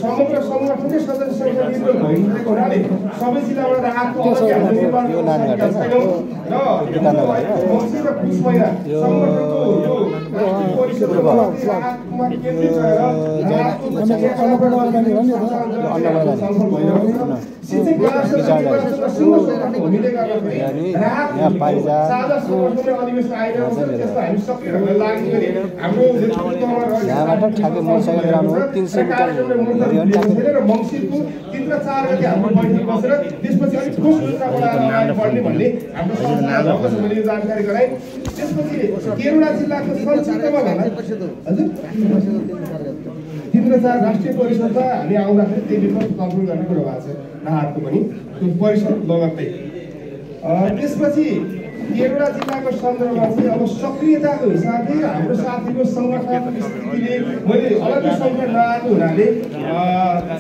समग्र सङ्गठनकै सदस्य सङ्ख्या विरुद्ध भइरहेको हुनाले सबै जिल्लाबाट राहतको मङ्सिर र पुस महिना सङ्गठनको यो परिषदमा केन्द्रित रहेर राहतको शिक्षक अधिवेशन आइरहेको छ। त्यसमा हामी सक्रिय ढङ्गले लागि गरी हाम्रो यहाँबाट ठ्याक्कै मोटरसाइकल राम्रो 300 मिटर र मङ्सिरको 3 र 4 गते हाम्रो बैठक बसेर त्यसपछि अलिक ठोस योजना बनाएर अगाडि बढ्ने भन्ने हाम्रो संस्थाले मैले जानकारी गराएँ। त्यसपछि केरुला जिल्लाको संक्षिप्तमा भन्दा हजुर 3 र 4 राष्ट्रिय परिषदमा हामी आउँदाखेरि त्यही विकल्प छलफल गर्ने कुरो भएको छ राहतको पनि त्यो परिषद लगत्तै। त्यसपछि केरुला जिल्लाको सन्दर्भमा चाहिँ अब सक्रियताको हिसाबले हाम्रो साथीको सङ्गठनको स्थितिले मैले अलग्गै सङ्ख्या नआएको हुनाले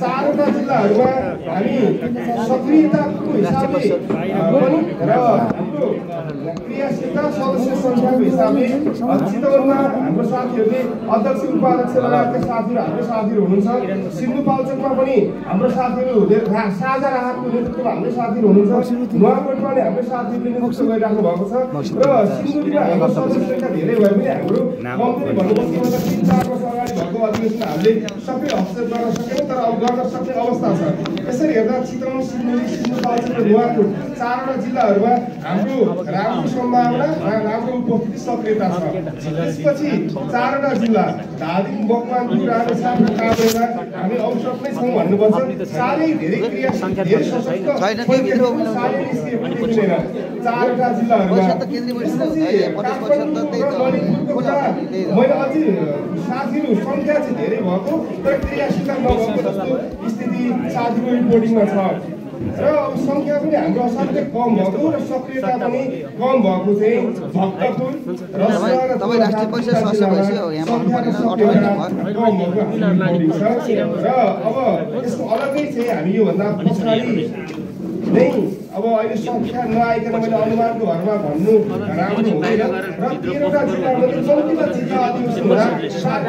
4वटा जिल्लाहरूमा हामी सक्रियताको हिसाबले पनि र हाम्रो क्रियाशीलता सदस्य सङ्ख्याको हिसाबले चितवनमा हाम्रो साथीहरूले अध्यक्ष उपाध्यक्ष लगायतका साथीहरू हाम्रो साथीहरू हुनुहुन्छ। सिन्धुपाल्चोकमा पनि हाम्रो साथीहरू साझा राहतको नेतृत्वमा हाम्रो साथीहरू हुनुहुन्छ। नुवाकोटमा पनि हाम्रो साथीहरूले नेतृत्व गरिराख्नु भएको छ र सिन्धुलीमा हाम्रो सदस्य सङ्ख्या धेरै भए पनि हाम्रो कम्पनी भन्नुपर्दा 3-4 वर्ष अगाडि भएको अधिवेशन हामीले सबै हस्तक्षेप गर्न सकेनौँ, तर अब गर्न सक्ने अवस्था छ। यसरी हेर्दा चितवन, सिन्धुली, सिन्धुपाल्चोक र नुवाकोट 4वटा जिल्लाहरूमा हाम्रो राम्रो सम्भावना र राम्रो उपस्थिति सक्रियता छ। त्यसपछि 4वटा जिल्ला धादिङ, मकवानपुर, रामेछाप र काभ्रेमा हामी औसत नै छौँ भन्नुपर्छ। साह्रै धेरै क्रियाशील, धेरै सशक्त, साह्रै निष्क्रिय पनि देखिँदैन 4वटा जिल्लाहरूमा। मैले अझै साथीहरू सङ्ख्या चाहिँ धेरै भएको तर क्रियाशीलता नभएको जस्तो स्थिति साथीको रिपोर्टिङमा छ र सङ्ख्या पनि हाम्रो असाध्यै कम भएको र सक्रियता पनि कम भएको चाहिँ भक्तपुर, रसुवा र राष्ट्रिय परिषद सदस्य भएपछि यहाँ कम भएको र अब यसको अलग्गै चाहिँ हामी योभन्दा पछाडि नै अब अहिले सङ्ख्या नआइकन मैले अनुमानको भरमा भन्नु राम्रो हुँदैन र 13वटा जिल्लामा चाहिँ 34 जिल्ला अधिवेशन हुँदा 7वटा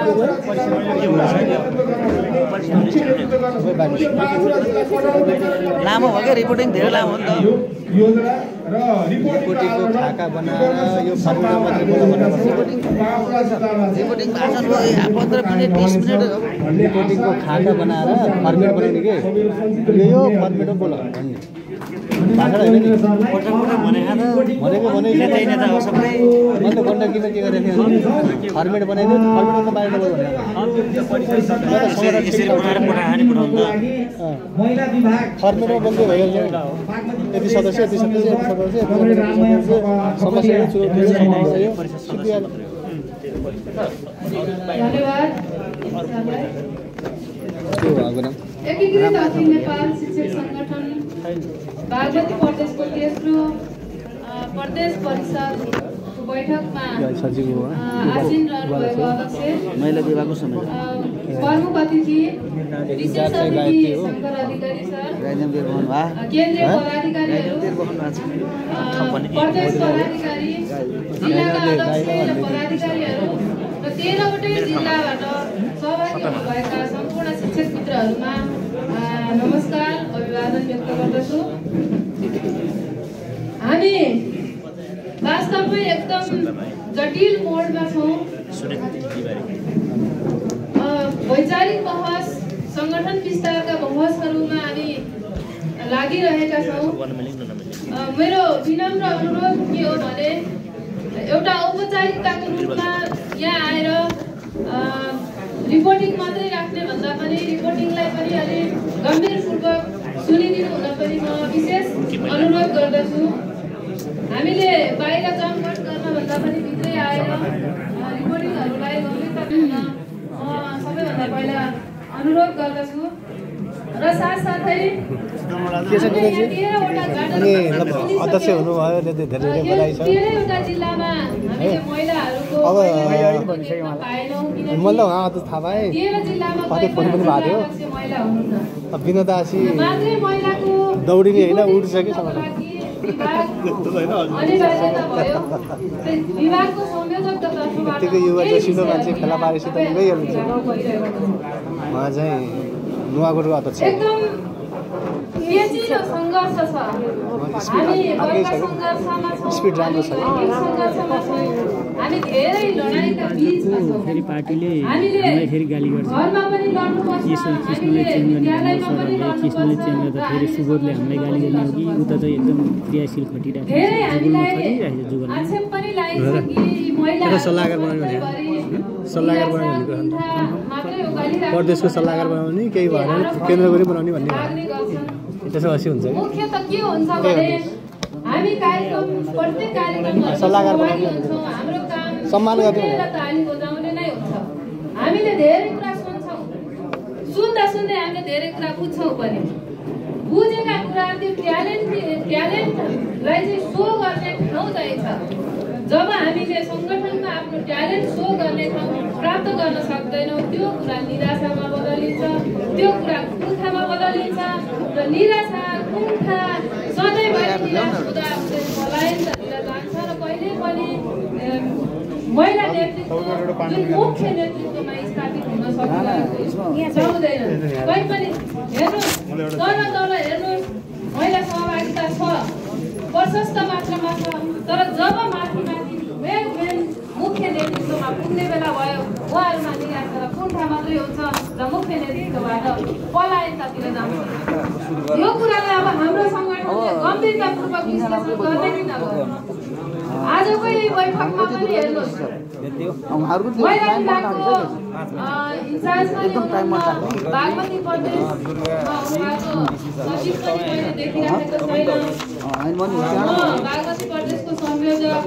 लामो भयो क्या रिपोर्टिङ धेरै लामो हो नि त। योजना र रिपोर्टिङको खाका बनाएर यो फर्मुलामा रिपोर्टिङ भाषण भयो 15 मिनेट 20 मिनेट रिपोर्टिङको खाका बनाएर फर्मेट बनाउने के यो फर्मेटमा बोल भन्ने फर्मेट बनाइदियो फर्मेटमा बाहिर फर्मेटमा बन्दै भयो यति सदस्य यति सदस्य यति सदस्य समस्या एकीकृत अखिल नेपाल शिक्षक सङ्गठन बागमती प्रदेशको तेस्रो प्रदेश परिषदको बैठकमा आसीन रहनुभएको अध्यक्ष प्रमुख अतिथि विशेष अतिथि शङ्कर अधिकारी सर, केन्द्रीय पदाधिकारीहरू, प्रदेश पदाधिकारी, जिल्लाका अध्यक्ष र पदाधिकारीहरू र 13वटै जिल्लाबाट सहभागी हुनुभएका सम्पूर्ण शिक्षक मित्रहरूमा नमस्कार, अभिवादन व्यक्त गर्दछु। हामी वास्तवमै एकदम जटिल मोडमा छौँ। वैचारिक बहस, सङ्गठन विस्तारका बहसहरूमा हामी लागिरहेका छौँ। मेरो विनम्र अनुरोध के हो भने एउटा औपचारिकताको रूपमा यहाँ आएर रिपोर्टिङ मात्रै राख्ने भन्दा पनि रिपोर्टिङलाई पनि अलि गम्भीरपूर्वक सुनिदिनु हुन पनि म विशेष अनुरोध गर्दछु। हामीले बाहिर जमघट गर्न भन्दा पनि भित्रै आएर रिपोर्टिङहरूलाई गम्भीरता दिन सबैभन्दा पहिला अनुरोध गर्दछु र साथसाथै अध्यक्ष हुनुभयो धेरैवटा जिल्लामा हामीले महिलाहरूको विनोदासी दौडिने होइन उठिसक्यो विभाग अनिवार्यता भयो। विभागको संयोजकको तर्फबाट युवा जोशीको मान्छे फेला पारेपछि त निकै हेर्नुहुन्छ उहाँ चाहिँ नुवाकोटको अध्यक्ष एकदम पेचिलो सङ्घर्ष छ। हामी बडा सङ्घर्षमा छौँ, स्पिड राम्रो छ। सङ्घर्षमा छौँ, हामी धेरै लडाइँका बिचमा छौँ। पार्टीले हामीले फेरि गाली गर्छ घरमा पनि लड्नुपर्छ, कृष्णले चेन्ज गर्ने कृष्णले चेन्ज गर्दा फेरि सुबोधले हामीलाई गाली गर्ने हो कि उता चाहिँ एकदम क्रियाशील खटिरहेको धेरै हामीलाई आक्षेप पनि लागेको छ कि महिला सल्लाहकार बनाउने सल्लाहकार बनाउने प्रदेशको सल्लाहकार बनाउने केही भएर केन्द्रको बनाउने भन्ने त्यसो हसी हुन्छ मुख्य त के हुन्छ भने हामी कार्यक्रम प्रत्येक कार्यक्रममा सल्लाहकार बनाउने हाम्रो काम सम्मान गर्ने ताली बजाउने नै हुन्छ। हामीले धेरै कुरा सुन्छौँ, सुन्दा सुन्दै हामीले धेरै कुरा बुझ्छौँ पनि। बुझेका कुरा त्यो ट्यालेन्टलाई चाहिँ सो गर्ने ठाउँ चाहिँ छ। जब हामीले सङ्गठनमा आफ्नो ट्यालेन्ट सो गर्ने ठाउँ प्राप्त गर्न सक्दैनौँ त्यो कुरा निराशामा बदलिन्छ, त्यो कुरा कुण्ठामा बदलिन्छ र निराशा कुण्ठा सधैँभरि निराश हुँदा पलायनतिर जान्छ र कहिले पनि महिला नेतृत्व जुन मुख्य नेतृत्वमा स्थापित हुन सक्दैन। कहीँ पनि हेर्नुहोस् तल हेर्नुहोस् महिला सहभागिता छ, प्रशस्त मात्रामा छ, तर जब माथि मेन मुख्य नेतृत्वमा पुग्ने बेला भयो उहाँहरूमा निराशा र कुण्ठा मात्रै हुन्छ र मुख्य नेतृत्वबाट पलायनतातिर जान्छ। यो कुरालाई अब हाम्रो सङ्गठनले गम्भीरतापूर्वक विश्लेषण गर्ने कि नगर्ने आजको यही बैठकमा पनि हेर्नुहोस् महिला विभागको इन्चार्ज बागमती प्रदेशमा उहाँको सचिव पनि मैले देखिराखेको छैन। बागमती प्रदेशको संयोजक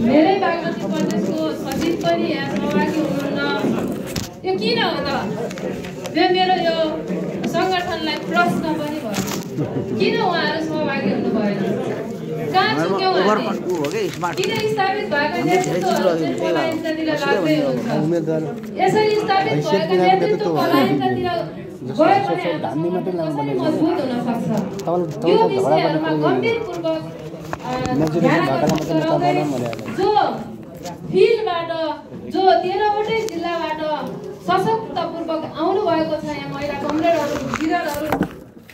मेरै बागमती प्रदेशको सचिव पनि यहाँ सहभागी हुनुहुन्न। यो किन हो त? मेरो यो सङ्गठनलाई प्रश्न पनि भयो, किन उहाँहरू सहभागी हुनु भएन? कहाँ चुक्यौँ हामी? किन स्थापित भएका नेतृत्वहरू पलायनतातिर लाग्दै हुन्छ? यसरी स्थापित भएका नेतृत्व पलायनतातिर गयो भने मजबुत हुन सक्छ। यो विषयहरूमा गम्भीरपूर्वक जो फिल्डबाट जो 13वटै जिल्लाबाट सशक्तपूर्वक आउनु भएको छ यहाँ महिला कमरेडहरू लिडरहरू,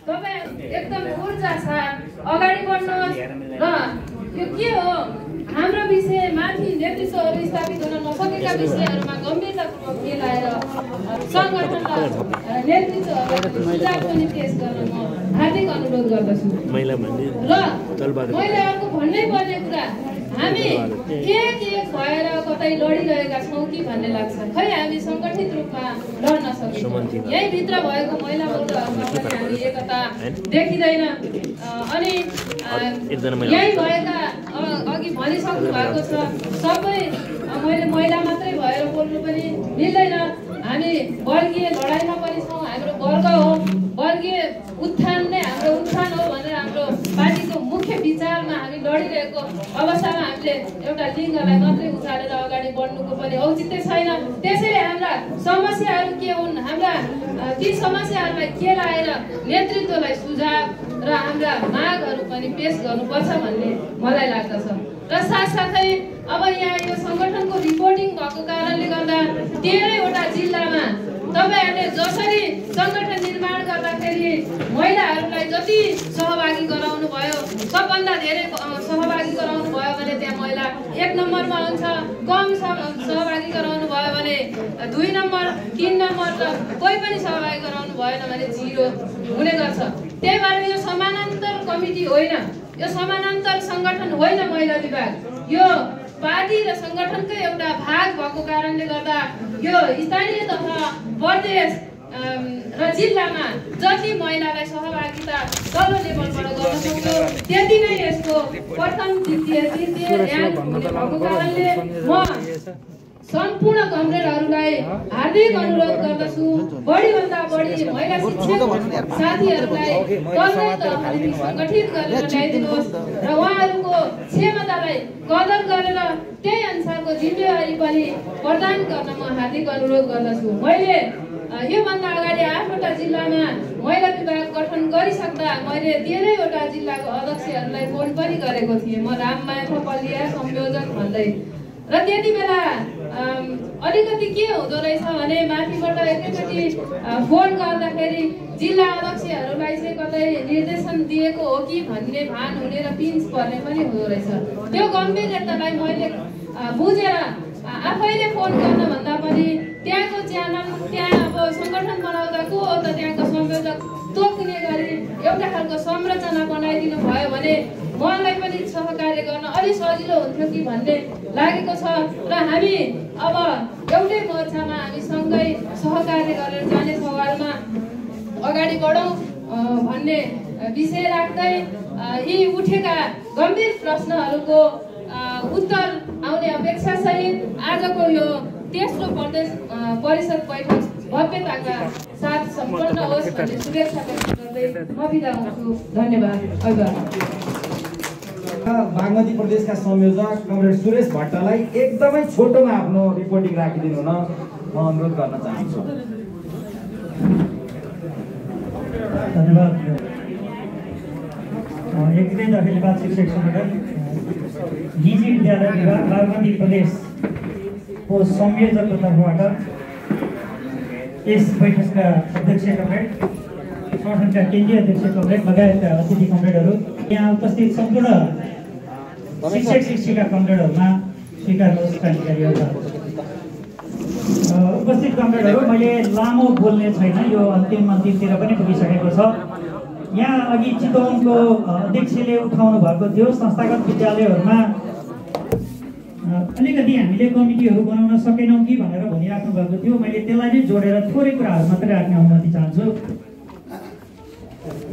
तपाईँ एकदम ऊर्जा साथ अगाडि बढ्नुहोस् र यो के हो हाम्रो विषय माथि नेतृत्वहरू स्थापित हुन नसकेका विषयहरूमा गम्भीरतापूर्वक मिलाएर सङ्गठनलाई नेतृत्वहरूलाई सुझाव पनि पेश गर्न म हार्दिक अनुरोध गर्दछु। र महिलाहरूको भन्नै पर्ने कुरा हामी एक भएर कतै लडिरहेका छौँ कि भन्ने लाग्छ। खै हामी सङ्गठित रूपमा लड्न सक्छौँ? यहीँभित्र भएको महिला वर्गहरूमा पनि हामी एकता देखिँदैन। अनि यही भएका अघि भनिसक्नु भएको छ सबै मैले महिला मात्रै भएर बोल्नु पनि मिल्दैन। हामी वर्गीय लडाइँमा पनि छौँ, हाम्रो वर्ग हो, वर्गीय उत्थान नै हाम्रो उत्थान हो भनेर हाम्रो पार्टीको मुख्य विचारमा हामी लडिरहेको अवस्थामा हामीले एउटा लिङ्गलाई मात्रै उचालेर अगाडि बढ्नुको पनि औचित्य छैन। त्यसैले हाम्रा समस्याहरू के हुन्, हाम्रा ती समस्याहरूलाई के लाएर नेतृत्वलाई सुझाव र हाम्रा मागहरू पनि पेश गर्नुपर्छ भन्ने मलाई लाग्दछ। र साथसाथै अब यहाँ यो सङ्गठनको रिपोर्टिङ भएको कारणले गर्दा 13वटा जिल्लामा तपाईँहरूले जसरी सङ्गठन निर्माण गर्दाखेरि महिलाहरूलाई जति सहभागी गराउनु भयो, सबभन्दा धेरै सहभागी गराउनु भयो भने त्यहाँ महिला 1 नम्बरमा हुन्छ, कम सहभागी गराउनु भयो भने 2 नम्बर 3 नम्बर र कोही पनि सहभागी गराउनु भएन भने 0 हुने गर्छ। त्यही भएर यो समानान्तर कमिटी होइन, यो समानान्तर सङ्गठन होइन महिला विभाग, यो पार्टी र सङ्गठनकै एउटा भाग भएको कारणले गर्दा यो स्थानीय तथा प्रदेश र जिल्लामा जति महिलालाई सहभागिता तल्लो लेभलबाट गर्न सक्छौँ त्यति नै यसको प्रथम द्वितीय तृतीय र्याङ्क हुने भएको कारणले म सम्पूर्ण कमरेडहरूलाई हार्दिक अनुरोध गर्दछु बढीभन्दा बढी महिला शिक्षक साथीहरूलाई तल्लो तहदेखि सङ्गठित गरेर ल्याइदिनुहोस् र उहाँहरूको क्षमतालाई कदर गरेर त्यही अनुसारको जिम्मेवारी पनि प्रदान गर्न म हार्दिक अनुरोध गर्दछु। मैले योभन्दा अगाडि 8वटा जिल्लामा महिला विभाग गठन गरिसक्दा मैले 13वटा जिल्लाको अध्यक्षहरूलाई फोन पनि गरेको थिएँ, म राममाया थपलिया संयोजक भन्दै। र त्यति बेला अलिकति के हुँदो रहेछ भने माथिबाट एकैचोटि फोन गर्दाखेरि जिल्ला अध्यक्षहरूलाई चाहिँ कतै निर्देशन दिएको हो कि भन्ने भान हुने र पिन्च पर्ने पनि हुँदो रहेछ। त्यो गम्भीरतालाई मैले बुझेर आफैले फोन गर्नुभन्दा पनि त्यहाँको च्यानल त्यहाँ अब सङ्गठन बनाउँदा को हो त त्यहाँको संयोजक तोक्ने गरी एउटा खालको संरचना बनाइदिनु भयो भने मलाई पनि सहकार्य गर्न अलि सजिलो हुन्थ्यो कि भन्ने लागेको छ। र हामी अब एउटै मोर्चामा हामी सँगै सहकार्य गरेर जाने सवालमा अगाडि बढौँ भन्ने विषय राख्दै यी उठेका गम्भीर प्रश्नहरूको उत्तर आउने अपेक्षासहित आजको यो तेस्रो प्रदेश परिषद बैठक भव्यताका साथ सम्पन्न होस् भन्ने शुभेच्छा व्यक्त गर्दै म बिदा हुन्छु। धन्यवाद। बागमती प्रदेशका संयोजक कमरेड सुरेश भट्टलाई एकदमै छोटोमा आफ्नो रिपोर्टिङ राखिदिनु हुन म अनुरोध गर्न चाहन्छु। धन्यवाद। एकीकृत अखिल नेपाल शिक्षक सङ्गठन निजी विद्यालय विभाग बागमती प्रदेशको संयोजकको तर्फबाट यस बैठकका अध्यक्ष कमरेड, सङ्गठनका केन्द्रीय अध्यक्ष कमरेड लगायतका अतिथि कमरेडहरू, यहाँ उपस्थित सम्पूर्ण शिक्षक शिक्षिका कमरेडहरूमा स्वीकार्नुहोस् क्रान्तिकारीहरू। उपस्थित कमरेडहरू, मैले लामो बोल्ने छैन, यो अन्तिमतिर पनि पुगिसकेको छ। यहाँ अघि चितवनको अध्यक्षले उठाउनु भएको थियो संस्थागत विद्यालयहरूमा अलिकति हामीले कमिटीहरू बनाउन सकेनौँ कि भनेर भनिराख्नु भएको थियो। मैले त्यसलाई नै जोडेर थोरै कुराहरू मात्रै राख्ने अनुमति चाहन्छु।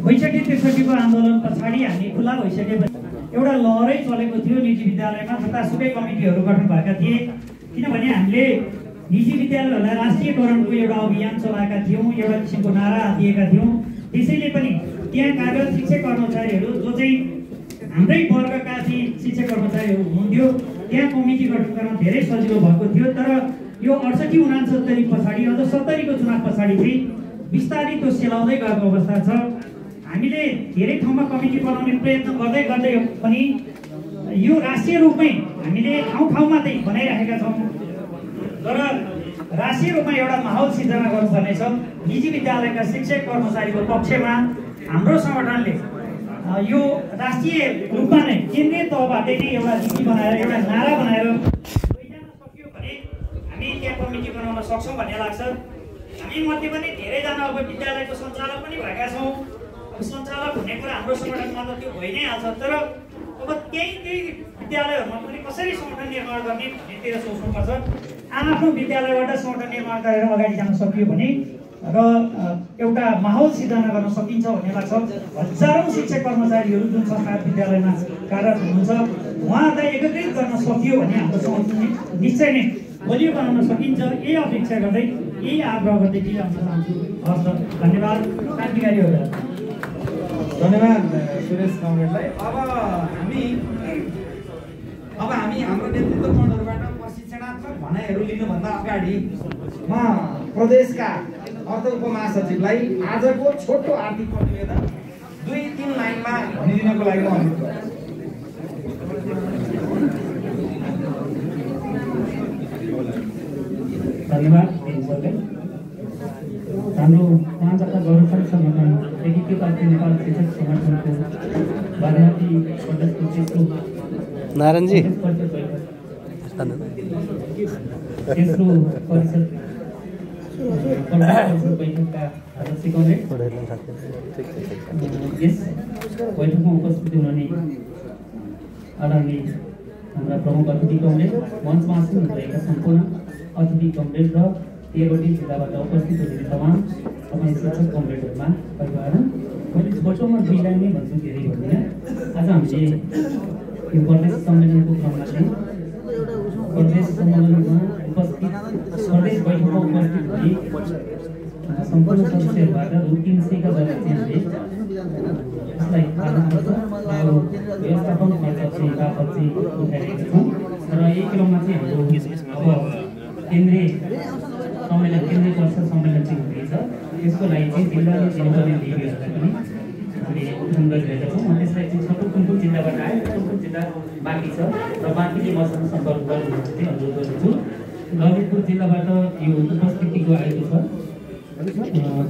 62-63को आन्दोलन पछाडि हामी खुला भइसकेपछि एउटा लहरै चलेको थियो निजी विद्यालयमा, जतासुकै कमिटीहरू गठन भएका थिए। किनभने हामीले निजी विद्यालयहरूलाई राष्ट्रियकरणको एउटा अभियान चलाएका थियौँ, एउटा किसिमको नारा दिएका थियौँ। त्यसैले पनि त्यहाँ कार्यरत शिक्षक कर्मचारीहरू जो चाहिँ हाम्रै वर्गका चाहिँ शिक्षक कर्मचारीहरू हुनुहुन्थ्यो, त्यहाँ कमिटी गठन गर्न धेरै सजिलो भएको थियो। तर यो 68-69 पछाडि अझ 70को चुनाव पछाडि चाहिँ बिस्तारै त्यो सेलाउँदै गएको अवस्था छ। हामीले धेरै ठाउँमा कमिटी बनाउने प्रयत्न गर्दै गर्दै पनि यो राष्ट्रिय रूपमै हामीले ठाउँ ठाउँमा चाहिँ बनाइराखेका छौँ। तर राष्ट्रिय रूपमा एउटा माहौल सिर्जना गर्नुपर्नेछ। निजी विद्यालयका शिक्षक कर्मचारीको पक्षमा हाम्रो सङ्गठनले यो राष्ट्रिय रूपमा नै केन्द्रीय तहबाटै नै एउटा नीति बनाएर एउटा नारा बनाएर लैजान सकियो भने हामी त्यहाँ कमिटी बनाउन सक्छौँ भन्ने लाग्छ। हामी मध्ये पनि धेरैजना अब विद्यालयको सञ्चालक पनि भएका छौँ। सञ्चालक भन्ने कुरा हाम्रो सङ्गठनमा त त्यो भइ नै हाल्छ। तर अब त्यही विद्यालयहरूमा पनि कसरी सङ्गठन निर्माण गर्ने भन्नेतिर सोच्नुपर्छ। आफ्नो विद्यालयबाट सङ्गठन निर्माण गरेर अगाडि जान सकियो भने र एउटा माहौल सिर्जना गर्न सकिन्छ भन्ने लाग्छ। हजारौँ शिक्षक कर्मचारीहरू जुन संस्थागत विद्यालयमा कार्यरत हुनुहुन्छ उहाँहरूलाई एकीकृत गर्न सकियो भने हाम्रो सङ्गठन निश्चय नै बलियो बनाउन सकिन्छ। यही अपेक्षा गर्दै यही आग्रह गर्दै बिदा हुन चाहन्छु। हस्, धन्यवाद क्रान्तिकारीहरू। धन्यवाद सुरेश कमरेडलाई। अब हामी हाम्रो नेतृत्व मण्डलबाट प्रशिक्षणात्मक भनाइहरू लिनुभन्दा अगाडि म प्रदेशका अर्थ उपमहासचिवलाई आजको छोटो आर्थिक प्रतिवेदन 2-3 लाइनमा भनिदिनको लागि म अनुरोध गर्छु। धन्यवाद। हाम्रो 5 गौरवशाली सङ्गठन एकीकृत अखिल नेपाल शिक्षक सङ्गठनको बागमती प्रदेशको तेस्रो नारायणजी तेस्रो परिषद बैठकका अध्यक्ष कमरेड, यस बैठकमा उपस्थित हुनुहुने आदरणीय हाम्रा प्रमुख अतिथि कमरेड, मञ्चमा आसीन भएका सम्पूर्ण अतिथि कमरेड र 13वटै जिल्लाबाट उपस्थित हुने तमाम तपाईँ शिक्षक कमरेडहरूमा परिवार, मैले छोटोमा 2 लाइन नै भन्छु, धेरै भन्दिनँ। आज हामीले यो प्रदेश सम्मेलनको क्रममा चाहिँ प्रदेश सम्मेलनमा उपस्थित प्रदेश बैठकमा उपस्थित हुने सम्पूर्ण सदस्यहरूबाट रुटिन सेका दक्षिणले यसलाई व्यवस्थापन खर्च चाहिँ बापत चाहिँ उठाइरहेका छौँ। र यही क्रममा चाहिँ हाम्रो अब केन्द्रीय परिषद सम्मेलन चाहिँ त्यसको लागि चाहिँ जिल्लाले दिनुपर्ने लिगहरूलाई पनि हामीले उत्थान गरिरहेका छौँ। त्यसलाई चाहिँ छटौँ कुन कुन जिल्लाबाट आयो, कुन कुन जिल्ला बाँकी छ र बाँकीले मसँग सम्पर्क गर्नु चाहिँ अनुरोध गर्दछु। ललितपुर जिल्लाबाट यो उपस्थितिको आएको छ,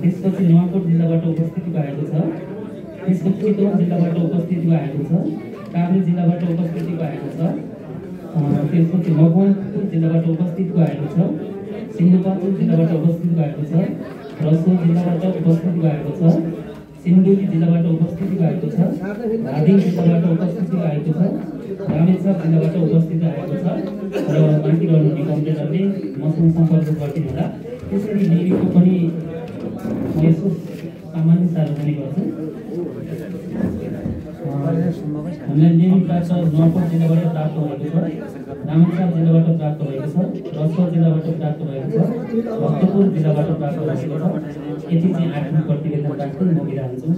त्यसपछि नुवाकोट जिल्लाबाट उपस्थितिको आएको छ, त्यसपछि चितवन जिल्लाबाट उपस्थितिको आएको छ, काभ्रे जिल्लाबाट उपस्थितिको आएको छ, त्यसपछि मकवानपुर जिल्लाबाट उपस्थितिको आएको छ, सिन्धुपाल्चोक जिल्लाबाट उपस्थितिको आएको छ, रसुवा जिल्लाबाट उपस्थितिको आएको छ, सिन्धुली जिल्लाबाट उपस्थितिको आएको छ, धादिङ जिल्लाबाट उपस्थितिको आएको छ, रामेछाप जिल्लाबाट उपस्थिति आएको छ र बाँकी रहनुहुने कम्प्लेनरले मसँग सम्पर्क गर्दै होला। त्यसरी लिगको पनि म यसो सामान्य सार्वजनिक गर्छु। हामीलाई लिग प्राप्त नुवाकोट जिल्लाबाट प्राप्त भएको छ, रामेछाप जिल्लाबाट प्राप्त भएको छ, रसुवा जिल्लाबाट प्राप्त भएको छ, भक्तपुर जिल्लाबाट प्राप्त भएको छ। यति चाहिँ 8 प्रतिवेदन राख्दै म बिदा हुन्छु।